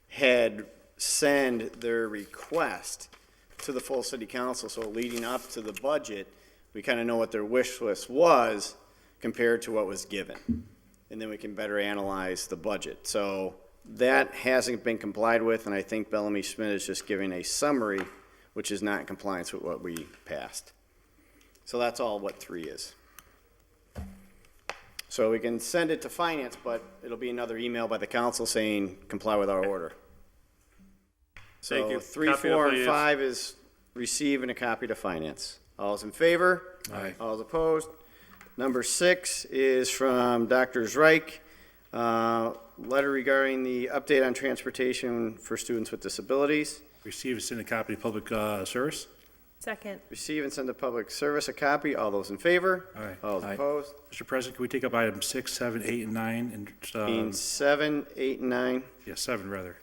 S1: head send their request to the full city council. So leading up to the budget, we kind of know what their wish list was compared to what was given. And then we can better analyze the budget. So that hasn't been complied with, and I think Bellamy Schmidt is just giving a summary, which is not in compliance with what we passed. So that's all what 3 is. So we can send it to finance, but it'll be another email by the council saying comply with our order.
S3: Thank
S1: So
S3: you.
S1: 3,
S3: Copy to
S1: 4, and
S3: finance.
S1: 5 is receive and a copy to finance. All's in favor?
S6: Aye.
S1: All's opposed? Number 6 is from Dr. Zreich, letter regarding the update on transportation for students with disabilities.
S6: Receive and send a copy to public service.
S7: Second.
S1: Receive and send to public service a copy. All those in favor?
S6: Aye.
S1: All
S6: Aye.
S1: opposed?
S6: Mr. President, can we take up items 6, 7, 8, and 9? And,
S1: Being 7, 8, and 9.
S6: yeah, 7 rather.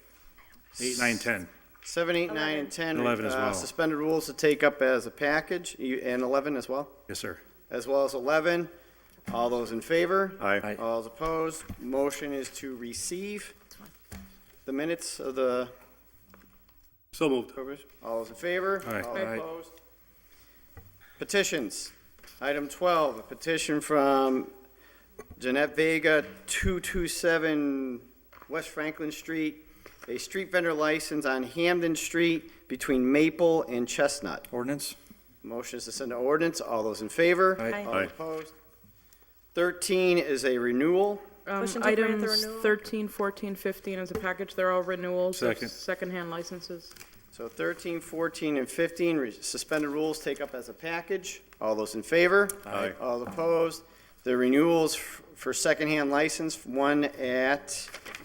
S6: 8, 9, 10.
S1: 7, 8, 9, and 10.
S6: 11 as well.
S1: Suspended rules to take up as a package, and 11 as well?
S6: Yes, sir.
S1: As well as 11. All those in favor?
S10: Aye.
S6: Aye.
S1: All opposed? Motion is to receive the minutes of the,
S3: So moved.
S1: all those in favor?
S6: Aye.
S1: All
S6: Aye.
S1: opposed? Petitions. Item 12, a petition from Jeanette Vega, 227 West Franklin Street, a street vendor license on Hamden Street between Maple and Chestnut.
S9: Ordinance?
S1: Motion is to send to ordinance. All those in favor?
S6: Aye.
S1: All
S10: Aye.
S1: opposed? 13 is a renewal.
S7: Motion to grant the
S12: Items
S7: renewal.
S12: 13, 14, 15 as a package, they're all renewals. of
S6: Second.
S12: Secondhand licenses.
S1: So 13, 14, and 15, suspended rules take up as a package. All those in favor?
S10: Aye.
S1: All opposed? The renewals for secondhand license, one at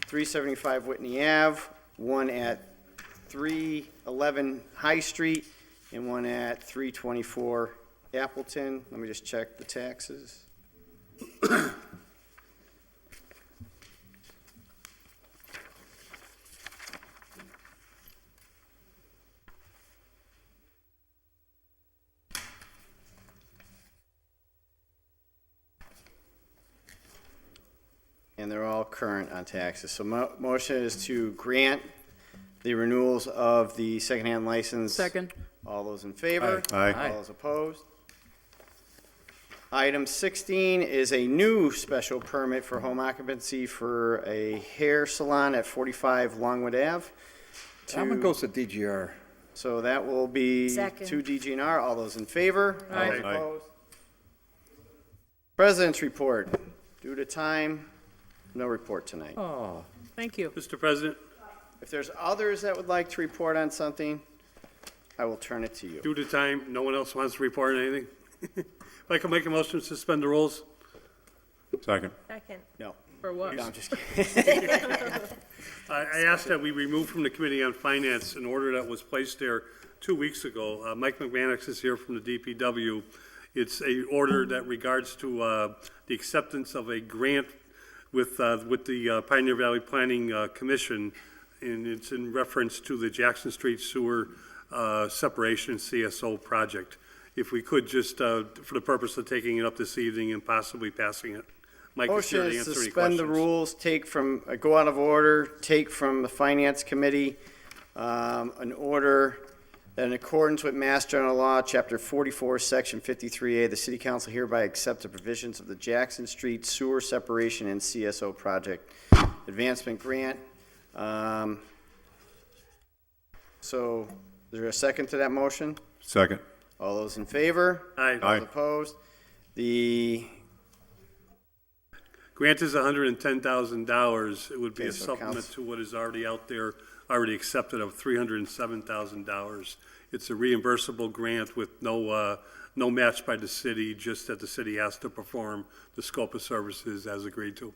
S1: 375 Whitney Ave, one at 311 High Street, and one at 324 Appleton. Let me just check the taxes. And they're all current on taxes. So motion is to grant the renewals of the secondhand license.
S12: Second.
S1: All those in favor?
S10: Aye. Aye.
S1: All those opposed? Item 16 is a new special permit for home occupancy for a hair salon at 45 Longwood Ave.
S9: That one goes to DGR.
S1: So that will be
S4: Second.
S1: to DGNR. All those in favor? All those
S10: Aye.
S1: opposed? President's report. Due to time, no report tonight.
S9: Oh,
S12: Thank you.
S3: Mr. President,
S1: If there's others that would like to report on something, I will turn it to you.
S3: due to time, no one else wants to report on anything? If I can make a motion to suspend the rules?
S10: Second.
S7: Second.
S1: No.
S12: For what?
S1: No, I'm just kidding.
S3: I asked that we remove from the Committee on Finance an order that was placed there 2 weeks ago. Mike McManus is here from the DPW. It's a order that regards to the acceptance of a grant with the Pioneer Valley Planning Commission, and it's in reference to the Jackson Street Sewer Separation CSO project. If we could just, for the purpose of taking it up this evening and possibly passing it. Mike is here
S1: Motion
S3: to
S1: is
S3: answer any
S1: suspend the
S3: questions.
S1: rules, take from, go out of order, take from the Finance Committee, an order that in accordance with Mass General Law, Chapter 44, Section 53A, the City Council hereby accepts the provisions of the Jackson Street Sewer Separation and CSO Project Advancement Grant. So there a second to that motion?
S10: Second.
S1: All those in favor?
S3: Aye.
S1: All opposed? The,
S3: Grant is $110,000. It would be
S1: Okay,
S3: a
S1: so
S3: supplement
S1: council-
S3: to what is already out there, already accepted of $307,000. It's a reimbursable grant with no match by the city, just that the city has to perform the scope of services as agreed to.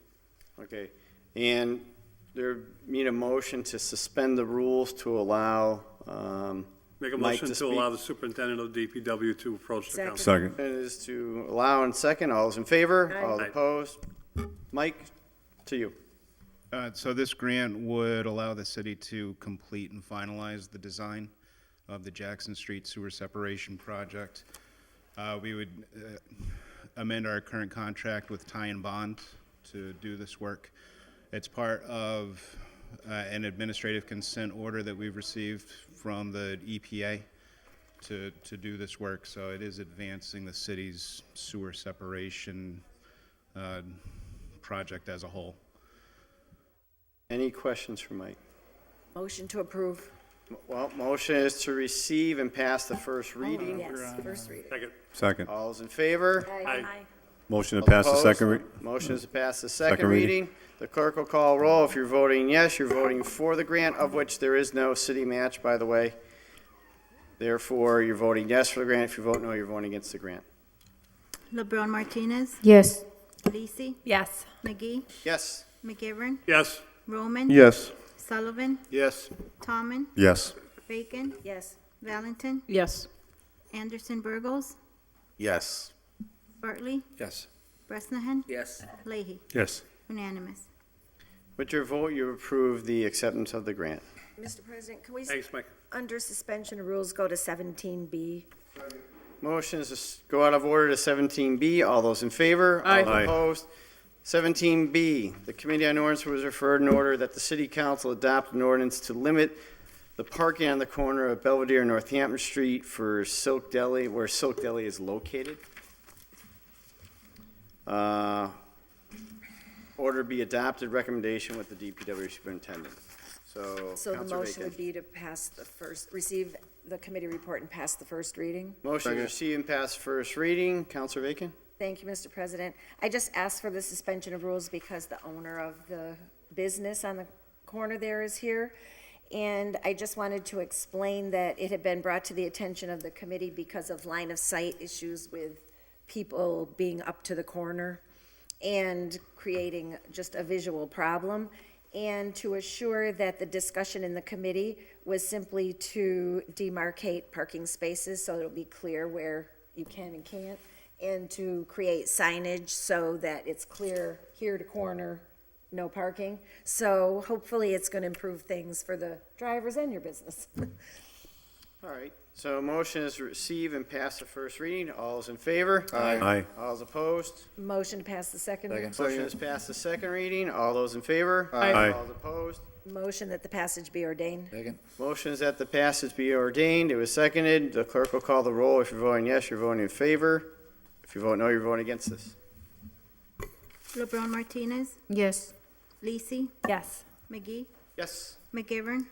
S1: okay, and there need a motion to suspend the rules to allow,
S3: Make a
S1: Mike
S3: motion to
S1: speak.
S3: allow the superintendent of DPW to approach the council.
S10: Second.
S1: It is to allow and second. All those in favor?
S4: Aye.
S1: All
S3: Aye.
S1: opposed? Mike, to you.
S13: So this grant would allow the city to complete and finalize the design of the Jackson Street Sewer Separation Project. We would amend our current contract with Ty and Bond to do this work. It's part of an administrative consent order that we've received from the EPA to do this work. So it is advancing the city's sewer separation project as a whole.
S1: Any questions for Mike?
S4: Motion to approve.
S1: Well, motion is to receive and pass the first reading.
S4: Yes, first reading.
S3: Second.
S10: Second.
S1: All those in favor?
S3: Aye.
S10: Motion to pass the
S1: Opposed?
S10: second read.
S1: Motion is to pass the second
S10: Second reading.
S1: reading. The clerk will call roll. If you're voting yes, you're voting for the grant, of which there is no city match, by the way. Therefore, you're voting yes for the grant. If you vote no, you're voting against the grant.
S21: LeBron Martinez,
S5: Yes.
S21: Lisi,
S7: Yes.
S21: McGee,
S1: Yes.
S21: McGivern,
S3: Yes.
S21: Roman,
S2: Yes.
S21: Sullivan,
S1: Yes.
S21: Tomlin,
S10: Yes.
S21: Bacon,
S4: Yes.
S21: Valentin,
S12: Yes.
S21: Anderson Burgos,
S8: Yes.
S21: Bartley,
S9: Yes.
S21: Bresnahan,
S8: Yes.
S21: Leahy.
S6: Yes.
S21: Unanimous.
S1: With your vote, you approve the acceptance of the grant.
S4: Mr. President, can we,
S3: Thanks, Mike.
S4: under suspension of rules, go to 17B?
S1: Motion is to go out of order to 17B. All those in favor?
S12: Aye.
S1: All opposed? 17B, the Committee on Ordinance was referred in order that the City Council adopt an ordinance to limit the parking on the corner of Belvedere and Northampton Street for Silk Deli, where Silk Deli is located. Order be adopted, recommendation with the DPW superintendent. So,
S4: So the
S1: Counselor
S4: motion
S1: Bacon.
S4: would be to pass the first, receive the committee report and pass the first reading?
S1: Motion to receive and pass first reading. Counselor Bacon?
S4: Thank you, Mr. President. I just asked for the suspension of rules because the owner of the business on the corner there is here. And I just wanted to explain that it had been brought to the attention of the committee because of line of sight issues with people being up to the corner and creating just a visual problem. And to assure that the discussion in the committee was simply to demarcate parking spaces so it'll be clear where you can and can't, and to create signage so that it's clear here to corner, no parking. So hopefully it's going to improve things for the drivers and your business.
S1: All right, so motion is to receive and pass the first reading. All those in favor?
S10: Aye.
S1: All those opposed?
S4: Motion to pass the second reading.
S1: Motion is passed the second reading. All those in favor?
S10: Aye.
S1: All those opposed?
S4: Motion that the passage be ordained.
S1: Motion is that the passage be ordained. It was seconded. The clerk will call the roll. If you're voting yes, you're voting in favor. If you vote no, you're voting against this.
S21: LeBron Martinez,
S5: Yes.
S21: Lisi,
S7: Yes.
S21: McGee,
S1: Yes.
S21: McGivern,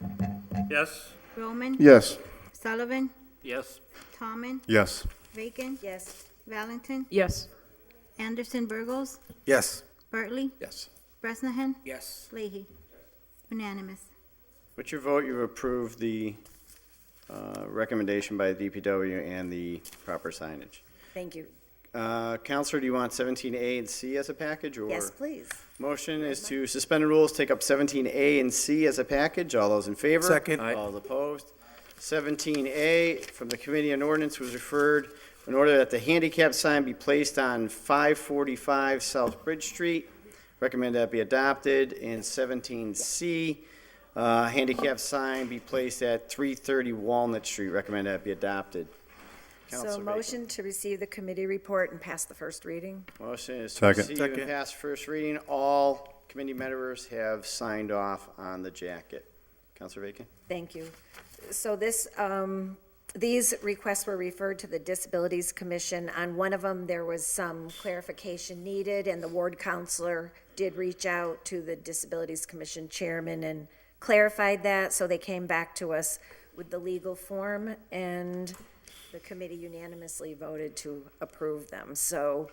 S3: Yes.
S21: Roman,
S2: Yes.
S21: Sullivan,
S3: Yes.
S21: Tomlin,
S10: Yes.
S21: Bacon,
S4: Yes.
S21: Valentin,
S12: Yes.
S21: Anderson Burgos,
S8: Yes.
S21: Bartley,
S9: Yes.
S21: Bresnahan,
S8: Yes.
S21: Leahy. Unanimous.
S1: With your vote, you've approved the recommendation by the DPW and the proper signage.
S4: Thank you.
S1: Counselor, do you want 17A and C as a package, or?
S4: Yes, please.
S1: Motion is to suspend the rules, take up 17A and C as a package. All those in favor?
S8: Second. Aye.
S1: All opposed? 17A from the Committee on Ordinance was referred in order that the handicap sign be placed on 545 South Bridge Street. Recommend that be adopted. And 17C, handicap sign be placed at 330 Walnut Street. Recommend that be adopted.
S4: So
S1: Counselor Bacon.
S4: motion to receive the committee report and pass the first reading.
S1: Motion is to
S10: Second.
S1: receive and pass first reading. All committee members have signed off on the jacket. Counselor Bacon?
S4: Thank you. So this, these requests were referred to the Disabilities Commission. On one of them, there was some clarification needed, and the ward counselor did reach out to the Disabilities Commission chairman and clarified that, so they came back to us with the legal form, and the committee unanimously voted to approve them. So,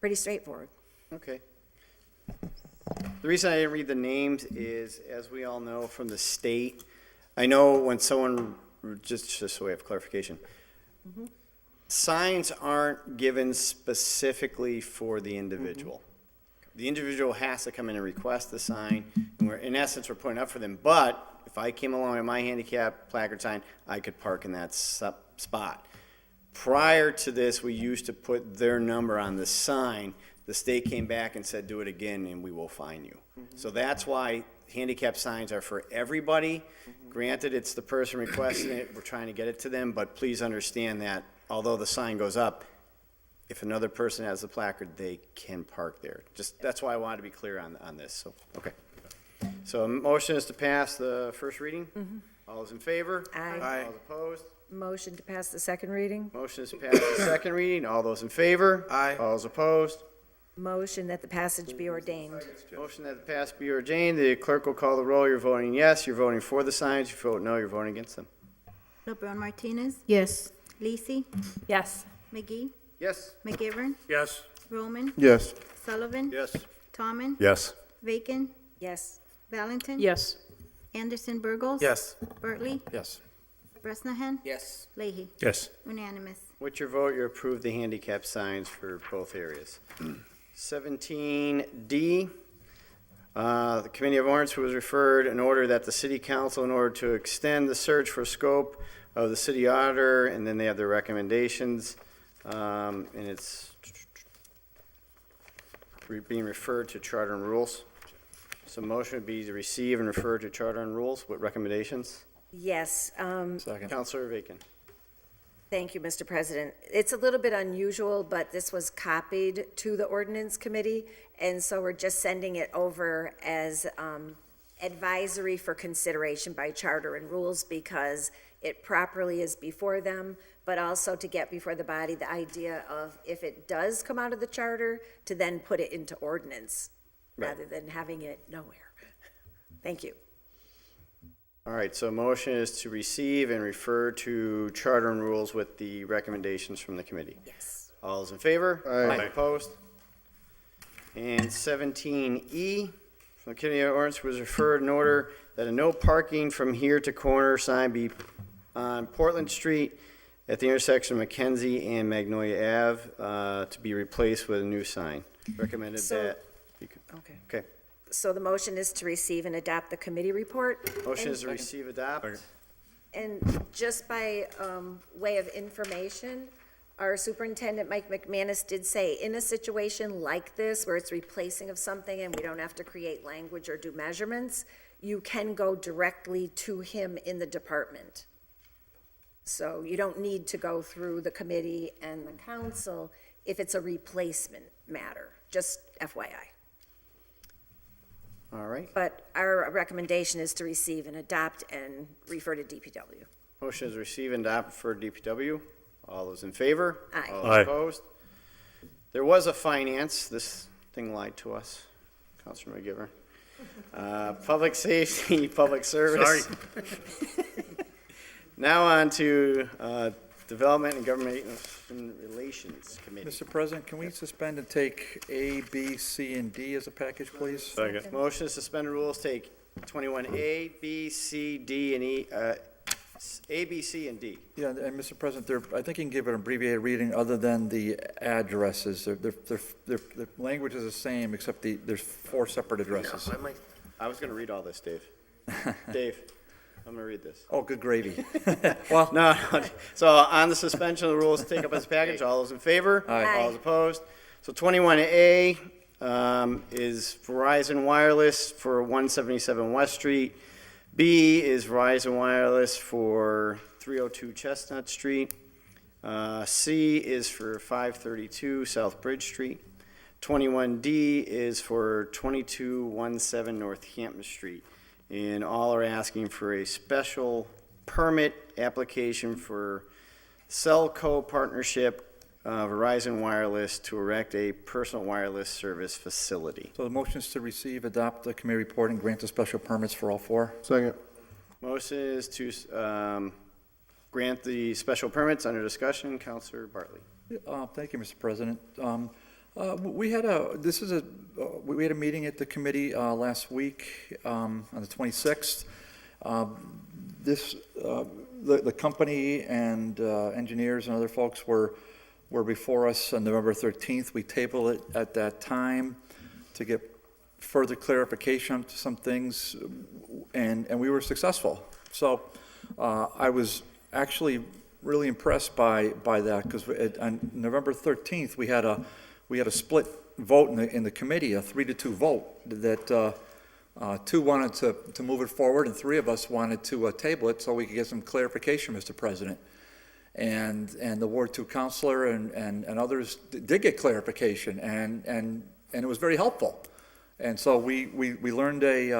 S4: pretty straightforward.
S1: Okay. The reason I didn't read the names is, as we all know from the state, I know when someone, just so we have clarification, signs aren't given specifically for the individual. The individual has to come in and request the sign, and we're, in essence, we're putting up for them. But if I came along with my handicap placard sign, I could park in that spot. Prior to this, we used to put their number on the sign. The state came back and said, do it again, and we will fine you. So that's why handicap signs are for everybody. Granted, it's the person requesting it, we're trying to get it to them, but please understand that although the sign goes up, if another person has the placard, they can park there. Just, that's why I wanted to be clear on this, so, okay. So a motion is to pass the first reading. All those in favor?
S4: Aye.
S1: All those opposed?
S4: Motion to pass the second reading.
S1: Motion is to pass the second reading. All those in favor?
S8: Aye.
S1: All those opposed?
S4: Motion that the passage be ordained.
S1: Motion that the pass be ordained. The clerk will call the roll. You're voting yes. You're voting for the signs. You vote no. You're voting against them.
S14: LeBron Martinez,
S5: Yes.
S14: Lisi,
S7: Yes.
S14: McGee,
S1: Yes.
S14: McGivern,
S3: Yes.
S14: Roman,
S2: Yes.
S14: Sullivan,
S1: Yes.
S14: Tallman,
S10: Yes.
S14: Bacon,
S4: Yes.
S14: Valentin.
S12: Yes.
S14: Anderson Burgos.
S8: Yes.
S14: Bertley,
S9: Yes.
S14: Bresnahan,
S8: Yes.
S14: Leahy.
S6: Yes.
S14: Unanimous.
S1: With your vote, you approve the handicap signs for both areas. 17D, the Committee of Ordinance was referred an order that the City Council, in order to extend the search for scope of the city auditor, and then they have their recommendations, and it's being referred to Charter and Rules. So motion would be to receive and refer to Charter and Rules with recommendations.
S4: Yes.
S9: Second.
S1: Councilor Bacon.
S4: Thank you, Mr. President. It's a little bit unusual, but this was copied to the ordinance committee, and so we're just sending it over as advisory for consideration by Charter and Rules because it properly is before them, but also to get before the body the idea of if it does come out of the charter, to then put it into ordinance rather than having it nowhere. Thank you.
S1: All right, so motion is to receive and refer to Charter and Rules with the recommendations from the committee.
S4: Yes.
S1: All those in favor?
S2: Aye.
S1: All opposed? And 17E, from the Committee of Ordinance was referred in order that a no parking from here to corner sign be on Portland Street at the intersection of Mackenzie and Magnolia Ave to be replaced with a new sign. Recommended
S4: So-
S1: that.
S4: Okay.
S1: Okay.
S4: So the motion is to receive and adopt the committee report.
S1: Motion
S4: And-
S1: is to receive, adopt.
S4: And just by way of information, our superintendent, Mike McManus, did say, in a situation like this, where it's replacing of something and we don't have to create language or do measurements, you can go directly to him in the department. So you don't need to go through the committee and the council if it's a replacement matter, just FYI.
S1: All right.
S4: But our recommendation is to receive and adopt and refer to DPW.
S1: Motion is receive and adopt for DPW. All those in favor?
S4: Aye.
S1: All
S10: Aye.
S1: those opposed? There was a finance, this thing lied to us, Councilor McGivern. Public safety, public service.
S3: Sorry.
S1: Now on to Development and Government Relations Committee.
S9: Mr. President, can we suspend and take A, B, C, and D as a package, please?
S10: Second.
S1: Motion to suspend the rules, take 21A, B, C, D, and E, A, B, C, and D.
S9: Yeah, and Mr. President, I think you can give an abbreviated reading other than the addresses. The language is the same, except there's 4 separate addresses.
S1: I was going to read all this, Dave. Dave, I'm going to read this.
S9: Oh, good gravy.
S1: Well, no. So on the suspension of the rules, take up as a package. All those in favor?
S9: Aye.
S1: All those opposed? So 21A is Verizon Wireless for 177 West Street. B is Verizon Wireless for 302 Chestnut Street. C is for 532 South Bridge Street. 21D is for 2217 Northampton Street. And all are asking for a special permit application for Cellco Partnership, Verizon Wireless to erect a personal wireless service facility.
S9: So the motion is to receive, adopt the committee report, and grant the special permits for all 4.
S2: Second.
S1: Motion is to grant the special permits under discussion. Counselor Bartley.
S9: Thank you, Mr. President. We had we had a meeting at the committee last week on the 26th. The company and engineers and other folks were before us on November 13th. We tabled it at that time to get further clarification to some things, and we were successful. So I was actually really impressed by that, because on November 13th, we had a split vote in the committee, a 3-2 vote, that two wanted to move it forward, and three of us wanted to table it so we could get some clarification, Mr. President. And the Ward 2 counselor and others did get clarification, and it was very helpful. And so we learned we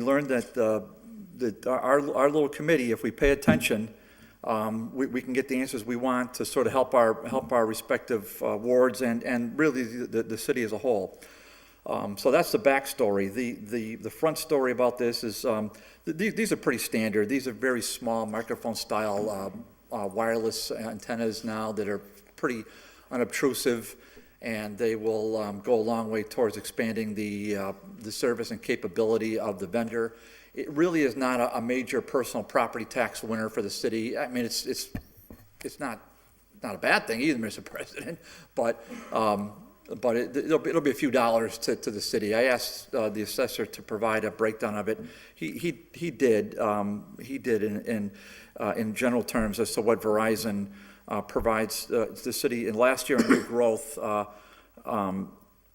S9: learned that our little committee, if we pay attention, we can get the answers we want to sort of help our respective wards and really the city as a whole. So that's the backstory. The front story about this is these are pretty standard. These are very small microphone style wireless antennas now that are pretty unobtrusive, and they will go a long way towards expanding the service and capability of the vendor. It really is not a major personal property tax winner for the city. I mean, it's not a bad thing either, Mr. President, but it'll be a few dollars to the city. I asked the assessor to provide a breakdown of it. He did in general terms as to what Verizon provides the city. And last year in new growth,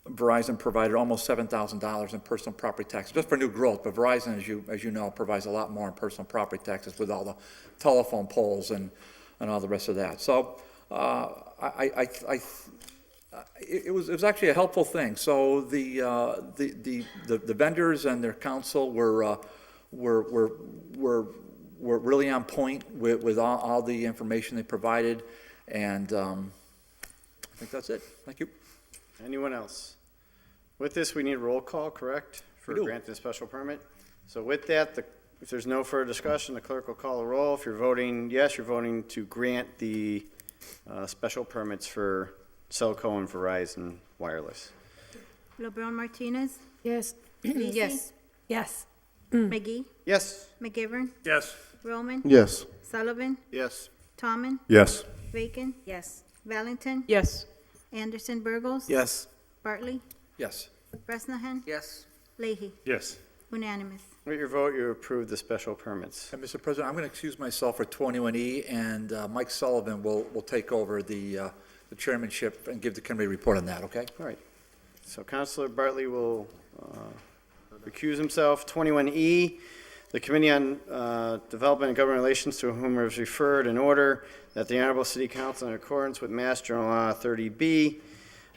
S9: Verizon provided almost $7,000 in personal property taxes just for new growth. But Verizon, as you know, provides a lot more in personal property taxes with all the telephone poles and all the rest of that. So it was actually a helpful thing. So the vendors and their counsel were really on point with all the information they provided, and I think that's it. Thank you.
S1: Anyone else? With this, we need roll call, correct? For
S9: We do.
S1: granting a special permit. So with that, if there's no further discussion, the clerk will call a roll. If you're voting yes, you're voting to grant the special permits for Cellco and Verizon Wireless.
S14: LeBron Martinez,
S5: Yes.
S14: Lacy?
S5: Yes.
S7: Yes.
S14: McGee,
S1: Yes.
S14: McGivern,
S3: Yes.
S14: Roman,
S2: Yes.
S14: Sullivan,
S1: Yes.
S14: Tomlin,
S10: Yes.
S14: Bacon,
S4: Yes.
S14: Valentin,
S12: Yes.
S14: Anderson Burgos.
S8: Yes.
S14: Bartley,
S9: Yes.
S14: Bresnahan,
S8: Yes.
S14: Leahy,
S22: Yes.
S14: unanimous.
S1: With your vote, you approve the special permits.
S9: And Mr. President, I'm going to excuse myself for 21E, and Mike Sullivan will take over the chairmanship and give the committee report on that, okay?
S1: All right. So Councilor Bartley will recuse himself. 21E, the Committee on Development and Government Relations, to whom it was referred, in order that the Honorable City Council, in accordance with Mass General Law 30B,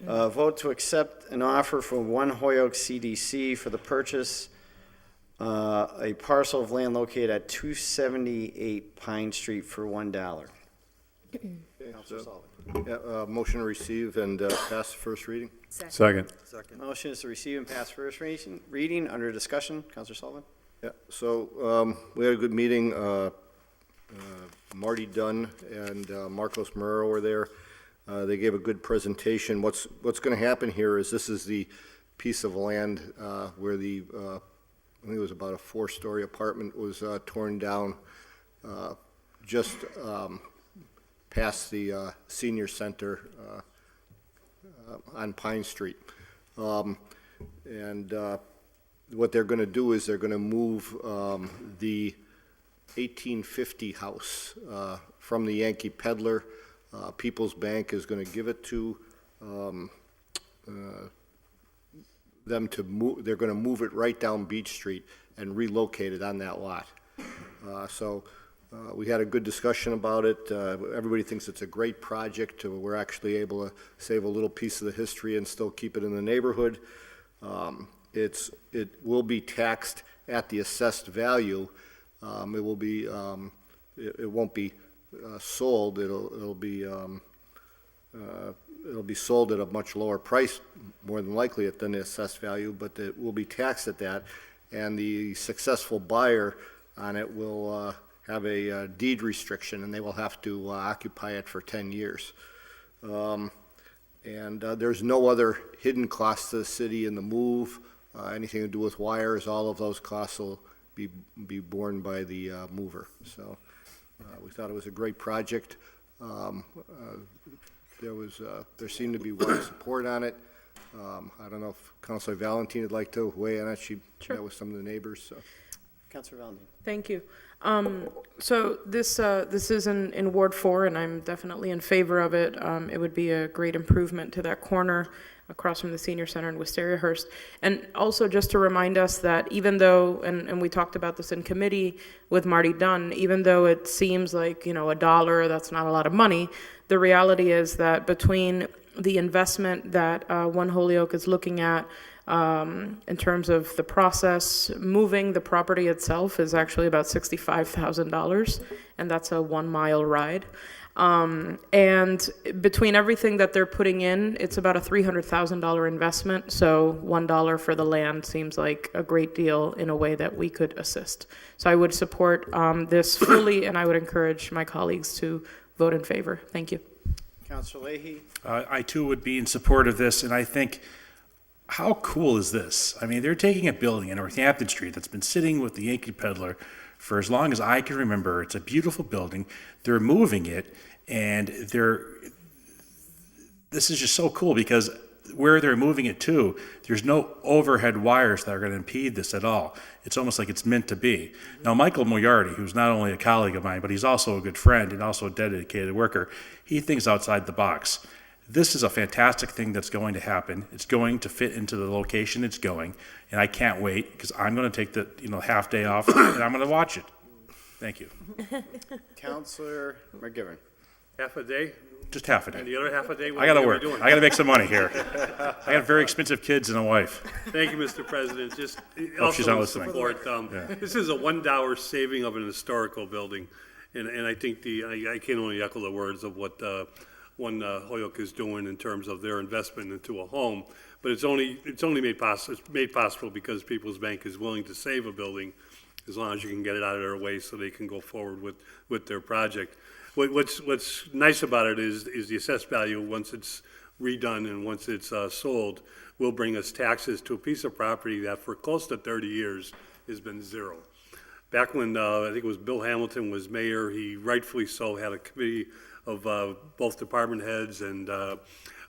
S1: vote to accept an offer from One Hoyoke CDC for the purchase a parcel of land located at 278 Pine Street for $1. Councilor Sullivan.
S15: Motion to receive and pass the first reading.
S10: Second.
S1: Motion is to receive and pass first reading. Under discussion, Councilor Sullivan.
S15: Yeah, so we had a good meeting. Marty Dunn and Marcos Marrero were there. They gave a good presentation. What's going to happen here is this is the piece of land where the, I think it was about a 4-story apartment was torn down just past the senior center on Pine Street. And what they're going to do is they're going to move the 1850 house from the Yankee Peddler. People's Bank is going to give it to them to move. They're going to move it right down Beach Street and relocate it on that lot. So we had a good discussion about it. Everybody thinks it's a great project. We're actually able to save a little piece of the history and still keep it in the neighborhood. It will be taxed at the assessed value. It will be. It won't be sold. It'll be sold at a much lower price, more than likely, than the assessed value. But it will be taxed at that, and the successful buyer on it will have a deed restriction, and they will have to occupy it for 10 years. And there's no other hidden costs to the city in the move, anything to do with wires. All of those costs will be borne by the mover. So we thought it was a great project. There seemed to be wide support on it. I don't know if Councilor Valentine would like to weigh in on it. She met with some of the neighbors, so.
S1: Councilor Valentine.
S12: Thank you. So this is in Ward 4, and I'm definitely in favor of it. It would be a great improvement to that corner across from the senior center in Wisteria-Hurst. And also just to remind us that even though, and we talked about this in committee with Marty Dunn, even though it seems like, $1, that's not a lot of money, the reality is that between the investment that One Holyoke is looking at, in terms of the process, moving the property itself is actually about $65,000, and that's a 1-mile ride. And between everything that they're putting in, it's about a $300,000 investment. So $1 for the land seems like a great deal in a way that we could assist. So I would support this fully, and I would encourage my colleagues to vote in favor. Thank you.
S1: Councilor Leahy.
S6: I too would be in support of this, and I think, how cool is this? I mean, they're taking a building in Northampton Street that's been sitting with the Yankee Peddler for as long as I can remember. It's a beautiful building. They're moving it, and this is just so cool because where they're moving it to, there's no overhead wires that are going to impede this at all. It's almost like it's meant to be. Now, Michael Moriarty, who's not only a colleague of mine, but he's also a good friend and also a dedicated worker, he thinks outside the box. This is a fantastic thing that's going to happen. It's going to fit into the location it's going, and I can't wait because I'm going to take the half day off and I'm going to watch it. Thank you.
S1: Councilor McGivern.
S3: Half a day?
S6: Just half a day.
S3: And the other half a day?
S6: I got to work. I got to make some money here. I got very expensive kids and a wife.
S3: Thank you, Mr. President. Just
S6: Hope she's not
S3: also
S6: listening.
S3: support. This is a $1 saving of an historical building, and I think I can only echo the words of what One Holyoke is doing in terms of their investment into a home, but it's only made possible because People's Bank is willing to save a building as long as you can get it out of their way so they can go forward with their project. What's nice about it is the assessed value once it's redone and once it's sold will bring us taxes to a piece of property that for close to 30 years has been zero. Back when I think it was Bill Hamilton was mayor, he rightfully so had a committee of both department heads and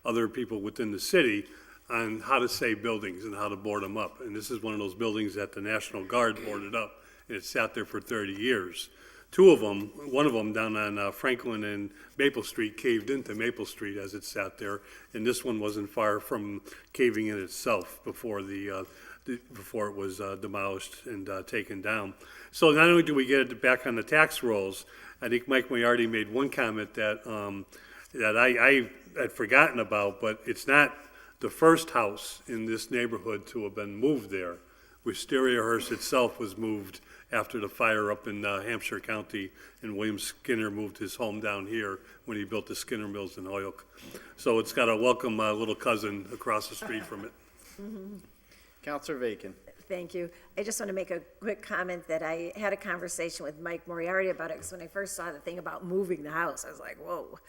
S3: other people within the city on how to save buildings and how to board them up. And this is one of those buildings that the National Guard boarded up, and it sat there for 30 years. One of them down on Franklin and Maple Street caved into Maple Street as it sat there, and this one wasn't far from caving in itself before before it was demolished and taken down. So not only do we get it back on the tax rolls, I think Mike Moriarty made one comment that I had forgotten about, but it's not the first house in this neighborhood to have been moved there. Wisteria-Hurst itself was moved after the fire up in Hampshire County, and William Skinner moved his home down here when he built the Skinner Mills in Holyoke. So it's got a welcome little cousin across the street from it.
S1: Councilor Bacon.
S4: Thank you. I just want to make a quick comment that I had a conversation with Mike Moriarty about it, because when I first saw the thing about moving the house, I was like, whoa.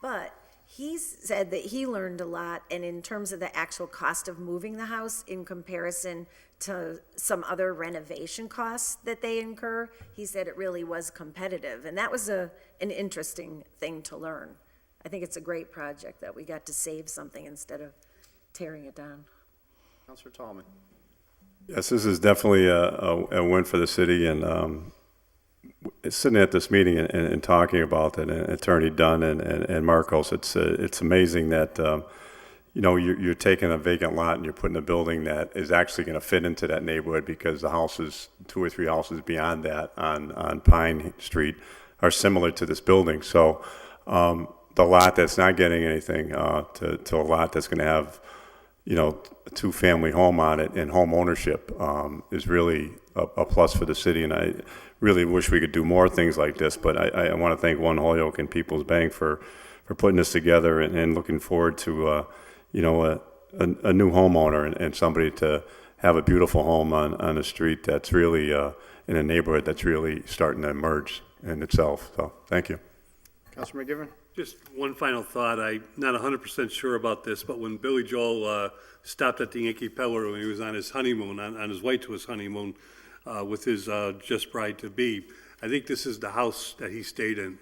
S4: But he said that he learned a lot, and in terms of the actual cost of moving the house in comparison to some other renovation costs that they incur, he said it really was competitive. And that was an interesting thing to learn. I think it's a great project that we got to save something instead of tearing it down.
S1: Councilor Tallman.
S10: Yes, this is definitely a win for the city, and sitting at this meeting and talking about it, and Attorney Dunn and Marcos, it's amazing that you're taking a vacant lot and you're putting a building that is actually going to fit into that neighborhood, because the houses, 2 or 3 houses beyond that on Pine Street, are similar to this building. So the lot that's not getting anything to a lot that's going to have a 2-family home on it and home ownership is really a plus for the city. And I really wish we could do more things like this, but I want to thank One Holyoke and People's Bank for putting this together and looking forward to a new homeowner and somebody to have a beautiful home on a street that's really, in a neighborhood that's really starting to emerge in itself. So, thank you.
S1: Councilor McGivern?
S3: Just one final thought. I'm not 100% sure about this, but when Billy Joel stopped at the Yankee Peddler when he was on his honeymoon, on his way to his honeymoon with his just bride-to-be, I think this is the house that he stayed in.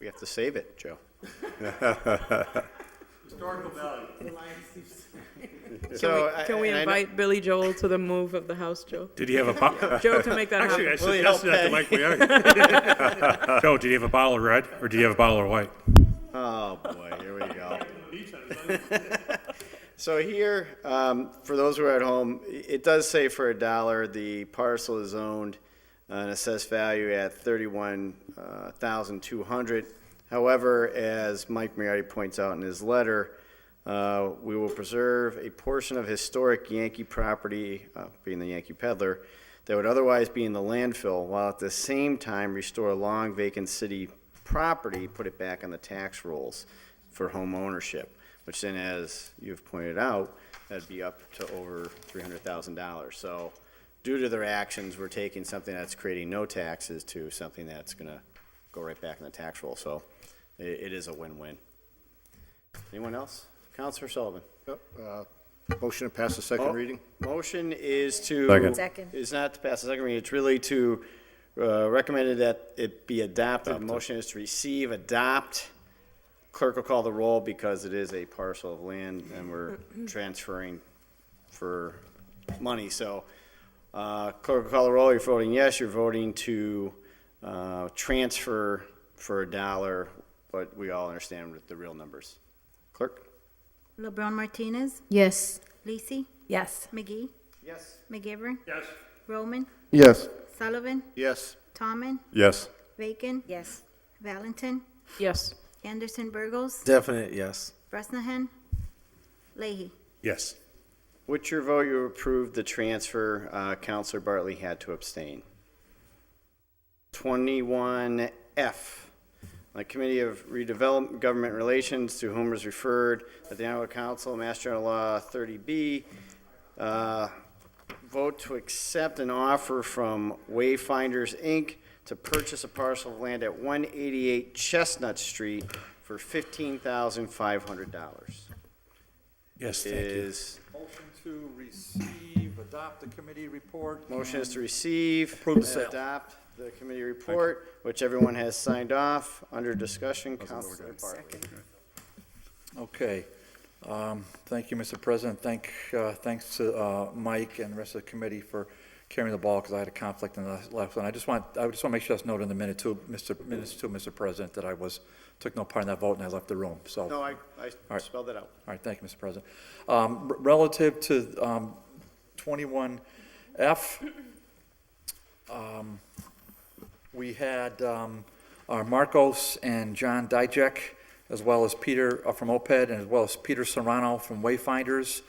S1: We have to save it, Joe.
S3: Historical value.
S12: Can we
S1: and I know-
S12: invite Billy Joel to the move of the house, Joe?
S6: Did he have a
S12: Joe can make that
S3: Actually, I
S12: happen.
S3: suggested that to Mike Mayor.
S6: Joe? Did he have a bottle of red or did he have a bottle of white?
S1: Oh, boy, here we go. So here, for those who are at home, it does say for $1, the parcel is owned an assessed value at $31,200. However, as Mike Moriarty points out in his letter, we will preserve a portion of historic Yankee property, being the Yankee Peddler, that would otherwise be in the landfill, while at the same time restore long vacant city property, put it back on the tax rolls for home ownership, which then, as you've pointed out, that'd be up to over $300,000. So due to their actions, we're taking something that's creating no taxes to something that's going to go right back in the tax roll. So it is a win-win. Anyone else? Councilor Sullivan?
S15: Motion to pass the second reading?
S1: Motion is to.
S4: Second.
S1: Is not to pass the second reading. It's really to recommend that it be adopted. The motion is to receive, adopt. Clerk will call the roll because it is a parcel of land and we're transferring for money. So clerk will call the roll. You're voting yes. You're voting to transfer for $1, but we all understand the real numbers. Clerk?
S14: LeBron Martinez,
S5: Yes.
S14: Lisi,
S7: Yes.
S14: McGee,
S1: Yes.
S14: McGivern,
S3: Yes.
S14: Roman,
S2: Yes.
S14: Sullivan,
S15: Yes.
S14: Tomlin,
S10: Yes.
S14: Bacon,
S4: Yes.
S14: Valentin,
S12: Yes.
S14: Anderson Burgos,
S8: Definite yes.
S14: Bresnahan, Leahy.
S6: Yes.
S1: With your vote, you approved the transfer. Counselor Bartley had to abstain. 21F, the Committee of Redevelopment Government Relations, to whom was referred that the Iowa Council, Mass General Law 30B, vote to accept an offer from Wayfinders, Inc. to purchase a parcel of land at 188 Chestnut Street for $15,500.
S6: Yes, thank you.
S1: Is,
S9: Motion to receive, adopt the committee report.
S1: motion is to receive,
S9: Approve the
S1: and
S9: sale.
S1: adopt the committee report, which everyone has signed off. Under discussion, Counselor Bartley.
S9: Okay. Thank you, Mr. President. Thanks to Mike and the rest of the committee for carrying the ball because I had a conflict in the last one. I just want to make sure that's noted in the minute too, Mr. President, that I took no part in that vote and I left the room. So.
S1: No, I
S9: right.
S1: spelled it out.
S9: All right, thank you, Mr. President. Relative to 21F, we had our Marcos and John Dijek, as well as Peter from OPED, and as well as Peter Serrano from Wayfinders.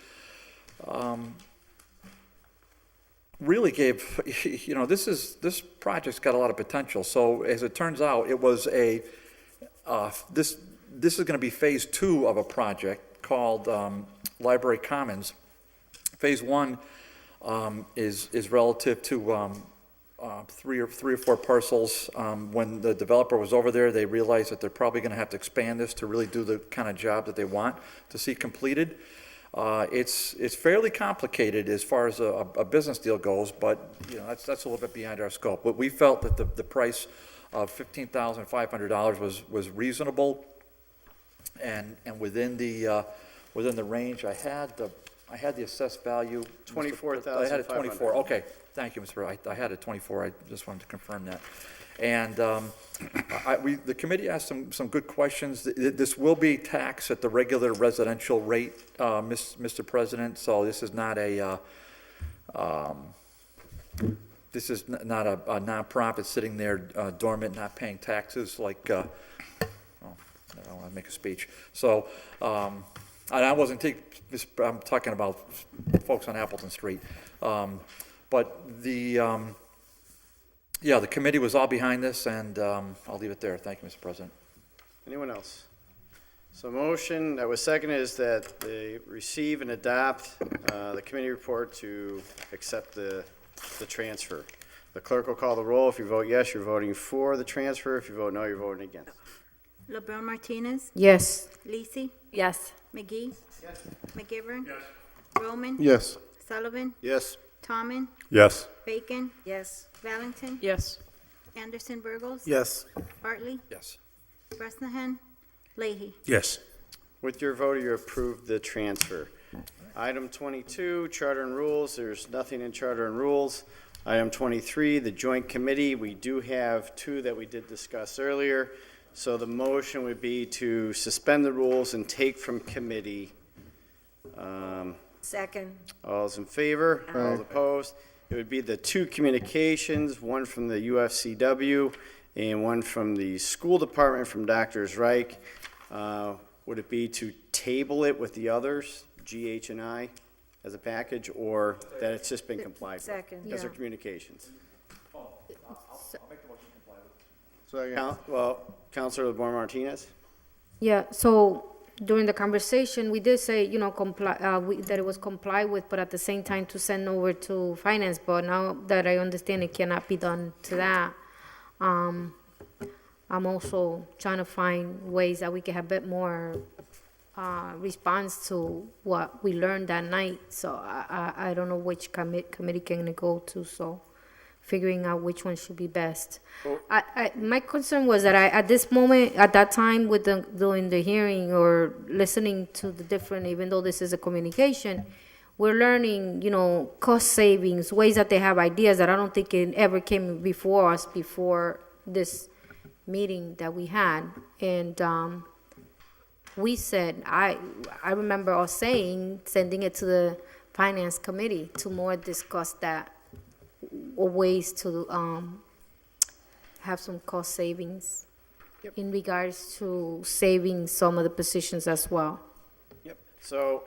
S9: Really gave, this project's got a lot of potential. So as it turns out, it was this is going to be phase 2 of a project called Library Commons. Phase 1 is relative to three or four parcels. When the developer was over there, they realized that they're probably going to have to expand this to really do the kind of job that they want to see completed. It's fairly complicated as far as a business deal goes, but that's a little bit beyond our scope. But we felt that the price of $15,500 was reasonable, and within the range. I had the assessed value.
S1: 24,500.
S9: I had it 24. Okay, thank you, Mr. I had it 24. I just wanted to confirm that. And the committee asked some good questions. This will be taxed at the regular residential rate, Mr. President. So this is not a nonprofit sitting there dormant, not paying taxes like. I don't want to make a speech. So and I wasn't. I'm talking about folks on Appleton Street, but the. Yeah, the committee was all behind this, and I'll leave it there. Thank you, Mr. President.
S1: Anyone else? So motion that was seconded is that they receive and adopt the committee report to accept the transfer. The clerk will call the roll. If you vote yes, you're voting for the transfer. If you vote no, you're voting against.
S14: LeBron Martinez,
S5: Yes.
S14: Lisi,
S7: Yes.
S14: McGee, McGivern, Roman,
S2: Yes.
S14: Sullivan,
S15: Yes.
S14: Tomlin,
S10: Yes.
S14: Bacon,
S4: Yes.
S14: Valentin,
S12: Yes.
S14: Anderson Burgos.
S8: Yes.
S14: Bartley,
S9: Yes.
S14: Bresnahan, Leahy.
S6: Yes.
S1: With your vote, you approve the transfer. Item 22, Charter and Rules. There's nothing in Charter and Rules. Item 23, the Joint Committee. We do have two that we did discuss earlier. So the motion would be to suspend the rules and take from committee.
S4: Second.
S1: All those in favor? All opposed? It would be the two communications, one from the UFCW and one from the school department from Drs. Reich. Would it be to table it with the others, GH and I, as a package, or that it's just been complied with?
S4: Second.
S1: Because they're
S5: Yeah.
S1: communications.
S2: So,
S1: Well, Counselor LeBron Martinez?
S5: Yeah, so during the conversation, we did say, you know, that it was complied with, but at the same time to send over to finance. But now that I understand it cannot be done to that, I'm also trying to find ways that we can have a bit more response to what we learned that night. So I don't know which committee can it go to, so figuring out which one should be best. My concern was that at this moment, at that time, with doing the hearing or listening to the different, even though this is a communication, we're learning, you know, cost savings, ways that they have ideas that I don't think it ever came before us before this meeting that we had. And we said, I remember us saying, sending it to the finance committee to more discuss that, or ways to have some cost savings in regards to saving some of the positions as well.
S1: Yep. So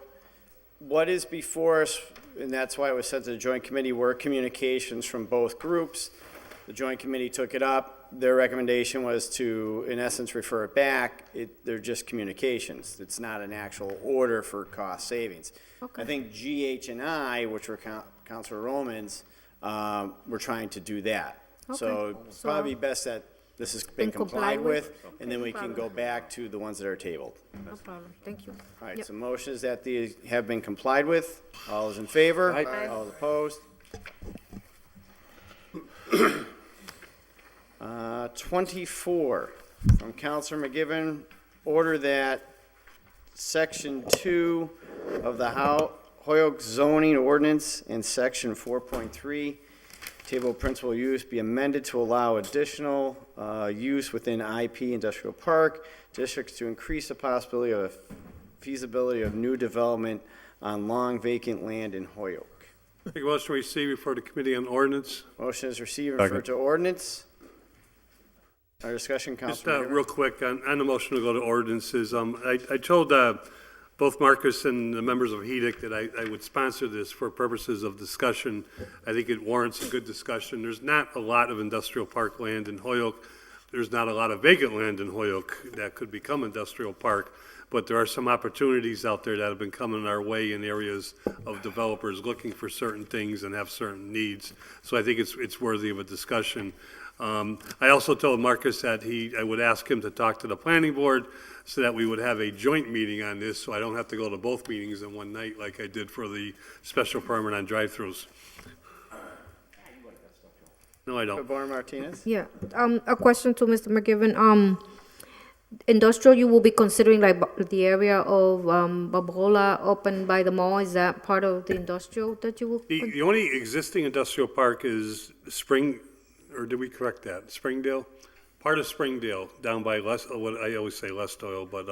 S1: what is before us, and that's why it was sent to the joint committee, were communications from both groups. The joint committee took it up. Their recommendation was to, in essence, refer it back. They're just communications. It's not an actual order for cost savings.
S5: Okay.
S1: I think GH and I, which were Councilor Romans, we're trying to do that. So
S5: Okay.
S1: it'd probably be best that this has been complied with, and then we can go back to the ones that are tabled.
S5: No problem, thank you.
S1: All right,
S5: Yep.
S1: so motion is that these have been complied with. All those in favor?
S9: Aye.
S1: All those opposed? 24, from Counselor McGivern, order that Section 2 of the Hoyoke zoning ordinance and Section 4.3, table of principal use, be amended to allow additional use within IP Industrial Park districts to increase the possibility of feasibility of new development on long vacant land in Hoyoke.
S3: Make a motion to receive before the Committee on Ordinance.
S1: Motion is received and referred to ordinance. Our discussion,
S3: Just
S1: Councilman.
S3: real quick, on the motion to go to ordinances, I told both Marcus and the members of HEDIC that I would sponsor this for purposes of discussion. I think it warrants a good discussion. There's not a lot of industrial park land in Hoyoke. There's not a lot of vacant land in Hoyoke that could become industrial park, but there are some opportunities out there that have been coming our way in areas of developers looking for certain things and have certain needs. So I think it's worthy of a discussion. I also told Marcus that I would ask him to talk to the planning board so that we would have a joint meeting on this, so I don't have to go to both meetings in one night like I did for the special permit on drive-throughs. No, I don't.
S1: LeBron Martinez?
S5: Yeah, a question to Mr. McGivern. Industrial, you will be considering like the area of Babola open by the mall, is that part of the industrial that you will?
S3: The only existing industrial park is or did we correct that? Springdale? Part of Springdale, down by what I always say Lestoil, but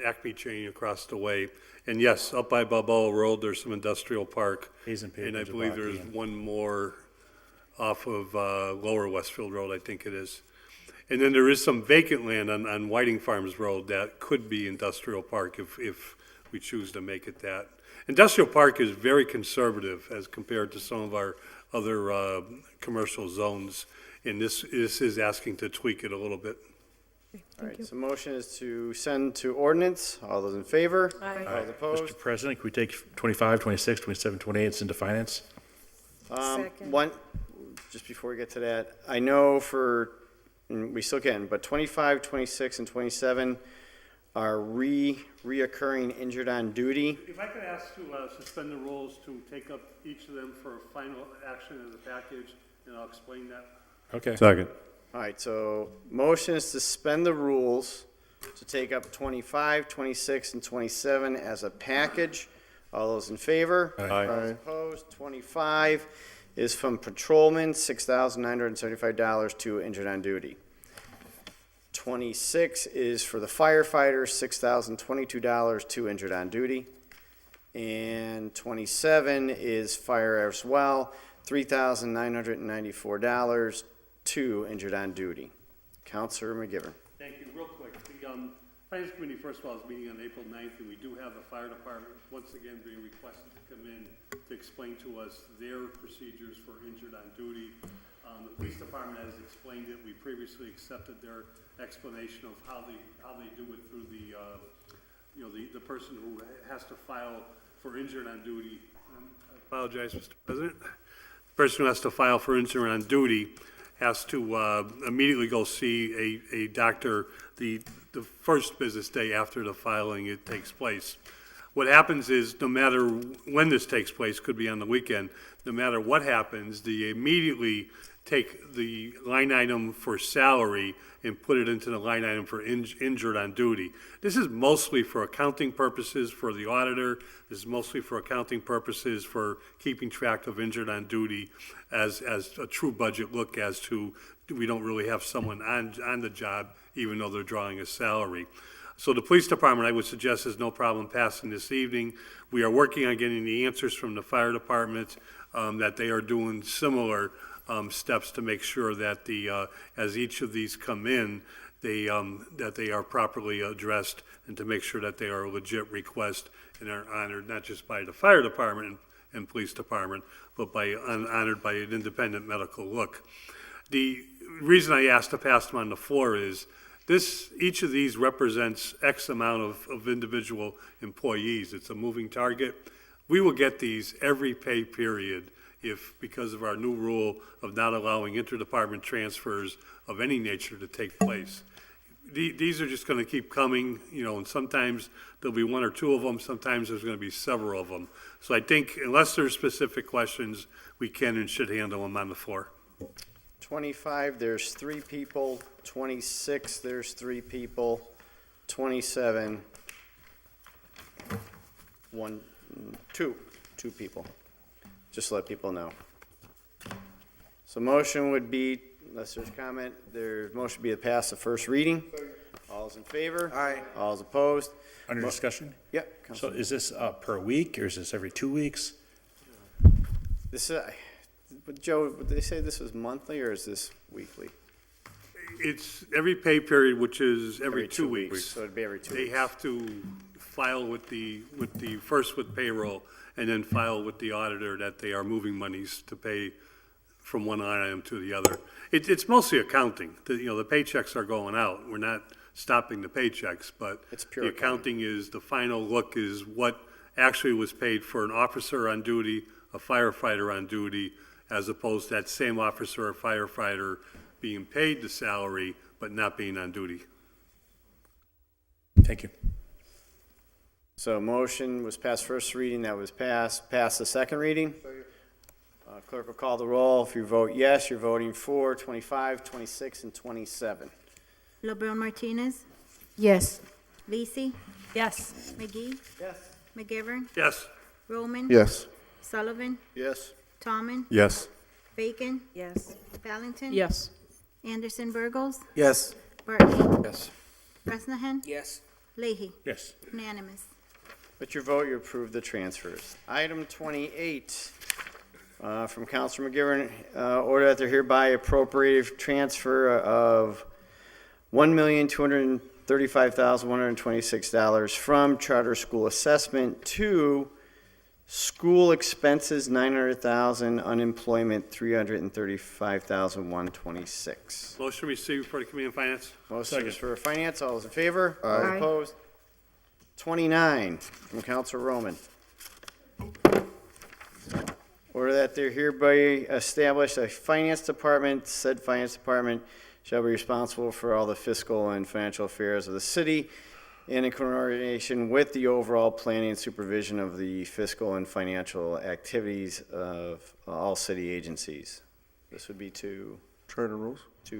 S3: Acme Chain across the way. And yes, up by Balboa Road, there's some industrial park. And I believe there's one more off of Lower Westfield Road, I think it is. And then there is some vacant land on Whiting Farms Road that could be industrial park if we choose to make it that. Industrial park is very conservative as compared to some of our other commercial zones, and this is asking to tweak it a little bit.
S12: Okay,
S1: All
S12: thank
S1: right,
S12: you.
S1: so motion is to send to ordinance. All those in favor?
S7: Aye.
S1: All those opposed?
S6: Mr. President, can we take 25, 26, 27, 28 and send to finance?
S1: One, just before we get to that, I know and we still can, but 25, 26, and 27 are reoccurring injured on duty.
S3: If I could ask to suspend the rules to take up each of them for a final action as a package, and I'll explain that.
S6: Okay.
S10: Second.
S1: All right, so motion is to suspend the rules to take up 25, 26, and 27 as a package. All those in favor?
S10: Aye.
S1: All those opposed? 25 is from patrolman, $6,975 to injured on duty. 26 is for the firefighters, $6,022 to injured on duty. And 27 is fire as well, $3,994 to injured on duty. Counselor McGivern.
S3: Thank you. Real quick, the Finance Committee, first of all, is meeting on April 9th, and we do have the fire department once again being requested to come in to explain to us their procedures for injured on duty. The police department has explained it. We previously accepted their explanation of how they do it through the person who has to file for injured on duty. I apologize, Mr. President. The person who has to file for injured on duty has to immediately go see a doctor the first business day after the filing it takes place. What happens is, no matter when this takes place, could be on the weekend, no matter what happens, they immediately take the line item for salary and put it into the line item for injured on duty. This is mostly for accounting purposes for the auditor. This is mostly for accounting purposes for keeping track of injured on duty as a true budget look as to we don't really have someone on the job even though they're drawing a salary. So the police department, I would suggest, is no problem passing this evening. We are working on getting the answers from the fire department that they are doing similar steps to make sure that as each of these come in, that they are properly addressed and to make sure that they are a legit request and are honored not just by the fire department and police department, but honored by an independent medical look. The reason I asked to pass them on the floor is each of these represents X amount of individual employees. It's a moving target. We will get these every pay period because of our new rule of not allowing interdepartment transfers of any nature to take place. These are just going to keep coming, and sometimes there'll be one or two of them, sometimes there's going to be several of them. So I think unless there's specific questions, we can and should handle them on the floor.
S1: 25, there's 3 people. 26, there's 3 people. 27, 2 people. Just to let people know. So motion would be, unless there's comment, motion would be to pass the first reading. All's in favor? Aye. All's opposed?
S6: Under discussion?
S1: Yep.
S6: So
S1: Councilman.
S6: is this per week, or is this every 2 weeks?
S1: This is, Joe, did they say this was monthly or is this weekly?
S3: It's every pay period, which is every 2 weeks.
S1: So it'd be every 2
S3: They
S1: weeks.
S3: have to file with first with payroll and then file with the auditor that they are moving monies to pay from one line item to the other. It's mostly accounting. The paychecks are going out. We're not stopping the paychecks, but
S1: It's pure
S3: the accounting is, the final look is what actually was paid for an officer on duty, a firefighter on duty, as opposed to that same officer or firefighter being paid the salary but not being on duty.
S6: Thank you.
S1: So motion was passed first reading, that was passed. Pass the second reading. Clerk will call the roll. If you vote yes, you're voting for 25, 26, and 27.
S14: LeBron Martinez,
S5: Yes.
S14: Lisi,
S7: Yes.
S14: McGee,
S1: Yes.
S14: McGivern,
S3: Yes.
S14: Roman,
S2: Yes.
S14: Sullivan,
S15: Yes.
S14: Tallman,
S10: Yes.
S14: Bacon,
S4: Yes.
S14: Valentin.
S12: Yes.
S14: Anderson Burgos,
S8: Yes.
S14: Bartley,
S9: Yes.
S14: Bresnahan,
S8: Yes.
S14: Leahy,
S6: Yes.
S14: unanimous.
S1: With your vote, you approve the transfers. Item 28, from Councilor McGivern, order that there hereby appropriate transfer of $1,235,126 from charter school assessment to School expenses, 900,000, unemployment, 335,126.
S3: Motion received for the Committee on Finance.
S1: Motion is for finance, all those in favor? All
S5: Aye.
S1: opposed? 29 from Counselor Roman. Order that there hereby establish a finance department, said finance department shall be responsible for all the fiscal and financial affairs of the city and in coordination with the overall planning and supervision of the fiscal and financial activities of all city agencies. This would be to
S2: Charter rules.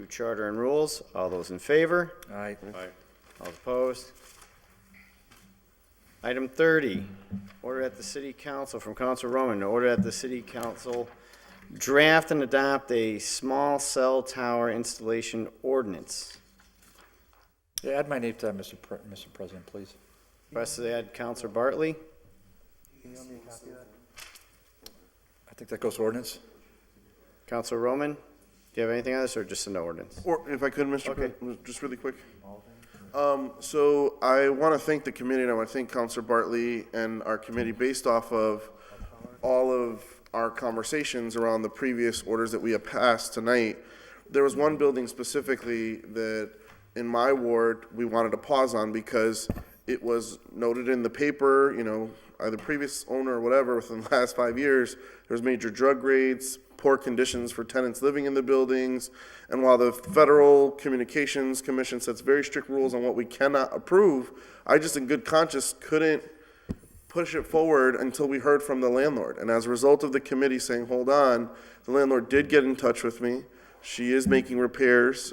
S1: charter and rules. All those in favor?
S9: Aye.
S1: All opposed? Item 30, order at the city council, from Council Roman, order at the city council draft and adopt a small cell tower installation ordinance.
S9: Yeah, add my name to that, Mr. President, please.
S1: Request to add Councilor Bartley.
S9: I think that goes to ordinance.
S1: Councilor Roman, do you have anything on this, or just an ordinance?
S2: Or if I could, Mr.
S1: Okay.
S2: President, just really quick. So I want to thank the committee, and I want to thank Counselor Bartley and our committee based off of all of our conversations around the previous orders that we have passed tonight. There was one building specifically that in my ward, we wanted to pause on because it was noted in the paper, you know, either previous owner or whatever, within the last 5 years, there was major drug raids, poor conditions for tenants living in the buildings. And while the Federal Communications Commission sets very strict rules on what we cannot approve, I just in good conscience couldn't push it forward until we heard from the landlord. And as a result of the committee saying, hold on, the landlord did get in touch with me. She is making repairs,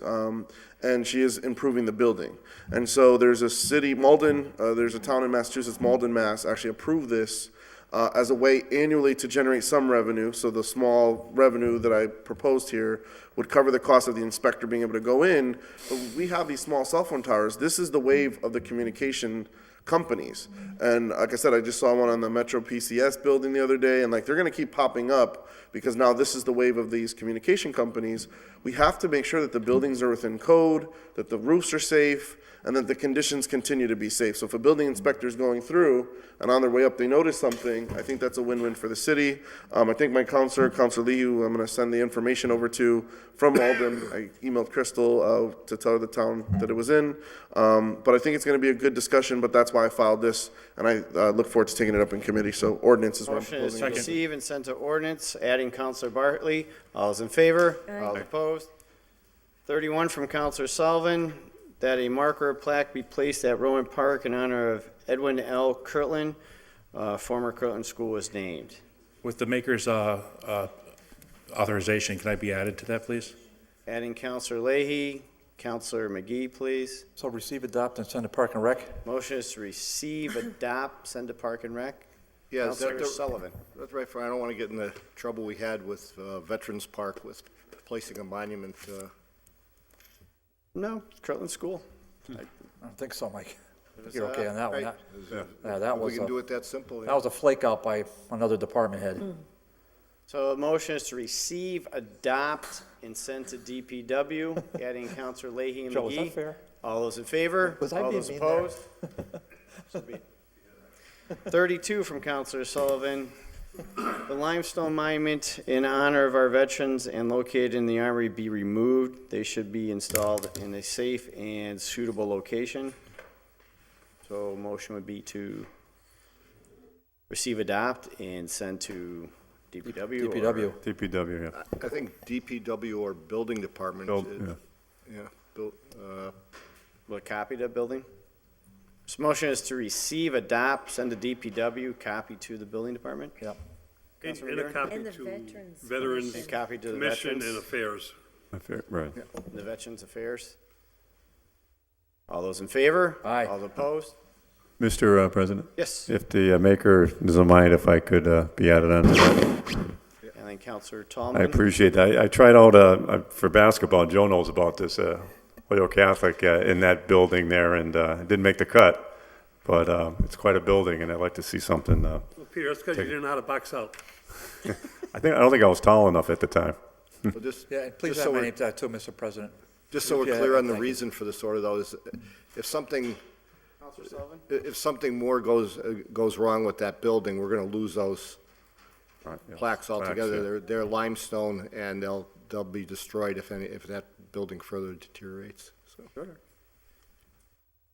S2: and she is improving the building. And so there's a city, Malden, there's a town in Massachusetts, Malden, Mass, actually approved this as a way annually to generate some revenue. So the small revenue that I proposed here would cover the cost of the inspector being able to go in. But we have these small cell phone towers. This is the wave of the communication companies. And like I said, I just saw one on the Metro PCS building the other day, and like they're going to keep popping up because now this is the wave of these communication companies. We have to make sure that the buildings are within code, that the roofs are safe, and that the conditions continue to be safe. So if a building inspector is going through and on their way up they notice something, I think that's a win-win for the city. I think my Counselor Lee, who I'm going to send the information over to from Malden, I emailed Crystal to tell the town that it was in. But I think it's going to be a good discussion, but that's why I filed this, and I look forward to taking it up in committee. So ordinance is what I'm
S1: Motion is
S2: proposing.
S1: to receive and send to ordinance, adding Councilor Bartley. All those in favor? All opposed? 31 from Councilor Sullivan, that a marker or plaque be placed at Rowan Park in honor of Edwin L. Kirtland, former Kirtland School was named.
S6: With the maker's authorization, can I be added to that, please?
S1: Adding Councilor Leahy, Councilor McGee, please.
S9: So receive, adopt, and send to Park and Rec.
S1: Motion is to receive, adopt, send to Park and Rec.
S15: Yeah,
S1: Councilor Sullivan.
S15: That's right, I don't want to get in the trouble we had with Veterans Park with placing a monument.
S1: No, Kirtland School.
S9: I don't think so, Mike. I think
S15: was,
S9: you're okay on that one.
S15: right.
S9: Yeah, that was
S15: We can do it that simple.
S9: that was a flake out by another department head.
S1: So the motion is to receive, adopt, and send to DPW, adding Councilor Leahy and
S9: Joe, is that
S1: McGee.
S9: fair?
S1: All those in favor?
S9: Was I
S1: All
S9: being
S1: those
S9: mean there?
S1: opposed? So be it. 32 from Councilor Sullivan. The limestone monument in honor of our veterans and located in the Armory be removed. They should be installed in a safe and suitable location. So motion would be to receive, adopt, and send to DPW.
S9: DPW.
S10: DPW, yeah.
S15: I think DPW or Building Department.
S10: Yeah.
S1: Will it copy the building? This motion is to receive, adopt, send to DPW, copy to the building department?
S9: Yep.
S1: Councilor
S3: And a
S1: McGarry?
S3: copy
S4: And the
S3: to
S4: Veterans
S3: Veterans
S1: And copy to the
S3: Commission
S1: Veterans?
S3: and Affairs.
S10: Right.
S1: The Veterans Affairs? All those in favor?
S9: Aye.
S1: All opposed?
S10: Mr. President?
S1: Yes.
S10: If the maker doesn't mind if I could be added on to that.
S1: And then Councilor
S10: I
S1: Tallman?
S10: appreciate that. I tried out for basketball. Joe knows about this. Loyola Catholic in that building there, and it didn't make the cut. But it's quite a building, and I'd like to see something.
S3: Well, Peter, that's because you didn't know how to box out.
S10: I don't think I was tall enough at the time.
S15: Well, just-
S9: Yeah, please
S15: just
S9: add
S15: so
S9: my
S15: we're-
S9: name to that too, Mr. President.
S15: Just so we're
S9: Yeah,
S15: clear on the
S9: thank you.
S15: reason for this order, though, is if something
S1: Counselor Sullivan?
S15: if something more goes wrong with that building, we're gonna lose those
S10: Right, yes.
S15: plaques altogether.
S10: yeah.
S15: They're limestone, and they'll be destroyed if that building further deteriorates, so.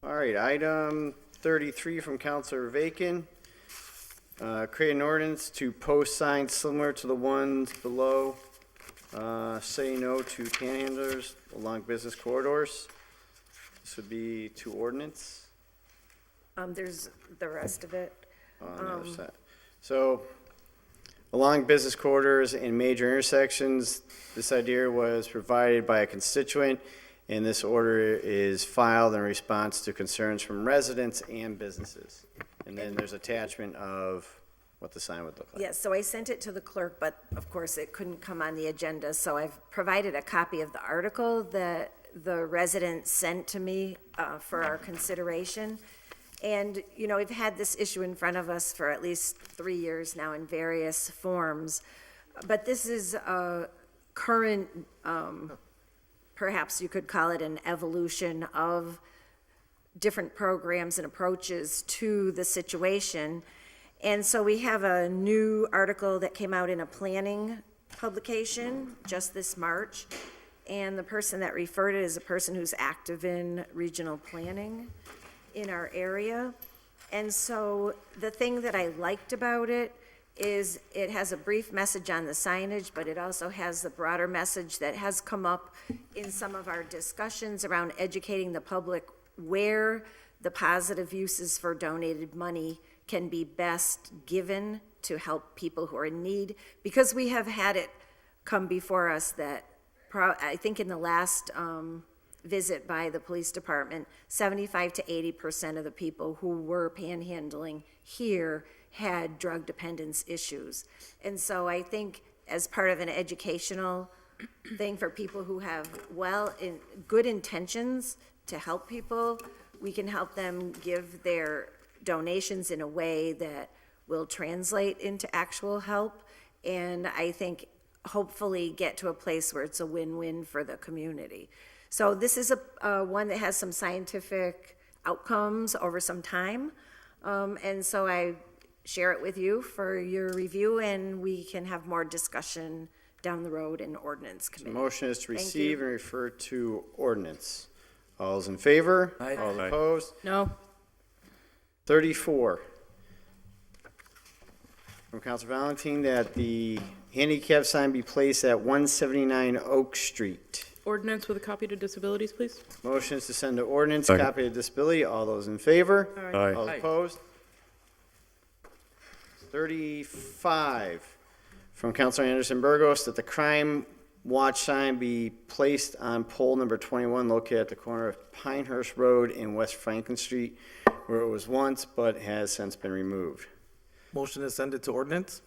S1: All right, item 33 from Counselor Vacan. Create an ordinance to post signs similar to the ones below. Say no to panhandlers along business corridors. This would be to ordinance
S4: There's the rest of it.
S1: on the other side. So along business corridors and major intersections, this idea was provided by a constituent, and this order is filed in response to concerns from residents and businesses. And then there's attachment of what the sign would look like.
S4: Yes, so I sent it to the clerk, but of course it couldn't come on the agenda, so I've provided a copy of the article that the resident sent to me for our consideration. And, you know, we've had this issue in front of us for at least 3 years now in various forms. But this is a current, perhaps you could call it an evolution of different programs and approaches to the situation. And so we have a new article that came out in a planning publication just this March. And the person that referred it is a person who's active in regional planning in our area. And so the thing that I liked about it is it has a brief message on the signage, but it also has the broader message that has come up in some of our discussions around educating the public where the positive uses for donated money can be best given to help people who are in need. Because we have had it come before us that I think in the last visit by the police department, 75 to 80% of the people who were panhandling here had drug dependence issues. And so I think as part of an educational thing for people who have good intentions to help people, we can help them give their donations in a way that will translate into actual help. And I think hopefully get to a place where it's a win-win for the community. So this is a one that has some scientific outcomes over some time. And so I share it with you for your review, and we can have more discussion down the road in ordinance
S1: The
S4: committee.
S1: motion is to
S4: Thank
S1: receive
S4: you.
S1: and refer to ordinance. All those in favor?
S9: Aye.
S1: All
S10: Aye.
S1: opposed?
S12: No.
S1: 34. From Counselor Valentin, that the handicap sign be placed at 179 Oak Street.
S12: Ordinance with a copy to disabilities, please.
S1: Motion is to send to ordinance,
S10: Second.
S1: copy of disability. All those in favor?
S10: Aye.
S1: All
S9: Aye.
S1: opposed? 35. From Counselor Anderson Burgos, that the crime watch sign be placed on pole number 21 located at the corner of Pinehurst Road and West Franklin Street, where it was once but has since been removed.
S8: Motion to send it to ordinance?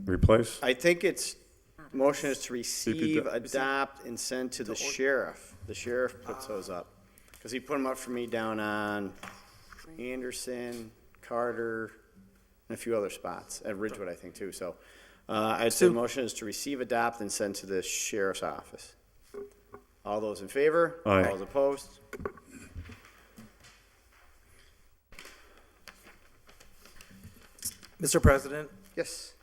S10: Replace?
S1: I think it's, motion is to receive,
S10: CPW.
S1: adopt, and send to the sheriff. The sheriff puts those up. Because he put them up for me down on Anderson, Carter, and a few other spots, at Ridgewood, I think, too. So I'd say the motion is to receive, adopt, and send to the sheriff's office. All those in favor?
S10: Aye.
S1: All those opposed?
S8: Mr. President?
S1: Yes.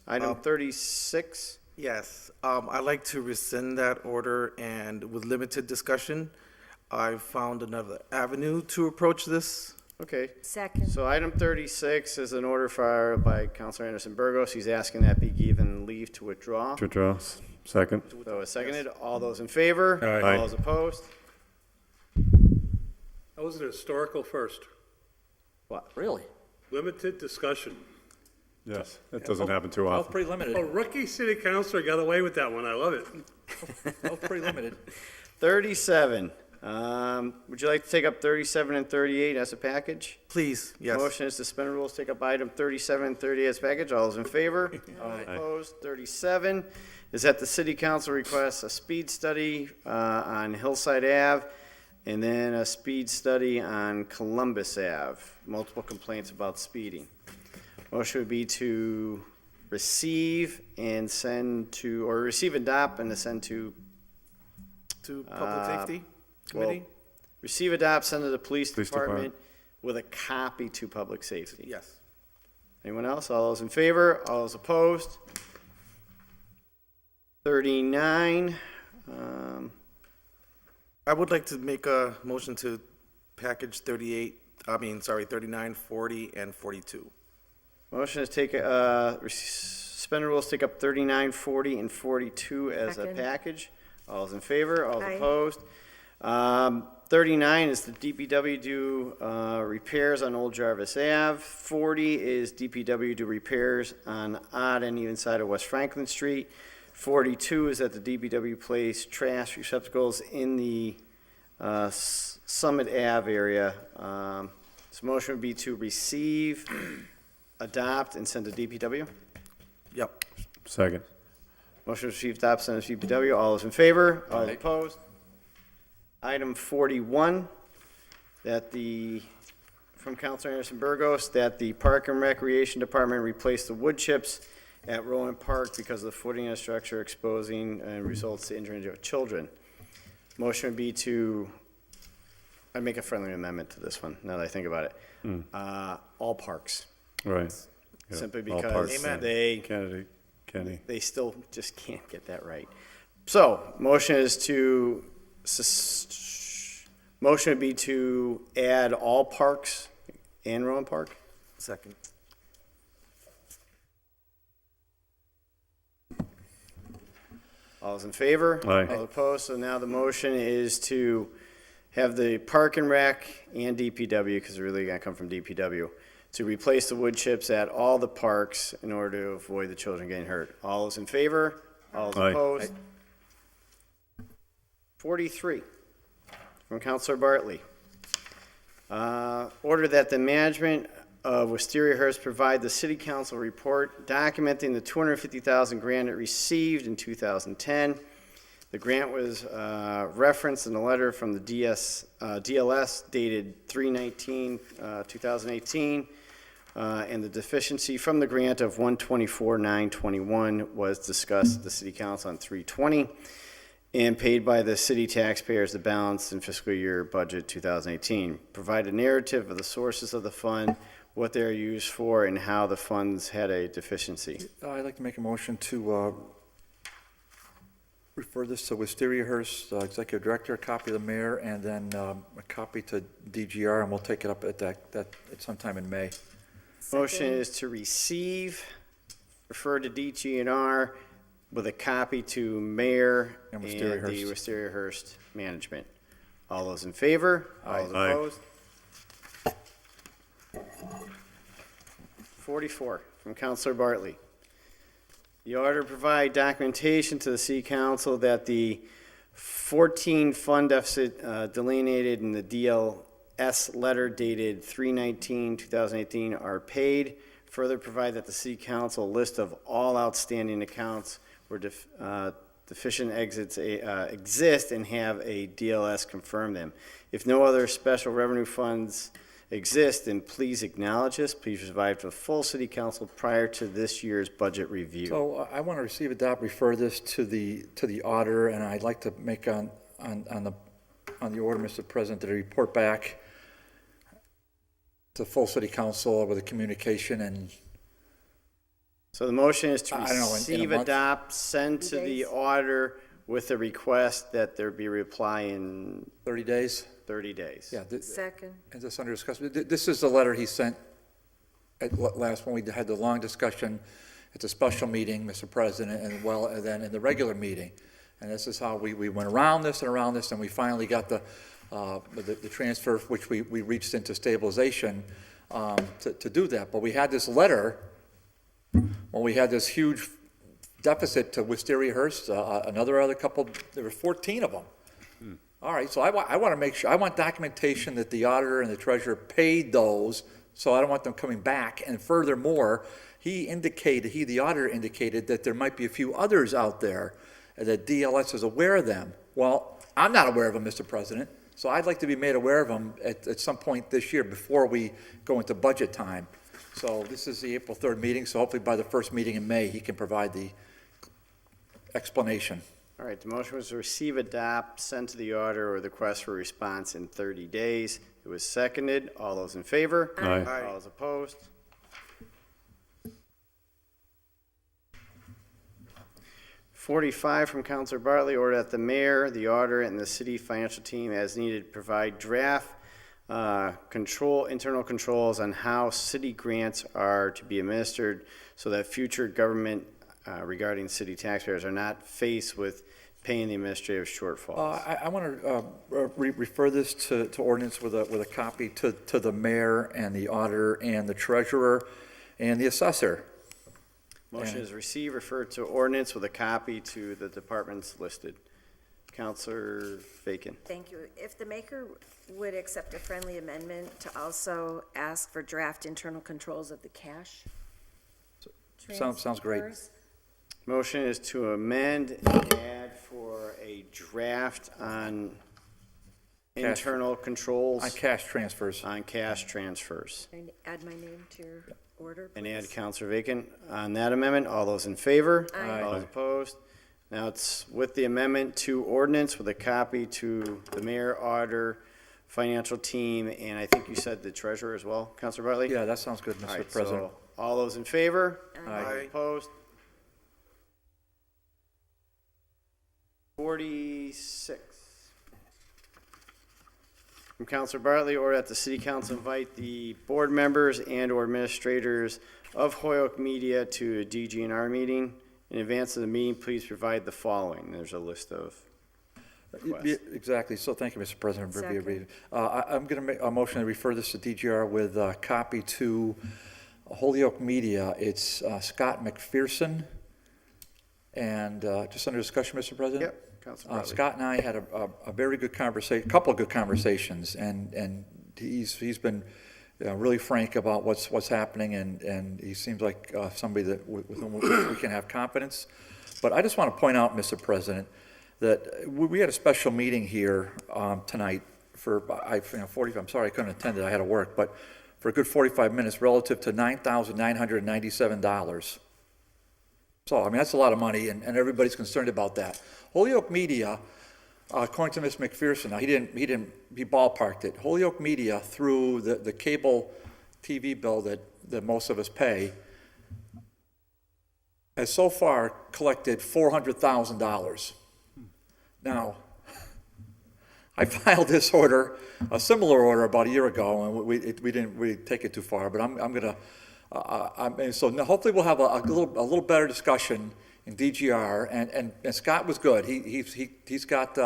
S1: Item 36.
S8: Yes, I'd like to rescind that order, and with limited discussion, I found another avenue to approach this.
S1: Okay.
S4: Second.
S1: So item 36 is an order filed by Counselor Anderson Burgos. He's asking that be given leave to withdraw.
S10: To withdraw. Second?
S1: So it's seconded. All those in favor?
S10: Aye.
S1: All those opposed?
S3: That was an historical first.
S1: What?
S9: Really?
S3: Limited discussion.
S10: Yes, that doesn't happen too
S9: That was
S10: often.
S9: pretty limited.
S3: A rookie city councilor got away with that one. I love it.
S9: That was pretty limited.
S1: 37. Would you like to take up 37 and 38 as a package?
S8: Please, yes.
S1: Motion is to suspend rules, take up item 37 and 38 as a package. All those in favor? All opposed? 37 is that the city council requests a speed study on Hillside Ave, and then a speed study on Columbus Ave. Multiple complaints about speeding. Motion would be to receive and send to, or receive, adopt, and to send to,
S8: To Public Safety
S1: well,
S8: Committee?
S1: receive, adopt, send to the police
S10: Police
S1: department with a copy to public safety.
S8: Yes.
S1: Anyone else? All those in favor? All those opposed? 39,
S8: I would like to make a motion to package 39, 40, and 42.
S1: motion is take, suspend the rules, take up 39, 40, and 42 as a
S4: Second.
S1: package. All those in favor? All
S4: Aye.
S1: opposed? 39 is the DPW do repairs on Old Jarvis Ave. 40 is DPW do repairs on odd and even side of West Franklin Street. 42 is that the DPW place trash receptacles in the Summit Ave area. This motion would be to receive, adopt, and send to DPW.
S8: Yep.
S10: Second.
S1: Motion to receive, adopt, send to DPW. All those in favor? All opposed? Item 41, from Councilor Anderson Burgos, that the Park and Recreation Department replace the wood chips at Roland Park because of the footing of the structure exposing and results to injury of children. Motion would be I'd make a friendly amendment to this one, now that I think about it. All parks,
S10: Right. Yeah,
S1: simply
S10: all
S1: because
S10: parts.
S1: they
S10: Kenny.
S1: they still just can't get that right. So, motion is motion would be to add all parks in Rowan Park.
S8: Second.
S1: All those in favor?
S10: Aye.
S1: All opposed? So now the motion is to have the Park and Rec and DPW, because they're really gonna come from DPW, to replace the wood chips at all the parks in order to avoid the children getting hurt. All those in favor? All those
S10: Aye.
S1: opposed? 43, from Counselor Bartley. Order that the management of Wisteria-Hearst provide the city council report documenting the $250,000 grant it received in 2010. The grant was referenced in a letter from the DLS dated 3/19/2018, and the deficiency from the grant of $124,921 was discussed at the city council on 3/20 and paid by the city taxpayers the balance in fiscal year budget 2018. Provide a narrative of the sources of the fund, what they're used for, and how the funds had a deficiency.
S9: I'd like to make a motion to refer this to Wisteria-Hearst, Executive Director, a copy of the mayor, and then a copy to DGR, and we'll take it up at at sometime in May.
S1: Motion is to receive, refer to DGNR with a copy to mayor and the
S9: Wisteria-Hearst.
S1: Wisteria-Hearst management. All those in favor? All those
S10: Aye.
S1: opposed? 44, from Counselor Bartley. The order to provide documentation to the city council that the 14 fund deficit delineated in the DLS letter dated 3/19/2018 are paid. Further provide that the city council list of all outstanding accounts where deficient exits exist and have a DLS confirm them. If no other special revenue funds exist, then please acknowledge this. Please provide to the full city council prior to this year's budget review.
S9: So I want to receive, adopt, refer this to the auditor, and I'd like to make on the order, Mr. President, that I report back to the full city council with a communication and.
S1: So the motion is to
S9: I don't know, in a
S1: receive,
S9: month?
S1: adopt, send to the auditor with a request that there be a reply in
S9: 30 days?
S1: 30 days.
S9: Yeah.
S4: Second.
S9: Is this under discussion? This is the letter he sent at last, when we had the long discussion at the special meeting, Mr. President, and then in the regular meeting. And this is how we went around this, and we finally got the transfer, which we reached into stabilization to do that. But we had this letter when we had this huge deficit to Wisteria-Hearst, other couple, there were 14 of them. All right, so I want to make sure, I want documentation that the auditor and the treasurer paid those, so I don't want them coming back. And furthermore, the auditor indicated that there might be a few others out there, and that DLS is aware of them. Well, I'm not aware of them, Mr. President, so I'd like to be made aware of them at some point this year before we go into budget time. So this is the April 3rd meeting, so hopefully by the first meeting in May, he can provide the explanation.
S1: All right, the motion was to receive, adopt, send to the auditor, or request for response in 30 days. It was seconded. All those in favor?
S10: Aye.
S1: All those opposed? 45 from Counselor Bartley, order that the mayor, the auditor, and the city financial team as needed provide draft internal controls on how city grants are to be administered so that future government regarding city taxpayers are not faced with paying the administrative shortfalls.
S9: I want to refer this to ordinance with a copy to the mayor and the auditor and the treasurer and the assessor.
S1: Motion is receive, refer to ordinance with a copy to the departments listed. Counselor Bacon.
S4: Thank you. If the maker would accept a friendly amendment to also ask for draft internal controls of the cash.
S9: Sounds great.
S4: transfers.
S1: Motion is to amend and add for a draft on internal controls.
S9: On cash transfers.
S1: On cash transfers.
S4: And add my name to your order,
S1: And add
S4: please.
S1: Counselor Bacon on that amendment. All those in favor?
S4: Aye.
S1: All those opposed? Now it's with the amendment to ordinance with a copy to the mayor, auditor, financial team, and I think you said the treasurer as well, Counselor Bartley?
S9: Yeah, that sounds good,
S1: All
S9: Mr.
S1: right,
S9: President.
S1: so all those in favor?
S9: Aye.
S1: Opposed? 46. From Counselor Bartley, order that the city council invite the board members and/or administrators of Hoyoke Media to a DGNR meeting. In advance of the meeting, please provide the following. There's a list of requests.
S9: Yeah, exactly. So thank you, Mr. President.
S4: Second.
S9: I'm going to make a motion to refer this to DGR with a copy to Holyoke Media. It's Scott McPherson. And just under discussion, Mr. President?
S1: Yep, Counselor Bartley.
S9: Scott and I had a very good conversation, a couple of good conversations, and he's been really frank about what's happening, and he seems like somebody that with whom we can have confidence. But I just want to point out, Mr. President, that we had a special meeting here tonight for 40. I'm sorry I couldn't attend it. I had to work, but for a good 45 minutes relative to $9,997. So I mean that's a lot of money, and everybody's concerned about that. Holyoke Media, according to Ms. McPherson, now he ballparked it. Holyoke Media, through the cable TV bill that most of us pay, has so far collected $400,000. Now, I filed this order, a similar order, about a year ago, and we didn't really take it too far. But I'm going to, so now hopefully we'll have a little better discussion in DGR. And Scott was good. He's got,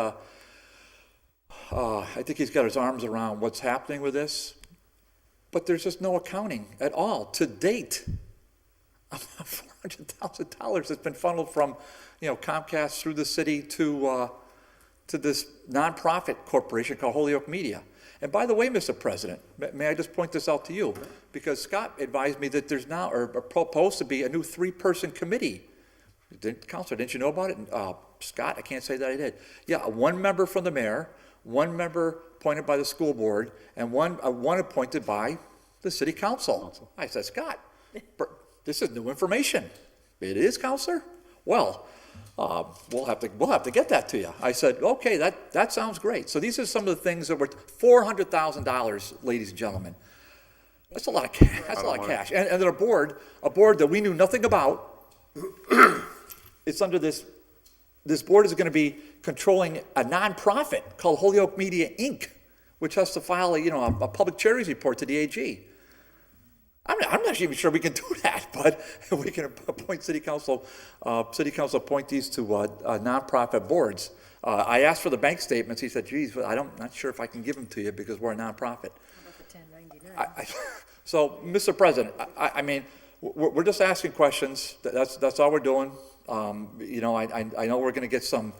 S9: I think he's got his arms around what's happening with this. But there's just no accounting at all to date. $400,000 has been funneled from, Comcast through the city to this nonprofit corporation called Holyoke Media. And by the way, Mr. President, may I just point this out to you? Because Scott advised me that there's now, or proposed to be, a new 3-person committee. Counselor, didn't you know about it? Scott, I can't say that I did. Yeah, 1 member from the mayor, 1 member appointed by the school board, and one appointed by the city council. I said, Scott, this is new information. It is, Counselor? Well, we'll have to get that to you. I said, okay, that sounds great. So these are some of the things that were $400,000, ladies and gentlemen. That's a lot of cash. That's a lot of cash. And then a board that we knew nothing about. It's under this board is going to be controlling a nonprofit called Holyoke Media Inc., which has to file a public charities report to the AG. I'm not even sure we can do that, but we can appoint city council appointees to nonprofit boards. I asked for the bank statements. He said, geez, not sure if I can give them to you because we're a nonprofit.
S4: How about the 1099?
S9: So, Mr. President, I mean, we're just asking questions. That's all we're doing. I know we're going to get some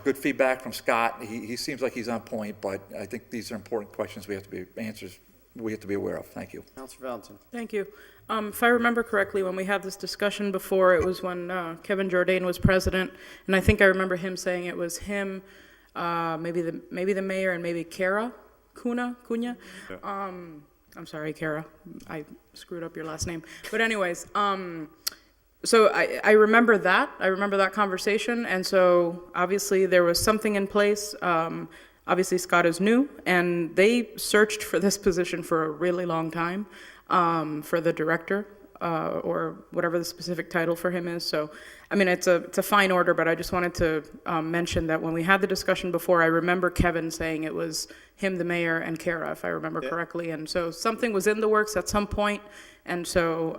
S9: good feedback from Scott. He seems like he's on point, but I think these are important questions we have to be aware of. Thank you.
S1: Counselor Valentin.
S12: Thank you. If I remember correctly, when we had this discussion before, it was when Kevin Jordan was president, and I think I remember him saying it was him, maybe the mayor, and maybe Kara Cunha.
S10: Yeah.
S12: I'm sorry, Kara. I screwed up your last name. But anyways, So I remember that. I remember that conversation. And so obviously there was something in place. Obviously Scott is new, and they searched for this position for a really long time, for the director, or whatever the specific title for him is. So, I mean, it's a fine order, but I just wanted to mention that when we had the discussion before, I remember Kevin saying it was him, the mayor, and Kara, if I remember correctly. And so something was in the works at some point, and so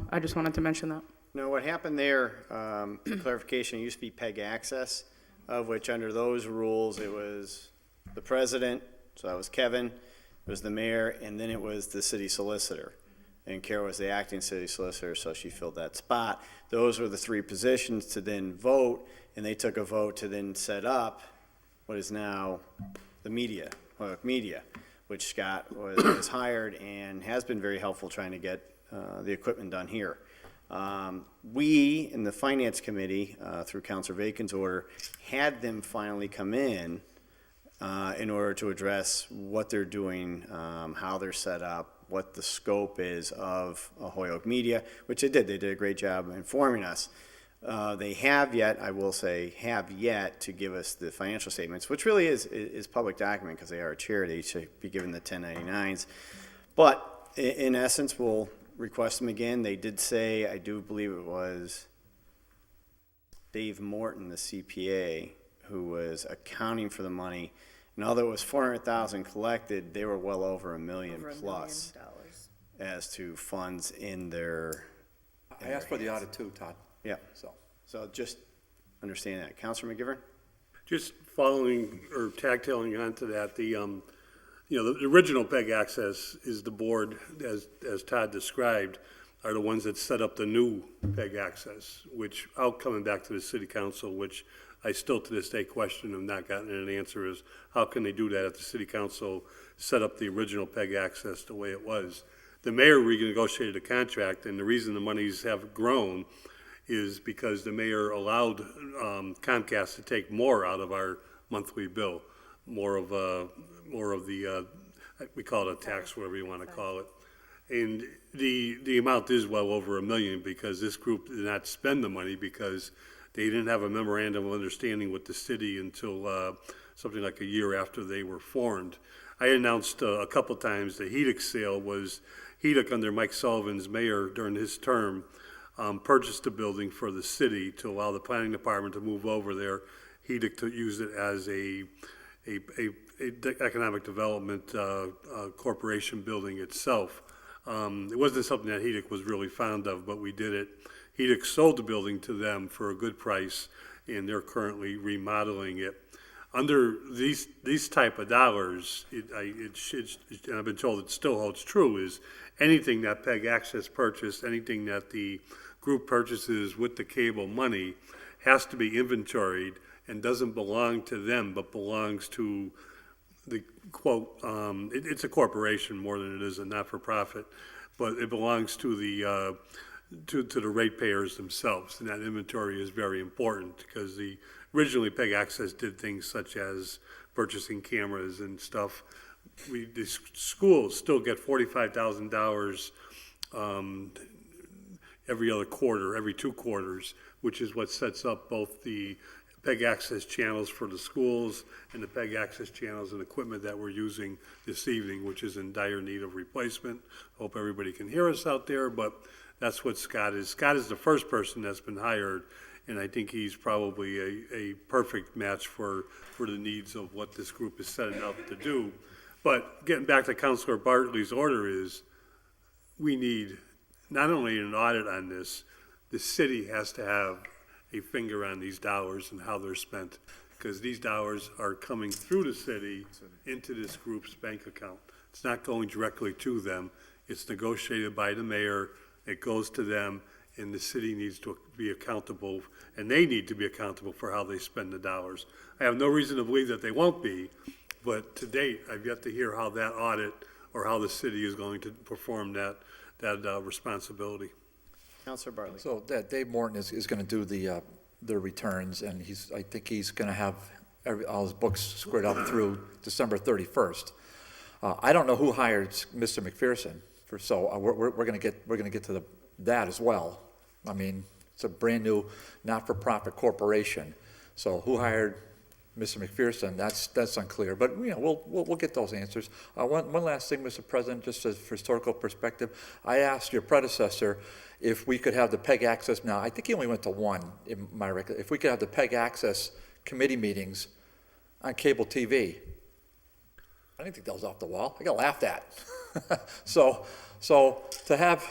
S12: I just wanted to mention that.
S1: No, what happened there, for clarification, it used to be PEG access, of which under those rules, it was the president, so that was Kevin, it was the mayor, and then it was the city solicitor. And Kara was the acting city solicitor, so she filled that spot. Those were the three positions to then vote, and they took a vote to then set up what is now the media, which Scott was hired and has been very helpful trying to get the equipment done here. We, in the Finance Committee, through Councilor Bacon's order, had them finally come in order to address what they're doing, how they're set up, what the scope is of Holyoke Media, which they did. They did a great job informing us. They have yet, I will say, to give us the financial statements, which really is public document because they are a charity, should be given the 1099s. But in essence, we'll request them again. They did say, I do believe it was Dave Morton, the CPA, who was accounting for the money. And although it was 400,000 collected, they were well over $1 million plus as to funds in their.
S9: I asked for the audit too, Todd.
S1: Yeah. So just understand that. Councilor McGivern?
S3: Just following or tag-tailing onto that, the original PEG access is the board, as Todd described, are the ones that set up the new PEG access, which coming back to the city council, which I still to this day question, have not gotten an answer, is how can they do that if the city council set up the original PEG access the way it was? The mayor renegotiated the contract, and the reason the monies have grown is because the mayor allowed Comcast to take more out of our monthly bill, more of the we call it a tax, whatever you want to call it. And the amount is well over $1 million because this group did not spend the money because they didn't have a memorandum of understanding with the city until something like a year after they were formed. I announced a couple times the Hedek sale was, Hedek under Mike Sullivan's mayor during his term purchased the building for the city to allow the planning department to move over there. Hedek to use it as a economic development corporation building itself. It wasn't something that Hedek was really fond of, but we did it. Hedek sold the building to them for a good price, and they're currently remodeling it. Under these type of dollars, and I've been told it still holds true, is anything that PEG Access purchased, anything that the group purchases with the cable money has to be inventoried and doesn't belong to them, but belongs to the quote, it's a corporation more than it is a not-for-profit, but it belongs to the ratepayers themselves, and that inventory is very important because originally PEG Access did things such as purchasing cameras and stuff. The schools still get $45,000 every other quarter, every 2 quarters, which is what sets up both the PEG Access channels for the schools and the PEG Access channels and equipment that we're using this evening, which is in dire need of replacement. Hope everybody can hear us out there, but that's what Scott is. Scott is the first person that's been hired, and I think he's probably a perfect match for the needs of what this group is setting out to do. But getting back to Councilor Bartley's order is, we need not only an audit on this, the city has to have a finger on these dollars and how they're spent, because these dollars are coming through the city into this group's bank account. It's not going directly to them. It's negotiated by the mayor. It goes to them, and the city needs to be accountable, and they need to be accountable for how they spend the dollars. I have no reason to believe that they won't be, but to date, I've yet to hear how that audit or how the city is going to perform that responsibility.
S1: Councilor Bartley.
S9: So that Dave Morton is going to do the returns, and I think he's going to have all his books squared up through December 31st. I don't know who hired Mr. McPherson, so we're going to get to that as well. I mean, It's a brand-new, not-for-profit corporation. So who hired Mr. McPherson? That's unclear, but, you know, we'll get those answers. One last thing, Mr. President, just as for historical perspective, I asked your predecessor if we could have the PEG access, now, I think he only went to one, in my record, if we could have the PEG access committee meetings on cable TV. I didn't think that was off the wall. I got laughed at. So to have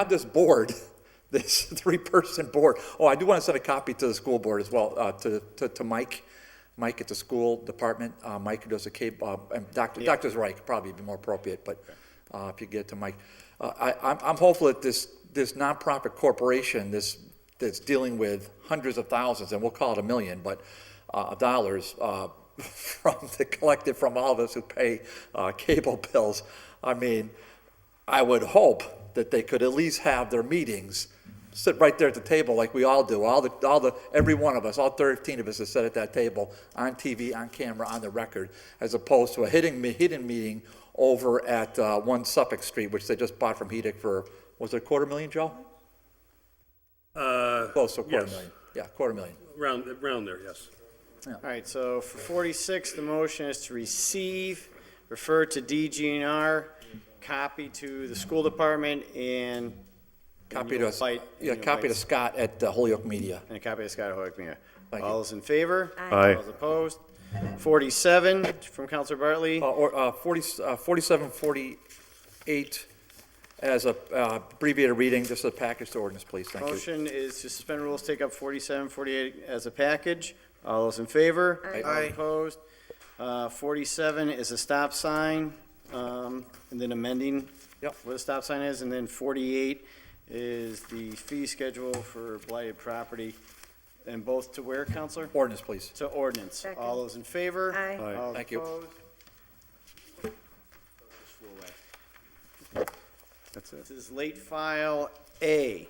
S9: this board, this three-person board. Oh, I do want to send a copy to the school board as well, to Mike at the school department. Mike who does the cable, and Dr. Reich probably be more appropriate, but if you get it to Mike. I'm hopeful that this nonprofit corporation, that's dealing with hundreds of thousands, and we'll call it $1 million, but dollars collected from all of us who pay cable bills. I mean, I would hope that they could at least have their meetings, sit right there at the table like we all do. Every one of us, all 13 of us that sit at that table on TV, on camera, on the record, as opposed to a hidden meeting over at 1 Suffolk Street, which they just bought from Hedick for, was it $250,000, Joe? Close to $250,000. Yeah, $250,000.
S3: Around there, yes.
S1: All right, so for 46, the motion is to receive, refer to DGNR, copy to the school department, and
S9: Copy to Scott at Holyoke Media.
S1: And a copy to Scott at Holyoke Media.
S9: Thank you.
S1: All those in favor?
S10: Aye.
S1: All those opposed? 47 from Counselor Bartley.
S9: 4748 as a abbreviated reading, just a package to ordinance, please. Thank you.
S1: Motion is to suspend rules, take up 47, 48 as a package. All those in favor?
S8: Aye.
S1: All opposed? 47 is a stop sign, and then amending what a stop sign is, and then 48 is the fee schedule for blighted property. And both to where, Counselor?
S9: Ordinance, please.
S1: To ordinance.
S4: Second.
S1: All those in favor?
S4: Aye.
S10: Aye.
S1: All
S9: Thank you.
S1: opposed? That's it. This is late file A,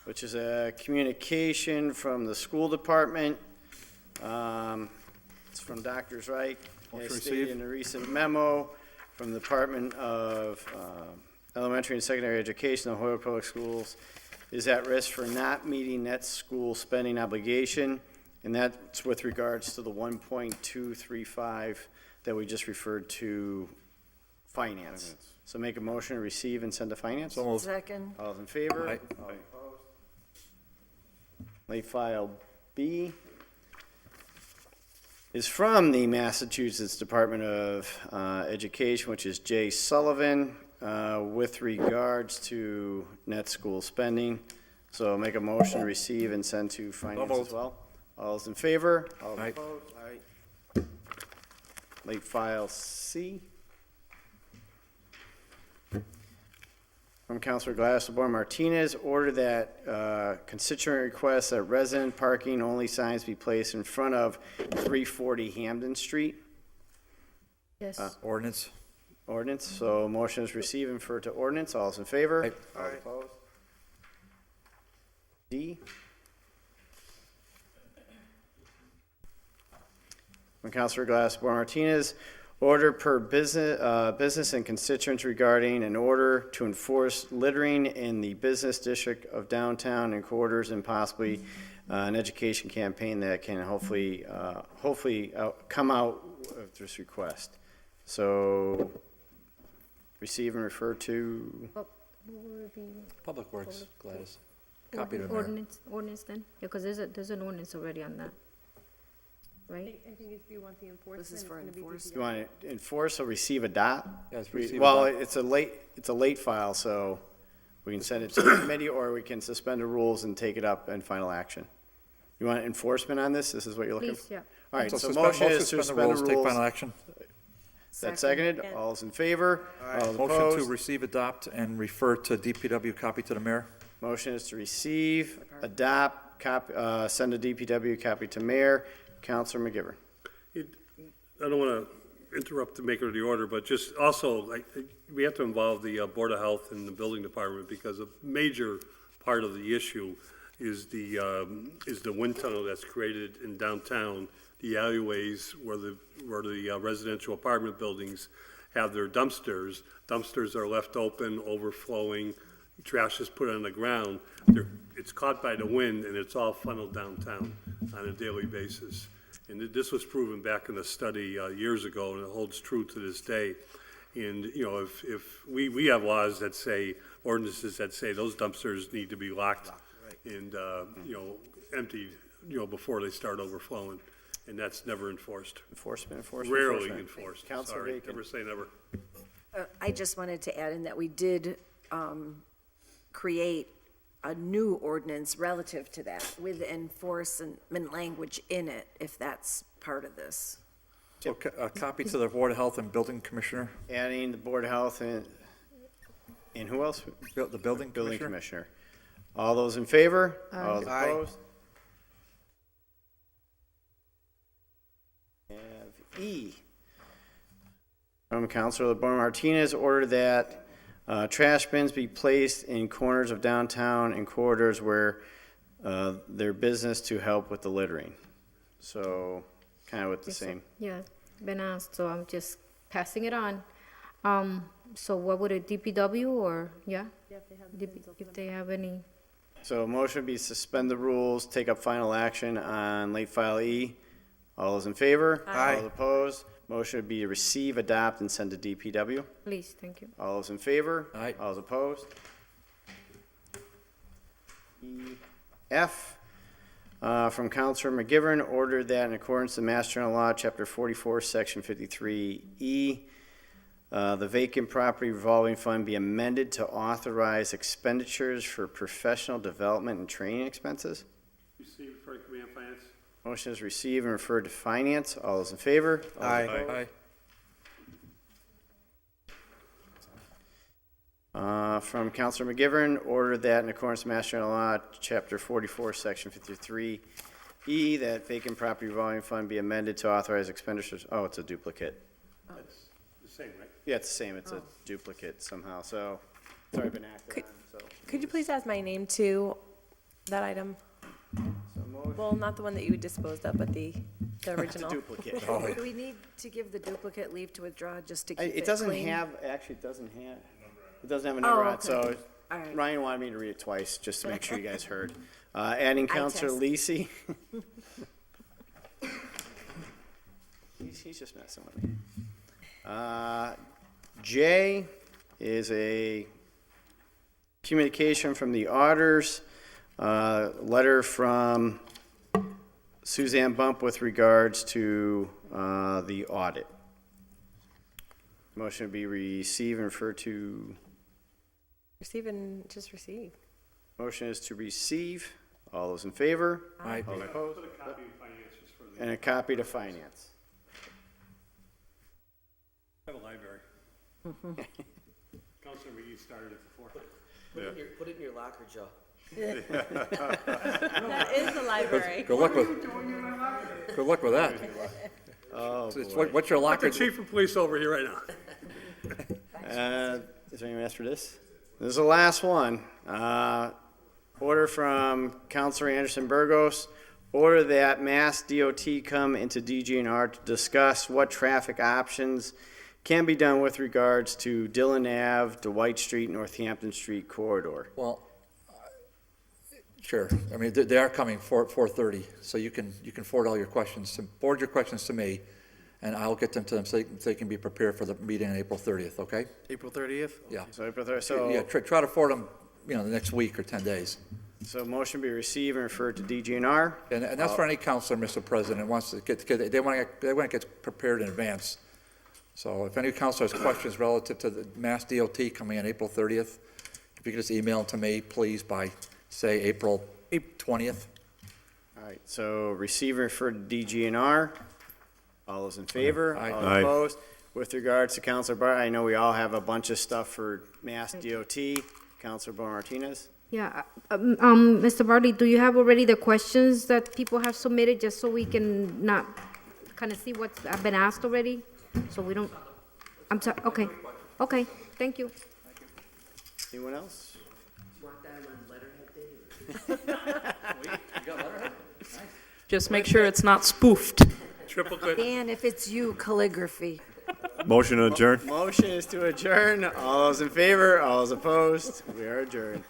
S1: which is a communication from the school department. It's from Dr. Reich,
S9: Motion
S1: as
S9: received.
S1: stated in a recent memo from the Department of Elementary and Secondary Education of Holyoke Public Schools, is at risk for not meeting net school spending obligation, and that's with regards to the 1.235 that we just referred to finance. So make a motion to receive and send to finance.
S9: So moved.
S4: Second.
S1: All those in favor?
S9: Aye.
S1: All opposed? Late file B is from the Massachusetts Department of Education, which is Jay Sullivan, with regards to net school spending. So make a motion to receive and send to finance as
S9: moved.
S1: well. All those in favor? All
S9: Aye.
S1: opposed? Late file C. From Counselor Gladys LeBoer Martinez, order that constituent requests that resident parking only signs be placed in front of 340 Hamden Street.
S5: Yes.
S9: Ordinance.
S1: Ordinance, so motion is receive and refer to ordinance. All those in favor?
S9: Aye.
S1: All opposed? D. From Counselor Gladys LeBoer Martinez, order per business and constituents regarding an order to enforce littering in the business district of downtown and quarters, and possibly an education campaign that can hopefully come out of this request. So receive and refer to,
S9: Public Works, Gladys. Copy to the mayor.
S5: Ordinance then? Yeah, because there's an ordinance already on that, right?
S7: I think if you want the enforcement.
S4: This is for enforcement.
S1: you want to enforce or receive, adopt?
S9: Yes, receive,
S1: Well,
S9: adopt.
S1: it's a late file, so we can send it to the committee, or we can suspend the rules and take it up in final action. You want enforcement on this? This is what you're looking for?
S5: Please, yeah.
S1: All right, so
S9: suspend-
S1: motion is to
S9: suspend the
S1: suspend the
S9: Take
S1: rules.
S9: final action.
S1: That's seconded. All those in favor? All those
S9: Motion to
S1: opposed?
S9: receive, adopt, and refer to DPW, copy to the mayor.
S1: Motion is to receive, adopt, send to DPW, copy to mayor. Counselor McGivern.
S3: I don't want to interrupt the maker of the order, but just also, we have to involve the Board of Health and the Building Department, because a major part of the issue is the wind tunnel that's created in downtown, the alleyways where the residential apartment buildings have their dumpsters. Dumpsters are left open, overflowing. trash is put on the ground, it's caught by the wind and it's all funneled downtown on a daily basis. And this was proven back in a study years ago, and it holds true to this day. And, you know, if we have laws that say, ordinances that say those dumpsters need to be locked and, you know, emptied, you know, before they start overflowing. And that's never enforced.
S1: Enforcement.
S3: Rarely enforced.
S1: Councilor
S3: Sorry,
S1: Bacon.
S3: never say never.
S4: I just wanted to add in that we did create a new ordinance relative to that with enforcement language in it, if that's part of this.
S9: So a copy to the Board of Health and Building Commissioner,
S1: Adding the Board of Health and who else?
S9: the Building
S1: Building
S9: Commissioner.
S1: Commissioner. All those in favor? All those
S8: Aye.
S1: opposed? Have E. From Councilor LeBron Martinez, order that trash bins be placed in corners of downtown and corridors where their business to help with the littering. So, kind of with the
S5: Yes, sir.
S1: same.
S5: Yeah, been asked, so I'm just passing it on. So what would it, DPW or, yeah? If they have any,
S1: So motion would be suspend the rules, take up final action on late file E. All those in favor?
S8: Aye.
S1: All those opposed? Motion would be to receive, adopt, and send to DPW.
S5: please, thank you.
S1: All those in favor?
S9: Aye.
S1: All those opposed? E, F, from Counselor McGivern, ordered that in accordance to Mass General Law, Chapter 44, Section 53E, the vacant property revolving fund be amended to authorize expenditures for professional development and training expenses.
S3: Receive for Command Finance.
S1: Motion is received and referred to Finance. All those in favor? All those
S8: Aye.
S1: opposed? From Counselor McGivern, order that in accordance with Mass General Law, Chapter 44, Section 53E, that vacant property revolving fund be amended to authorize expenditures. Oh, it's a duplicate.
S3: That's the same, right?
S1: Yeah, it's the same. It's a duplicate somehow, so it's already been acted on, so.
S7: Could you please add my name to that item? Well, not the one that you disposed of, but the original.
S1: Duplicate.
S4: Do we need to give the duplicate leave to withdraw just to keep it clean?
S1: It doesn't have, actually, it doesn't have a number on it, so
S4: okay. All right.
S1: Ryan wanted me to read it twice, just to make sure you guys heard. Adding Counselor
S4: test.
S1: Lisi. He's just messing with me. J is a communication from the auditors, letter from Suzanne Bump with regards to the audit. Motion to be receive and refer to,
S7: Receive and just receive.
S1: motion is to receive. All those in favor?
S9: Aye.
S1: All opposed?
S3: Put a copy of Finance just for the,
S1: And a copy to Finance.
S3: have a library. Councilor McGee started it before.
S8: Put it in your locker, Joe.
S7: That is the library.
S9: Good luck with that.
S1: Oh,
S9: It's
S1: boy.
S9: what's your
S3: Got
S9: locker?
S3: the chief of police over here right now.
S1: Is there anyone else for this? This is the last one. Order from Counselor Anderson Burgos. Order that Mass DOT come into DGNR to discuss what traffic options can be done with regards to Dillon Ave, Dwight Street, Northampton Street corridor.
S9: Well, sure. I mean, they are coming 4:30, so you can forward all your questions, forward your questions to me, and I'll get them to them so they can be prepared for the meeting on April 30th, okay?
S8: April 30th?
S9: Yeah.
S1: So April 3rd,
S9: Yeah, try to forward them, the next week or 10 days.
S1: so motion be received and referred to DGNR.
S9: And that's for any counselor, Mr. President, wants to they want to get prepared in advance. So if any counselor has questions relative to the Mass DOT coming on April 30th, if you could just email them to me, please, by, say, April 20th.
S1: All right, so receive and refer to DGNR. All those in favor?
S9: Aye.
S1: All
S10: Aye.
S1: opposed? With regards to Counselor Bart, I know we all have a bunch of stuff for Mass DOT. Counselor Bar Martinez?
S5: Yeah, Mr. Bartley, do you have already the questions that people have submitted, just so we can not kind of see what's been asked already? So we don't, I'm sorry, okay, thank you.
S1: Anyone else?
S12: Just make sure it's not spoofed.
S3: Triplicate.
S4: Dan, if it's you, calligraphy.
S10: Motion to adjourn?
S1: Motion is to adjourn. All those in favor, all those opposed, we are adjourned.